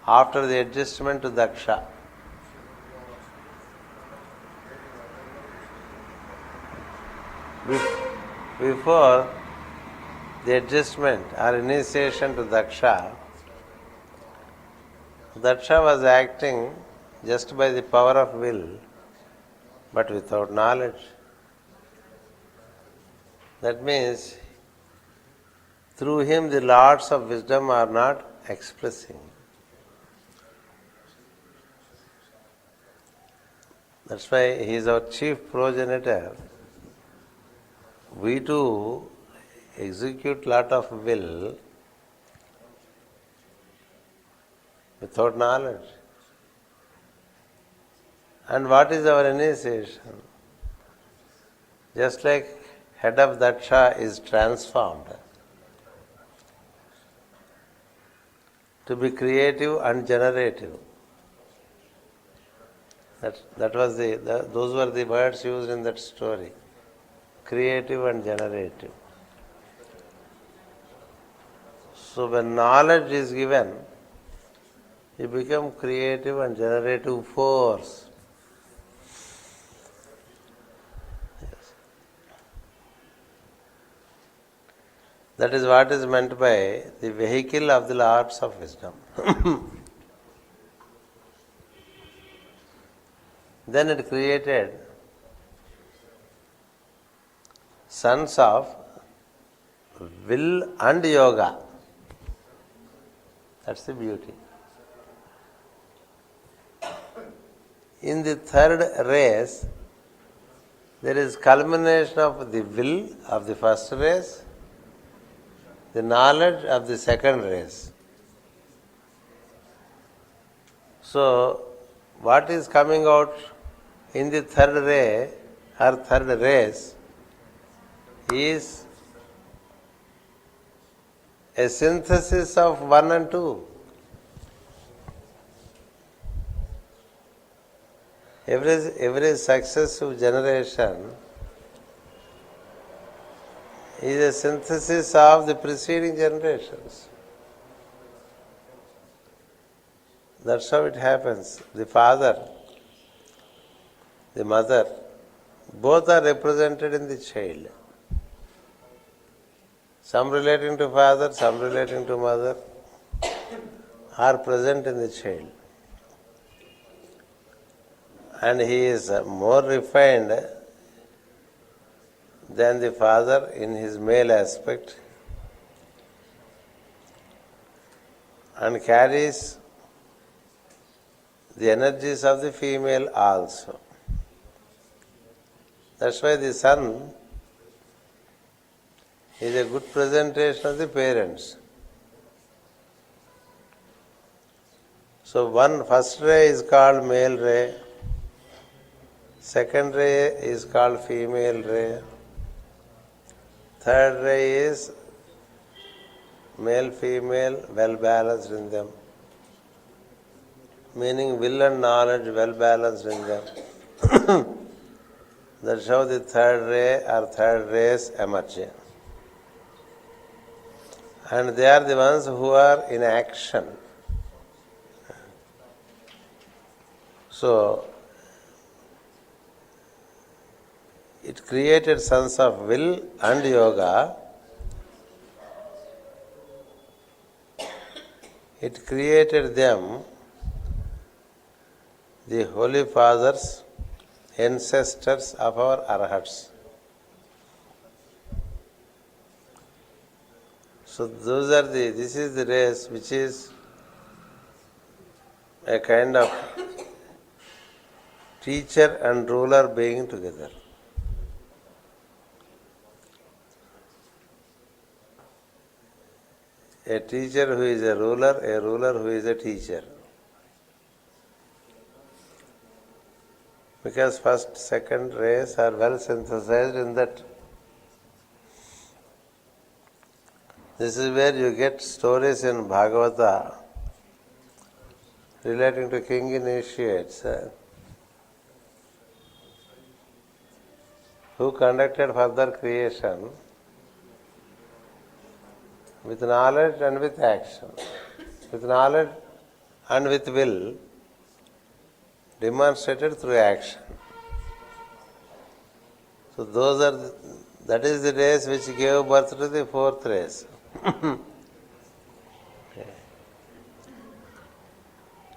After the adjustment to Daksha. Before the adjustment or initiation to Daksha, Daksha was acting just by the power of will, but without knowledge. That means through him the Lords of Wisdom are not expressing. That's why he is our chief progenitor. We too execute lot of will without knowledge. And what is our initiation? Just like head of Daksha is transformed to be creative and generative. That was those were the words used in that story. Creative and generative. So when knowledge is given, you become creative and generative force. Yes. That is what is meant by the vehicle of the Lords of Wisdom. Then it created sons of will and yoga. That's the beauty. In the third race, there is culmination of the will of the first race, the knowledge of the second race. So, what is coming out in the third ray or third race is a synthesis of 1 and 2. Every successive generation is a synthesis of the preceding generations. That's how it happens. The father, the mother, both are represented in the child. Some relating to father, some relating to mother are present in the child. And he is more refined than the father in his male aspect and carries the energies of the female also. That's why the son is a good presentation of the parents. So first ray is called male ray, second ray is called female ray, third ray is male-female well balanced in them, meaning will and knowledge well balanced in them. That's how the third ray or third race emerge. And they are the ones who are in action. So, it created sons of will and yoga. It created them, the Holy Fathers, ancestors of our Arhats. So this is the race which is a kind of teacher and ruler being together. A teacher who is a ruler who is a teacher. Because first, second rays are well synthesized in that. This is where you get stories in Bhagavata relating to king initiates who conducted further creation with knowledge and with action. With knowledge and with will, demonstrated through action. So that is the race which gave birth to the fourth race. Okay.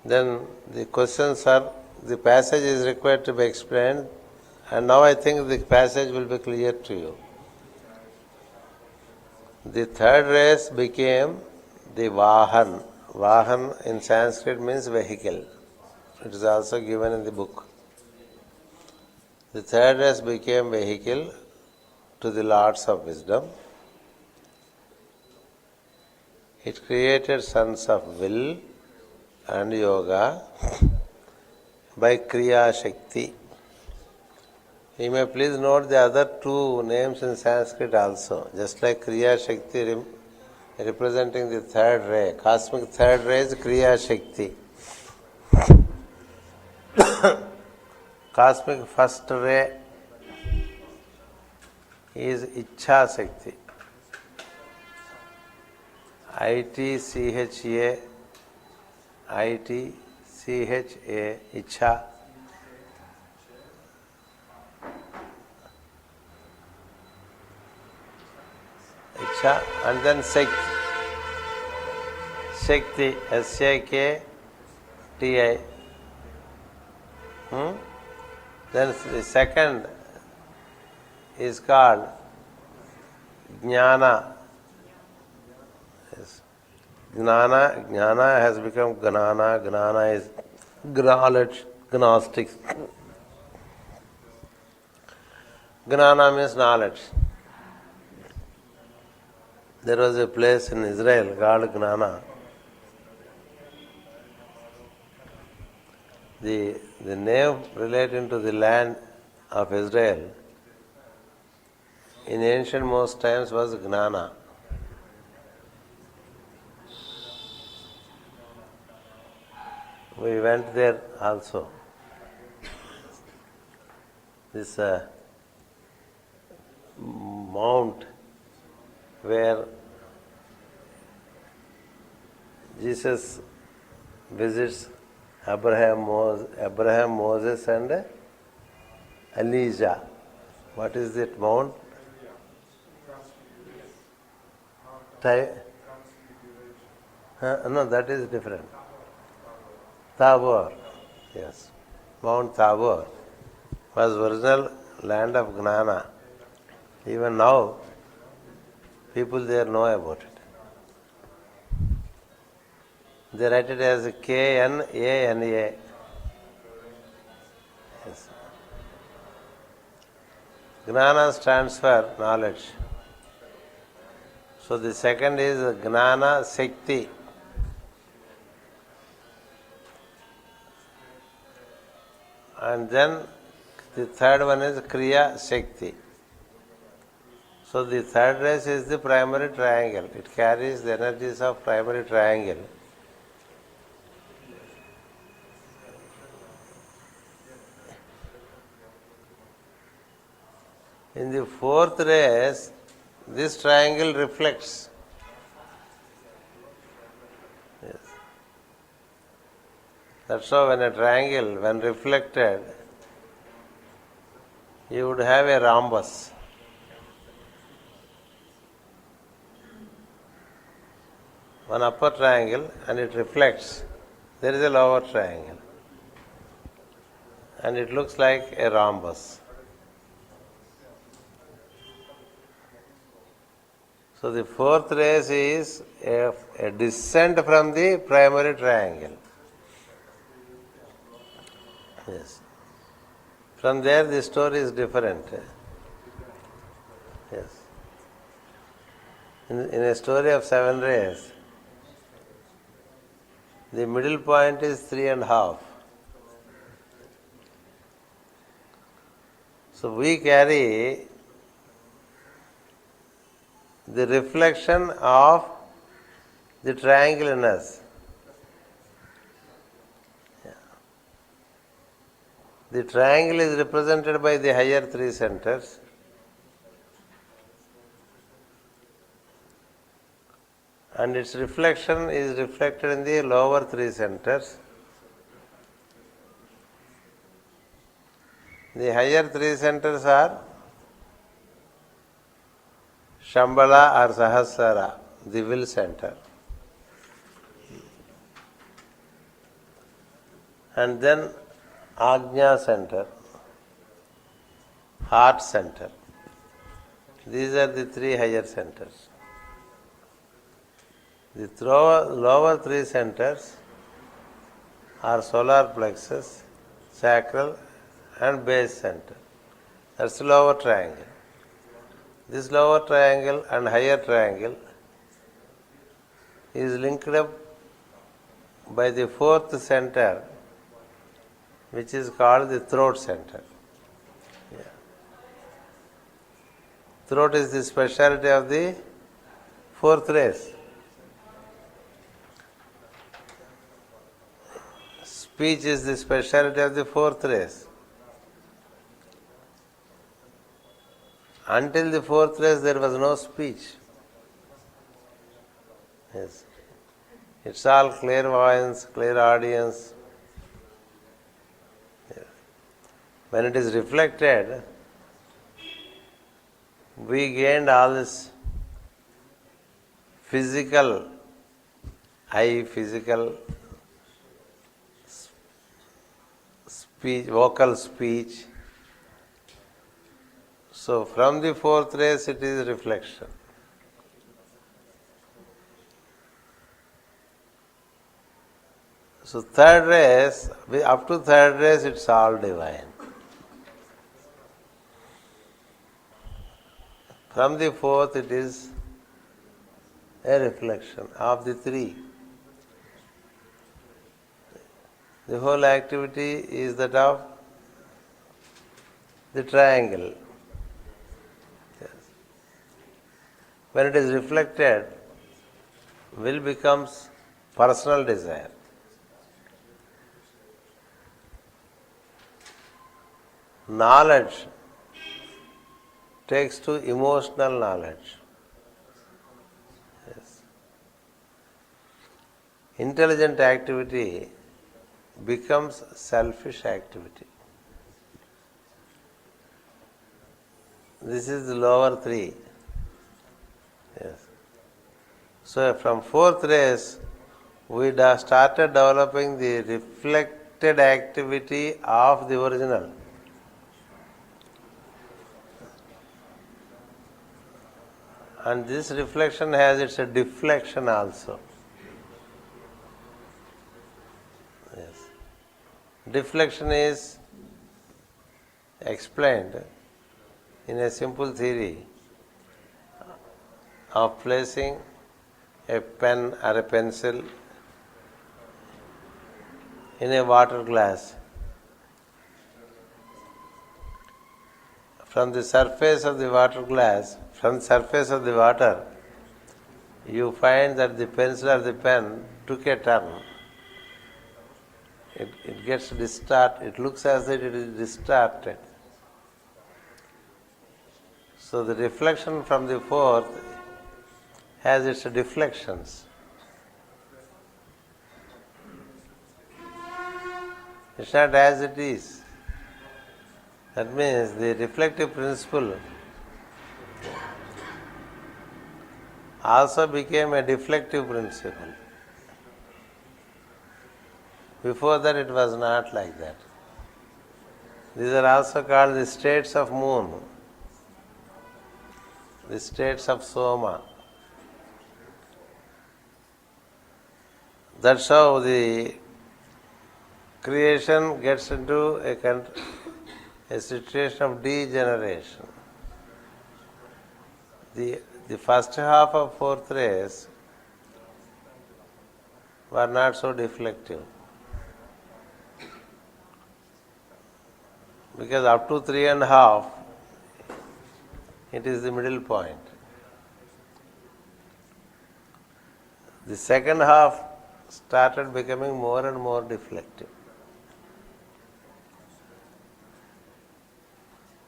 Then the questions are, the passage is required to be explained, and now I think the passage will be clear to you. The third race became the Vahan. Vahan in Sanskrit means vehicle. It is also given in the book. The third race became vehicle to the Lords of Wisdom. It created sons of will and yoga by Kriya Shakti. You may please note the other two names in Sanskrit also. Just like Kriya Shakti representing the third ray. Cosmic third ray is Kriya Shakti. Cosmic first ray is Ichha Shakti. ITCHA, Ichha. Ichha, and then Shakti. Shakti, SAKTI. Then the second is called Jnana. Yes. Jnana has become Gnana. Gnana is knowledge, Gnostics. Gnana means knowledge. There was a place in Israel called Gnana. The name relating to the land of Israel in ancient most times was Gnana. We went there also. This mount where Jesus visits Abraham, Moses and Elijah. What is that mount? No, that is different. Tabor. Yes. Mount Tabor was original land of Gnana. Even now, people there know about it. They write it as Knana. Yes. Gnana stands for knowledge. So the second is Gnana Shakti. And then the third one is Kriya Shakti. So the third race is the primary triangle. It carries the energies of primary triangle. In the fourth race, this triangle reflects. Yes. That's how when a triangle, when reflected, you would have a rhombus. One upper triangle and it reflects. There is a lower triangle. And it looks like a rhombus. So So the fourth race is a descent from the primary triangle. Yes. From there the story is different. Yes. In a story of 7 rays, the middle point is 3.5. So we carry the reflection of the triangle in us. The triangle is represented by the higher 3 centers. And its reflection is reflected in the lower 3 centers. The higher 3 centers are Shambhala or Sahasrara, the will center. And then Ajna center, heart center. These are the 3 higher centers. The lower 3 centers are solar plexus, sacral and base center. That's the lower triangle. This lower triangle and higher triangle is linked up by the 4th center, which is called the throat center. Yeah. Throat is the specialty of the 4th race. Speech is the specialty of the 4th race. Until the 4th race, there was no speech. Yes. It's all clairvoyance, clairaudience. Yeah. When it is reflected, we gained all this physical, speech, vocal speech. So from the 4th race it is reflection. So 3rd race, up to 3rd race it's all divine. From the 4th it is a reflection of the 3. The whole activity is that of the triangle. Yes. When it is reflected, will becomes personal desire. Knowledge takes to emotional knowledge. Yes. Intelligent activity becomes selfish activity. This is the lower 3. Yes. So from 4th race, we started developing the reflected activity of the original. And this reflection has its deflection also. Yes. Deflection is explained in a simple theory of placing a pen or a pencil in a water glass. From the surface of the water glass, from the surface of the water, you find that the pencil or the pen took a turn. It gets distorted. It looks as if it is distorted. So the reflection from the 4th has its deflections. It's not as it is. That means the reflective principle also became a deflective principle. Before that it was not like that. These are also called the states of moon, the states of soma. That's how the creation gets into a situation of degeneration. The first half of fourth race were not so deflective. Because up to 3.5, it is the middle point. The second half started becoming more and more deflective.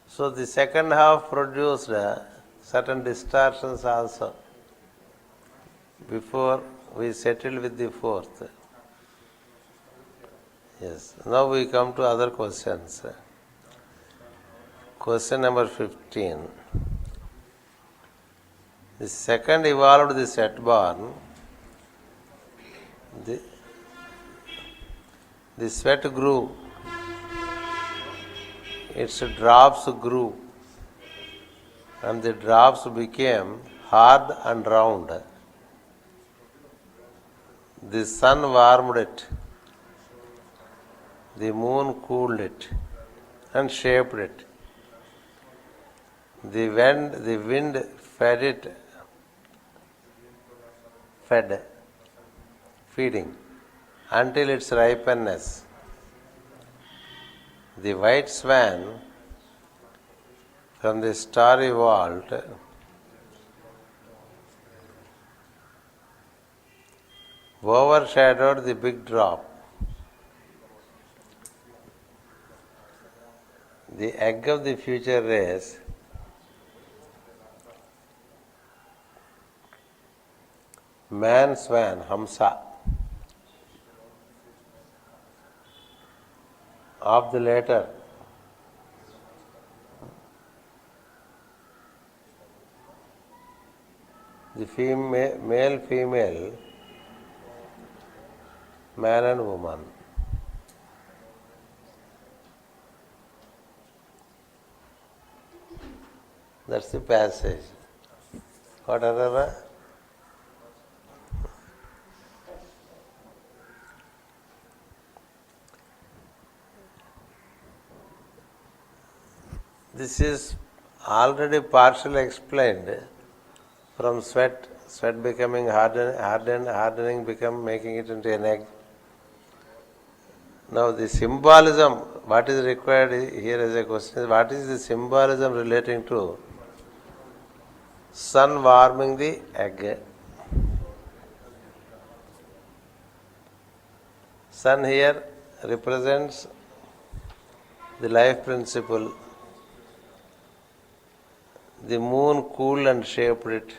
So the second half produced certain distortions also before we settled with the fourth. Yes. Now we come to other questions. Question number 15. The second evolved the set-born. The sweat grew. Its drops grew. And the drops became hard and round. The sun warmed it. The moon cooled it and shaped it. The wind feeding until its ripeness. The white swan from the starry vault overshadowed the big drop. The egg of the future race man swan, Hamsa, of the later the male, female, man and woman. That's the passage. What other? This is already partially explained from sweat becoming hardening, making it into an egg. Now the symbolism, what is required here as a question is, what is the symbolism relating to sun warming the egg? Sun here represents the life principle. The moon cooled and shaped it.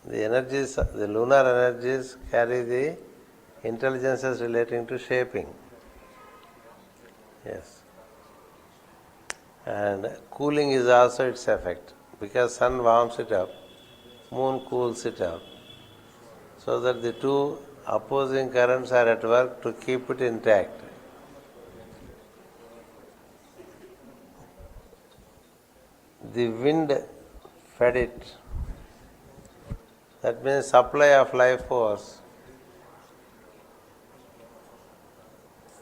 The lunar energies carry the intelligences relating to shaping. Yes. And cooling is also its effect, because sun warms it up, moon cools it up, so that the two opposing currents are at work to keep it intact. The wind fed it. That means supply of life force.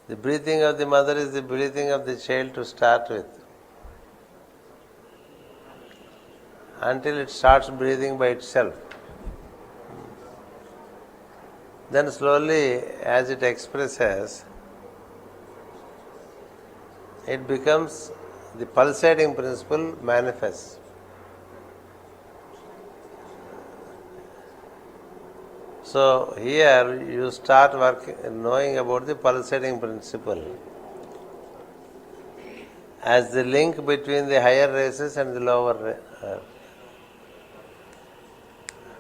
The breathing of the mother is the breathing of the child to start with, until it starts breathing by itself. Then slowly, as it expresses, it becomes the pulsating principle manifests. So here you start knowing about the pulsating principle as the link between the higher races and the lower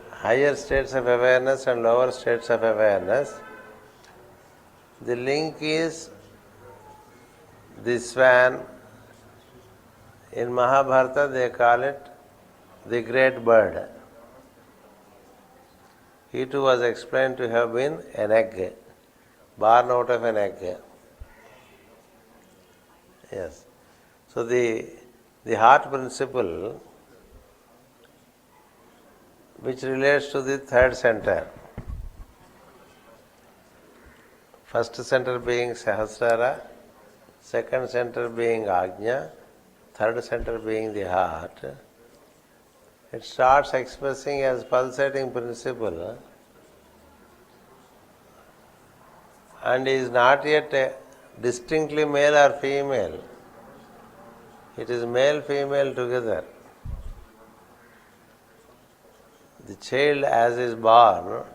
higher states of awareness and lower states of awareness. The link is the swan. In Mahabharata they call it the great bird. He too was explained to have been an egg, born out of an egg. Yes. So the heart principle which relates to the third center. First center being Sahasrara, second center being Ajna, third center being the heart. It starts expressing as pulsating principle and is not yet distinctly male or female. It is male-female together. The child as is born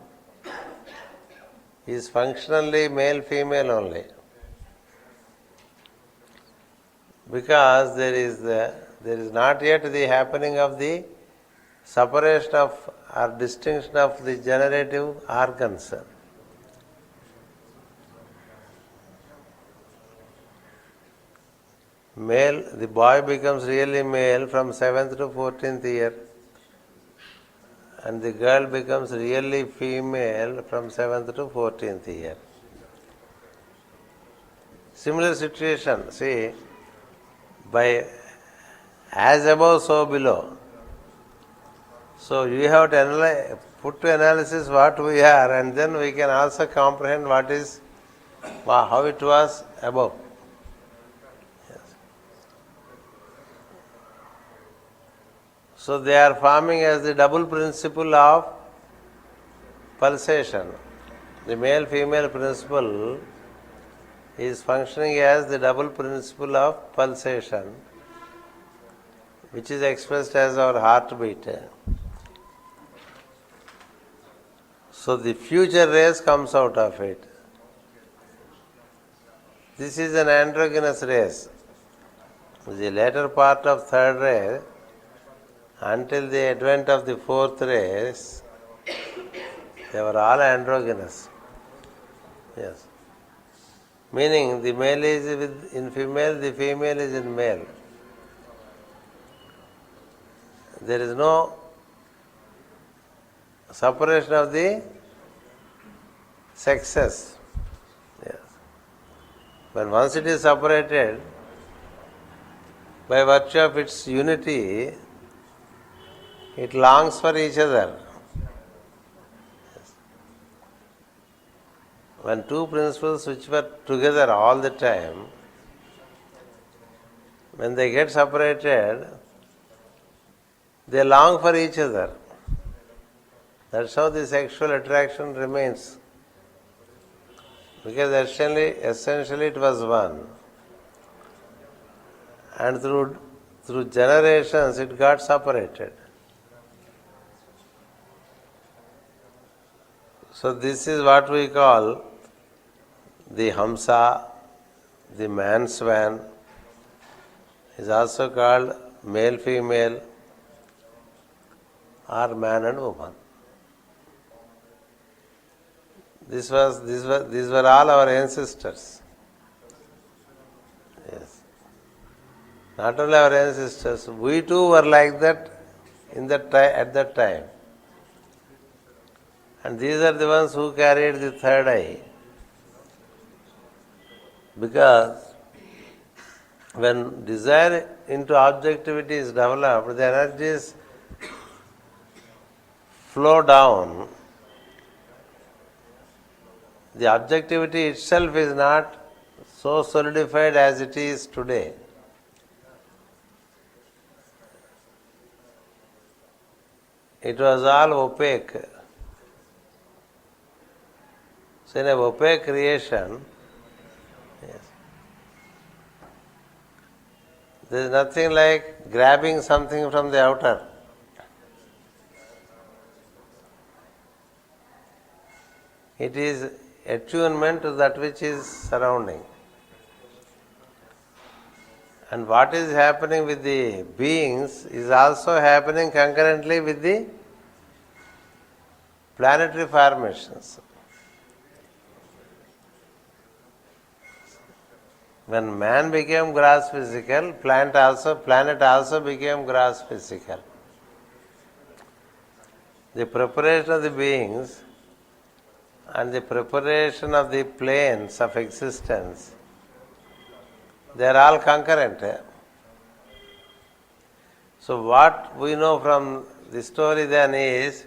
is functionally male-female only. Because there is not yet the happening of the separation of or distinction of the generative organs. Male, the boy becomes really male from 7th to 14th year, and the girl becomes really female from 7th to 14th year. Similar situation, see, by as above, so below. So you have to put to analysis what we are, and then we can also comprehend what is, how it was above. So they are forming as the double principle of pulsation. The male-female principle is functioning as the double principle of pulsation, which is expressed as our heartbeat. So the future race comes out of it. This is an androgynous race. The later part of third race, until the advent of the fourth race, they were all androgynous. Yes. Meaning the male is in female, the female is in male. There is no separation of the sexes. Yes. When once it is separated, by virtue of its unity, it longs for each other. Yes. When two principles which were together all the time, when they get separated, they long for each other. That's how the sexual attraction remains. Because essentially it was one. And through generations it got separated. So this is what we call the Hamsa, the man swan, is also called male-female or man and woman. These were all our ancestors. Yes. Not only our ancestors, we too were like that at that time. And these are the ones who carried the third eye. Because when desire into objectivity is developed, the energies flow down. The objectivity itself is not so solidified as it is today. It was all opaque. So in an opaque creation, yes, there is nothing like grabbing something from the outer. It is attunement to that which is surrounding. And what is happening with the beings is also happening concurrently with the planetary formations. When man became gross physical, planet also became gross physical. The preparation of the beings and the preparation of the planes of existence, they are all concurrent. So what we know from the story then is,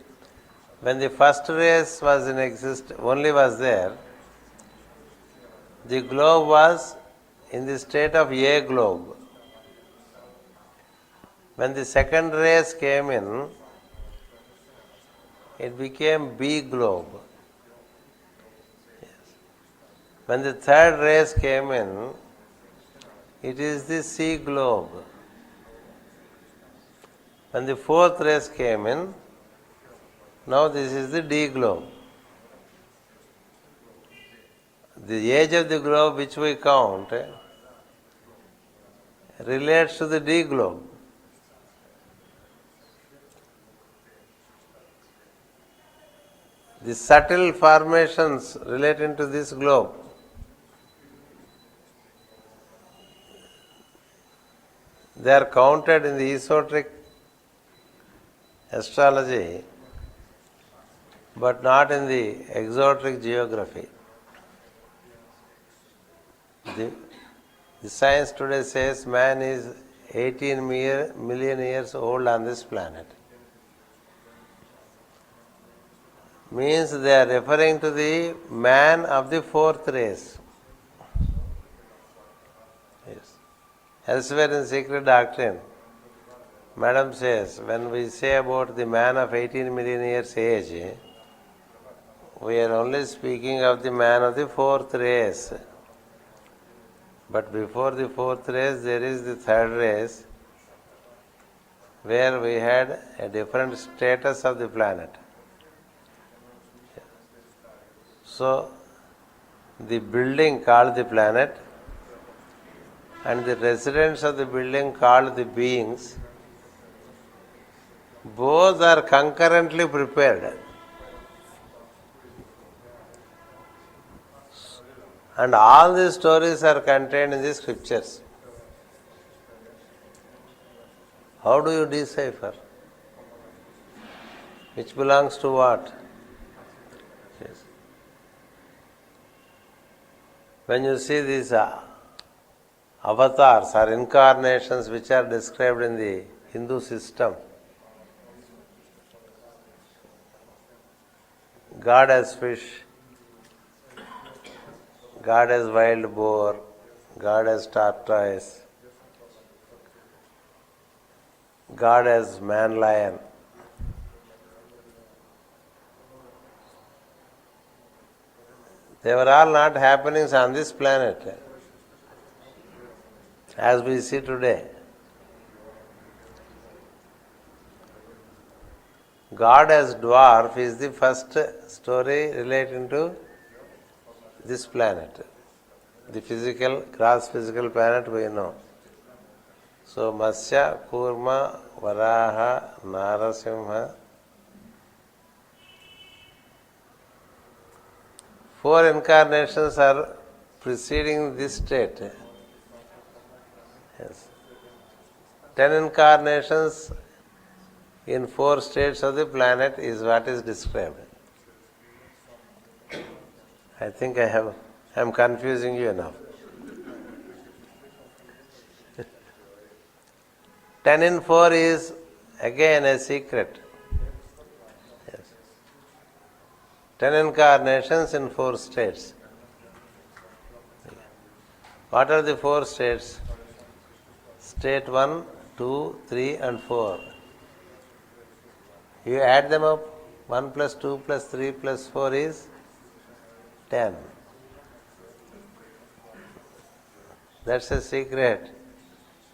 When the first race was in existence, only was there, the globe was in the state of A globe. When the second race came in, it became B globe. When the third race came in, it is the C globe. When the fourth race came in, now this is the D globe. The age of the globe which we count relates to the D globe. The subtle formations relating to this globe, they are counted in the esoteric astrology, but not in the exoteric geography. The science today says man is 18 million years old on this planet. Means they are referring to the man of the fourth race. Yes. Elsewhere in Secret Doctrine, Madam says, when we say about the man of 18 million years age, we are only speaking of the man of the fourth race. But before the fourth race, there is the third race, where we had a different status of the planet. So, the building called the planet and the residents of the building called the beings, both are concurrently prepared. And all these stories are contained in the scriptures. How do you decipher? Which belongs to what? Yes. When you see these avatars or incarnations which are described in the Hindu system, God as fish, God as wild boar, God as tortoise, God as man lion. They were all not happenings on this planet as we see today. God as dwarf is the first story relating to this planet. The physical, gross physical planet we know. So Matsya, Kurma, Varaha, Narasimha. 4 incarnations are preceding this state. Yes. 10 incarnations in 4 states of the planet is what is described. I think I am confusing you enough. 10 in 4 is again a secret. Yes. 10 incarnations in 4 states. What are the 4 states? State 1, 2, 3 and 4. You add them up, 1 plus 2 plus 3 plus 4 is 10. That's a secret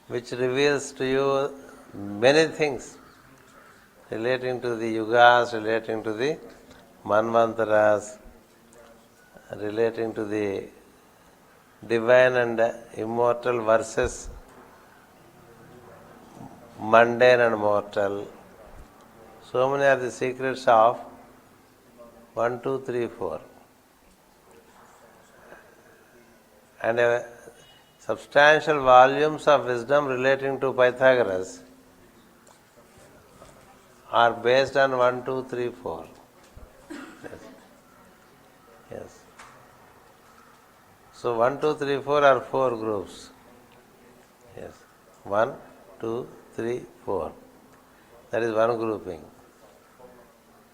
which reveals to you many things relating to the yugas, relating to the manvantaras, relating to the divine and immortal versus mundane and mortal. So many are the secrets of 1, 2, 3, 4. And substantial volumes of wisdom relating to Pythagoras are based on 1, 2, 3, 4. Yes. Yes. So 1, 2, 3, 4 are 4 groups. Yes. 1, 2, 3, 4. That is one grouping.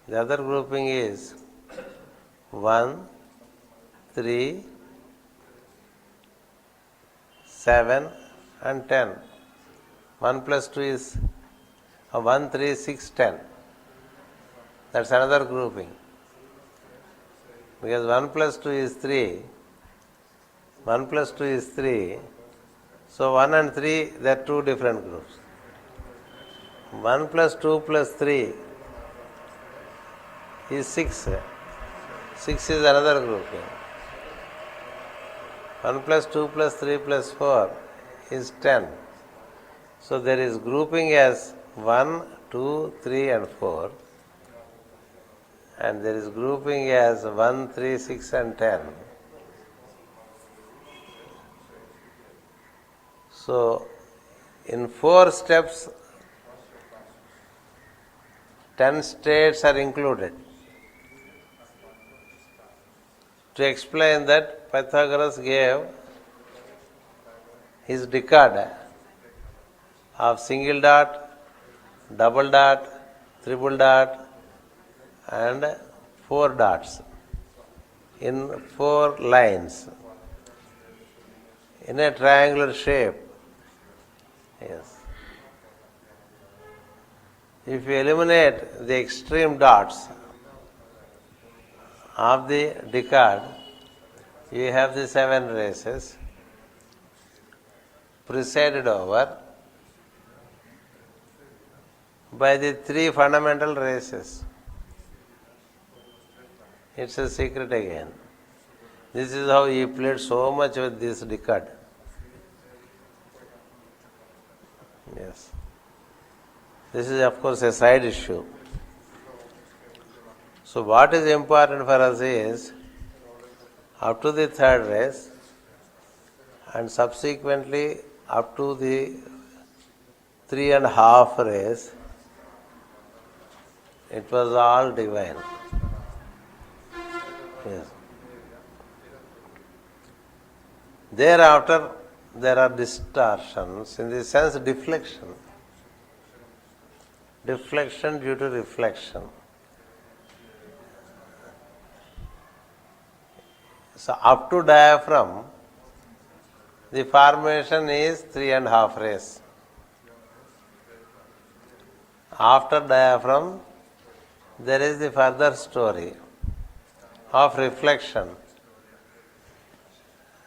The other grouping is 1, 3, 7 and 10. 1 plus 2 is 1, 3, 6, 10. That's another grouping. Because 1 plus 2 is 3. 1 plus 2 is 3. So 1 and 3, they are two different groups. 1 plus 2 plus 3 is 6. 6 is another grouping. 1 plus 2 plus 3 plus 4 is 10. So there is grouping as 1, 2, 3 and 4. And there is grouping as 1, 3, 6 and 10. So in 4 steps, 10 states are included. To explain that, Pythagoras gave his decad of single dot, double dot, triple dot and 4 dots in 4 lines in a triangular shape. Yes. If you eliminate the extreme dots of the decad, you have the 7 races presided over by the 3 fundamental races. It's a secret again. This is how he played so much with this decad. Yes. This is of course a side issue. So what is important for us is up to the 3rd race and subsequently up to the 3.5 race, it was all divine. Yes. Thereafter, there are distortions, in the sense deflection. Deflection due to reflection. So up to diaphragm, the formation is 3.5 rays. After diaphragm, there is the further story of reflection.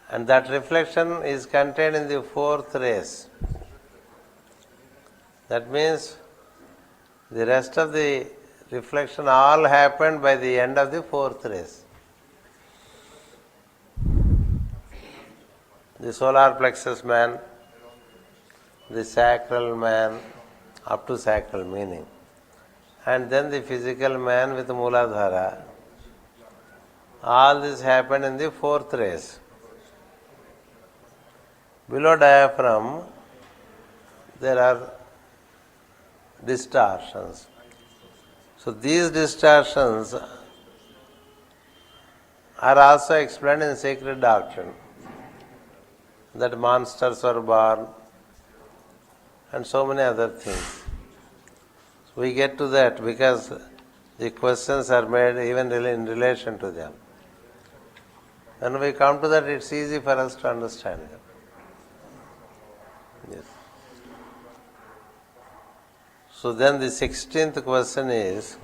And that reflection is contained in the 4th race. That means the rest of the reflection all happened by the end of the 4th race. The solar plexus man, the sacral man, up to sacral meaning, and then the physical man with Mooladhara. All this happened in the 4th race. Below diaphragm, there are distortions. So these distortions are also explained in sacred doctrine, that monsters were born and so many other things. So we get to that because the questions are made even in relation to them. When we come to that, it's easy for us to understand them. Yes. So then the 16th question is,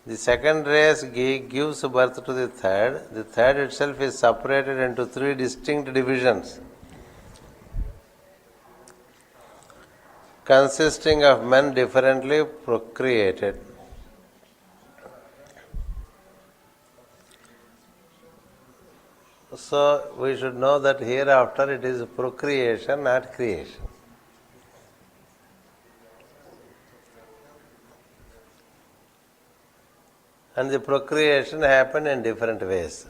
the 2nd race gives birth to the 3rd. The 3rd itself is separated into 3 distinct divisions, consisting of men differently procreated. So we should know that hereafter it is procreation, not creation. And the procreation happened in different ways.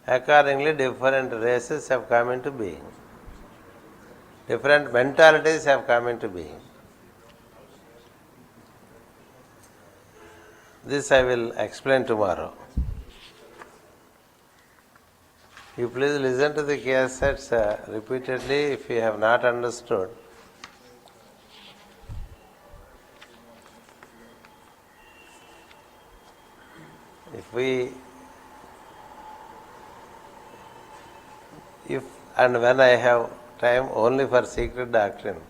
Accordingly, different races have come into being. Different mentalities have come into being. This I will explain tomorrow. You please listen to the cassettes repeatedly if you have not understood. If and when I have time only for secret doctrine,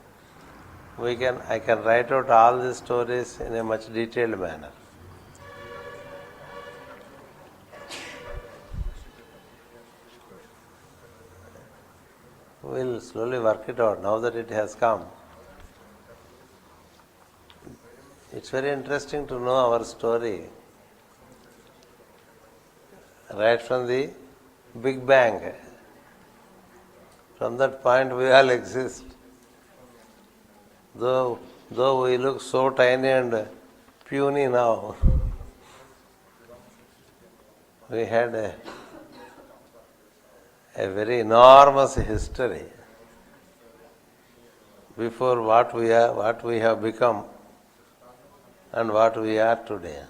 I can write out all these stories in a much detailed manner. We'll slowly work it out now that it has come. It's very interesting to know our story right from the Big Bang. From that point we all exist. Though we look so tiny and puny now, we had a very enormous history before what we have become and what we are today.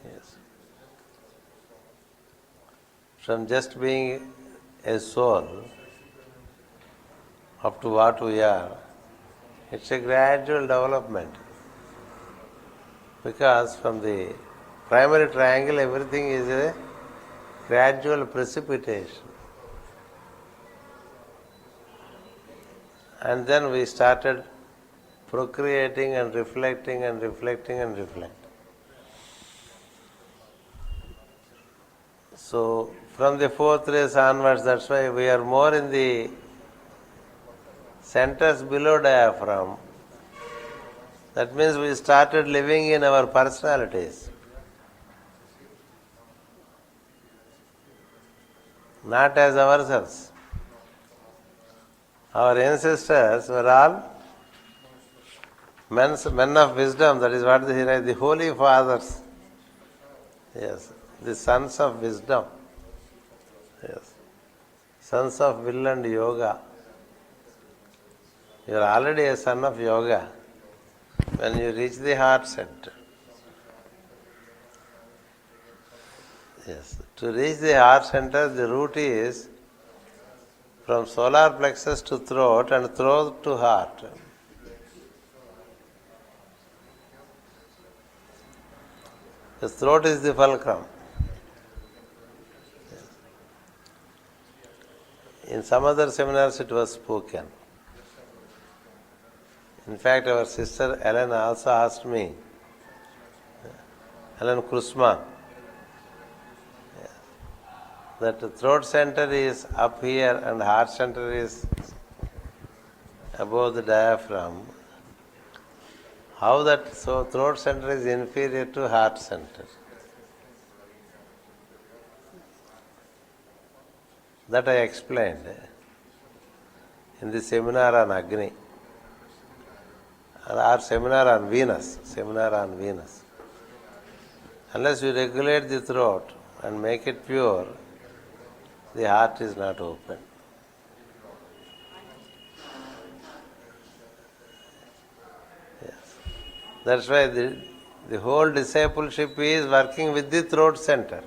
Yes. From just being a soul up to what we are, it's a gradual development. Because from the primary triangle, everything is a gradual precipitation. And then we started procreating and reflecting and reflecting and reflecting. So, from the fourth race onwards, that's why we are more in the centers below diaphragm. That means we started living in our personalities. Not as ourselves. Our ancestors were all men of wisdom, that is what they write, the holy fathers. Yes, the sons of wisdom. Yes, sons of will and yoga. You are already a son of yoga when you reach the heart center. Yes, to reach the heart center, the route is from solar plexus to throat and throat to heart. The throat is the fulcrum. In some other seminars it was spoken. In fact, our sister Ellen also asked me, Ellen Krusma, that the throat center is up here and heart center is above the diaphragm. How that, so throat center is inferior to heart center. That I explained in the seminar on Agni. Our seminar on Venus. Unless you regulate the throat and make it pure, the heart is not open. That's why the whole discipleship is working with the throat center.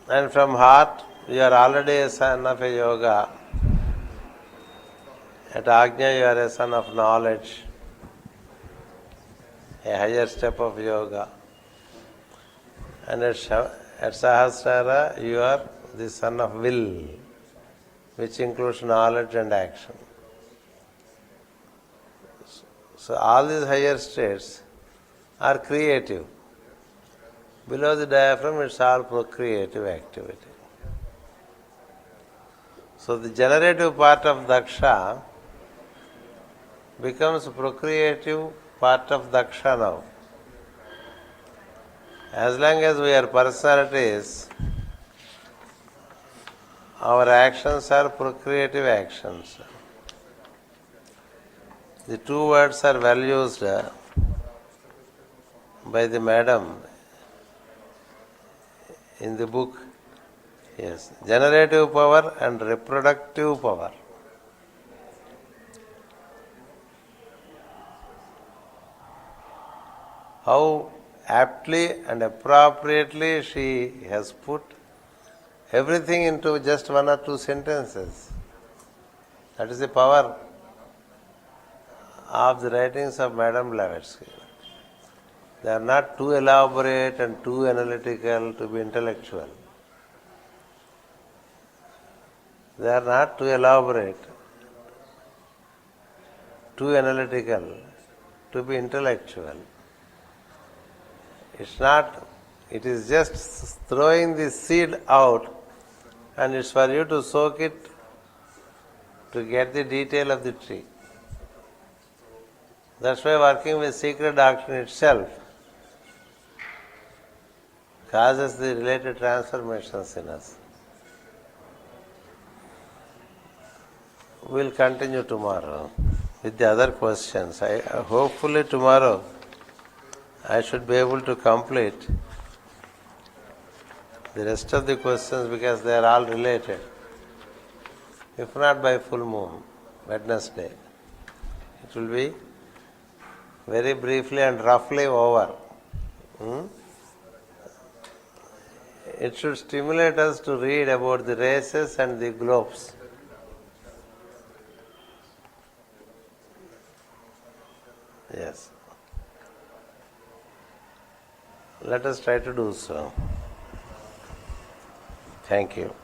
And from heart, you are already a son of a yoga. At Ajna, you are a son of knowledge, a higher step of yoga. And at Sahasrara, you are the son of will, which includes knowledge and action. So all these higher states are creative. Below the diaphragm, it's all procreative activity. So the generative part of Daksha becomes procreative part of Daksha now. As long as we are personalities, our actions are procreative actions. The two words are well used by the madam in the book. Yes, generative power and reproductive power. How aptly and appropriately she has put everything into just one or two sentences. That is the power of the writings of Madame Blavatsky. They are not too elaborate and too analytical to be intellectual. They are not too elaborate, too analytical to be intellectual. It's not, it is just throwing the seed out, and it's for you to soak it to get the detail of the tree. That's why working with secret doctrine itself causes the related transformations in us. We'll continue tomorrow with the other questions. Hopefully tomorrow I should be able to complete the rest of the questions because they are all related. If not by full moon, Wednesday, it will be very briefly and roughly over. It should stimulate us to read about the races and the globes. Yes. Let us try to do so. Thank you.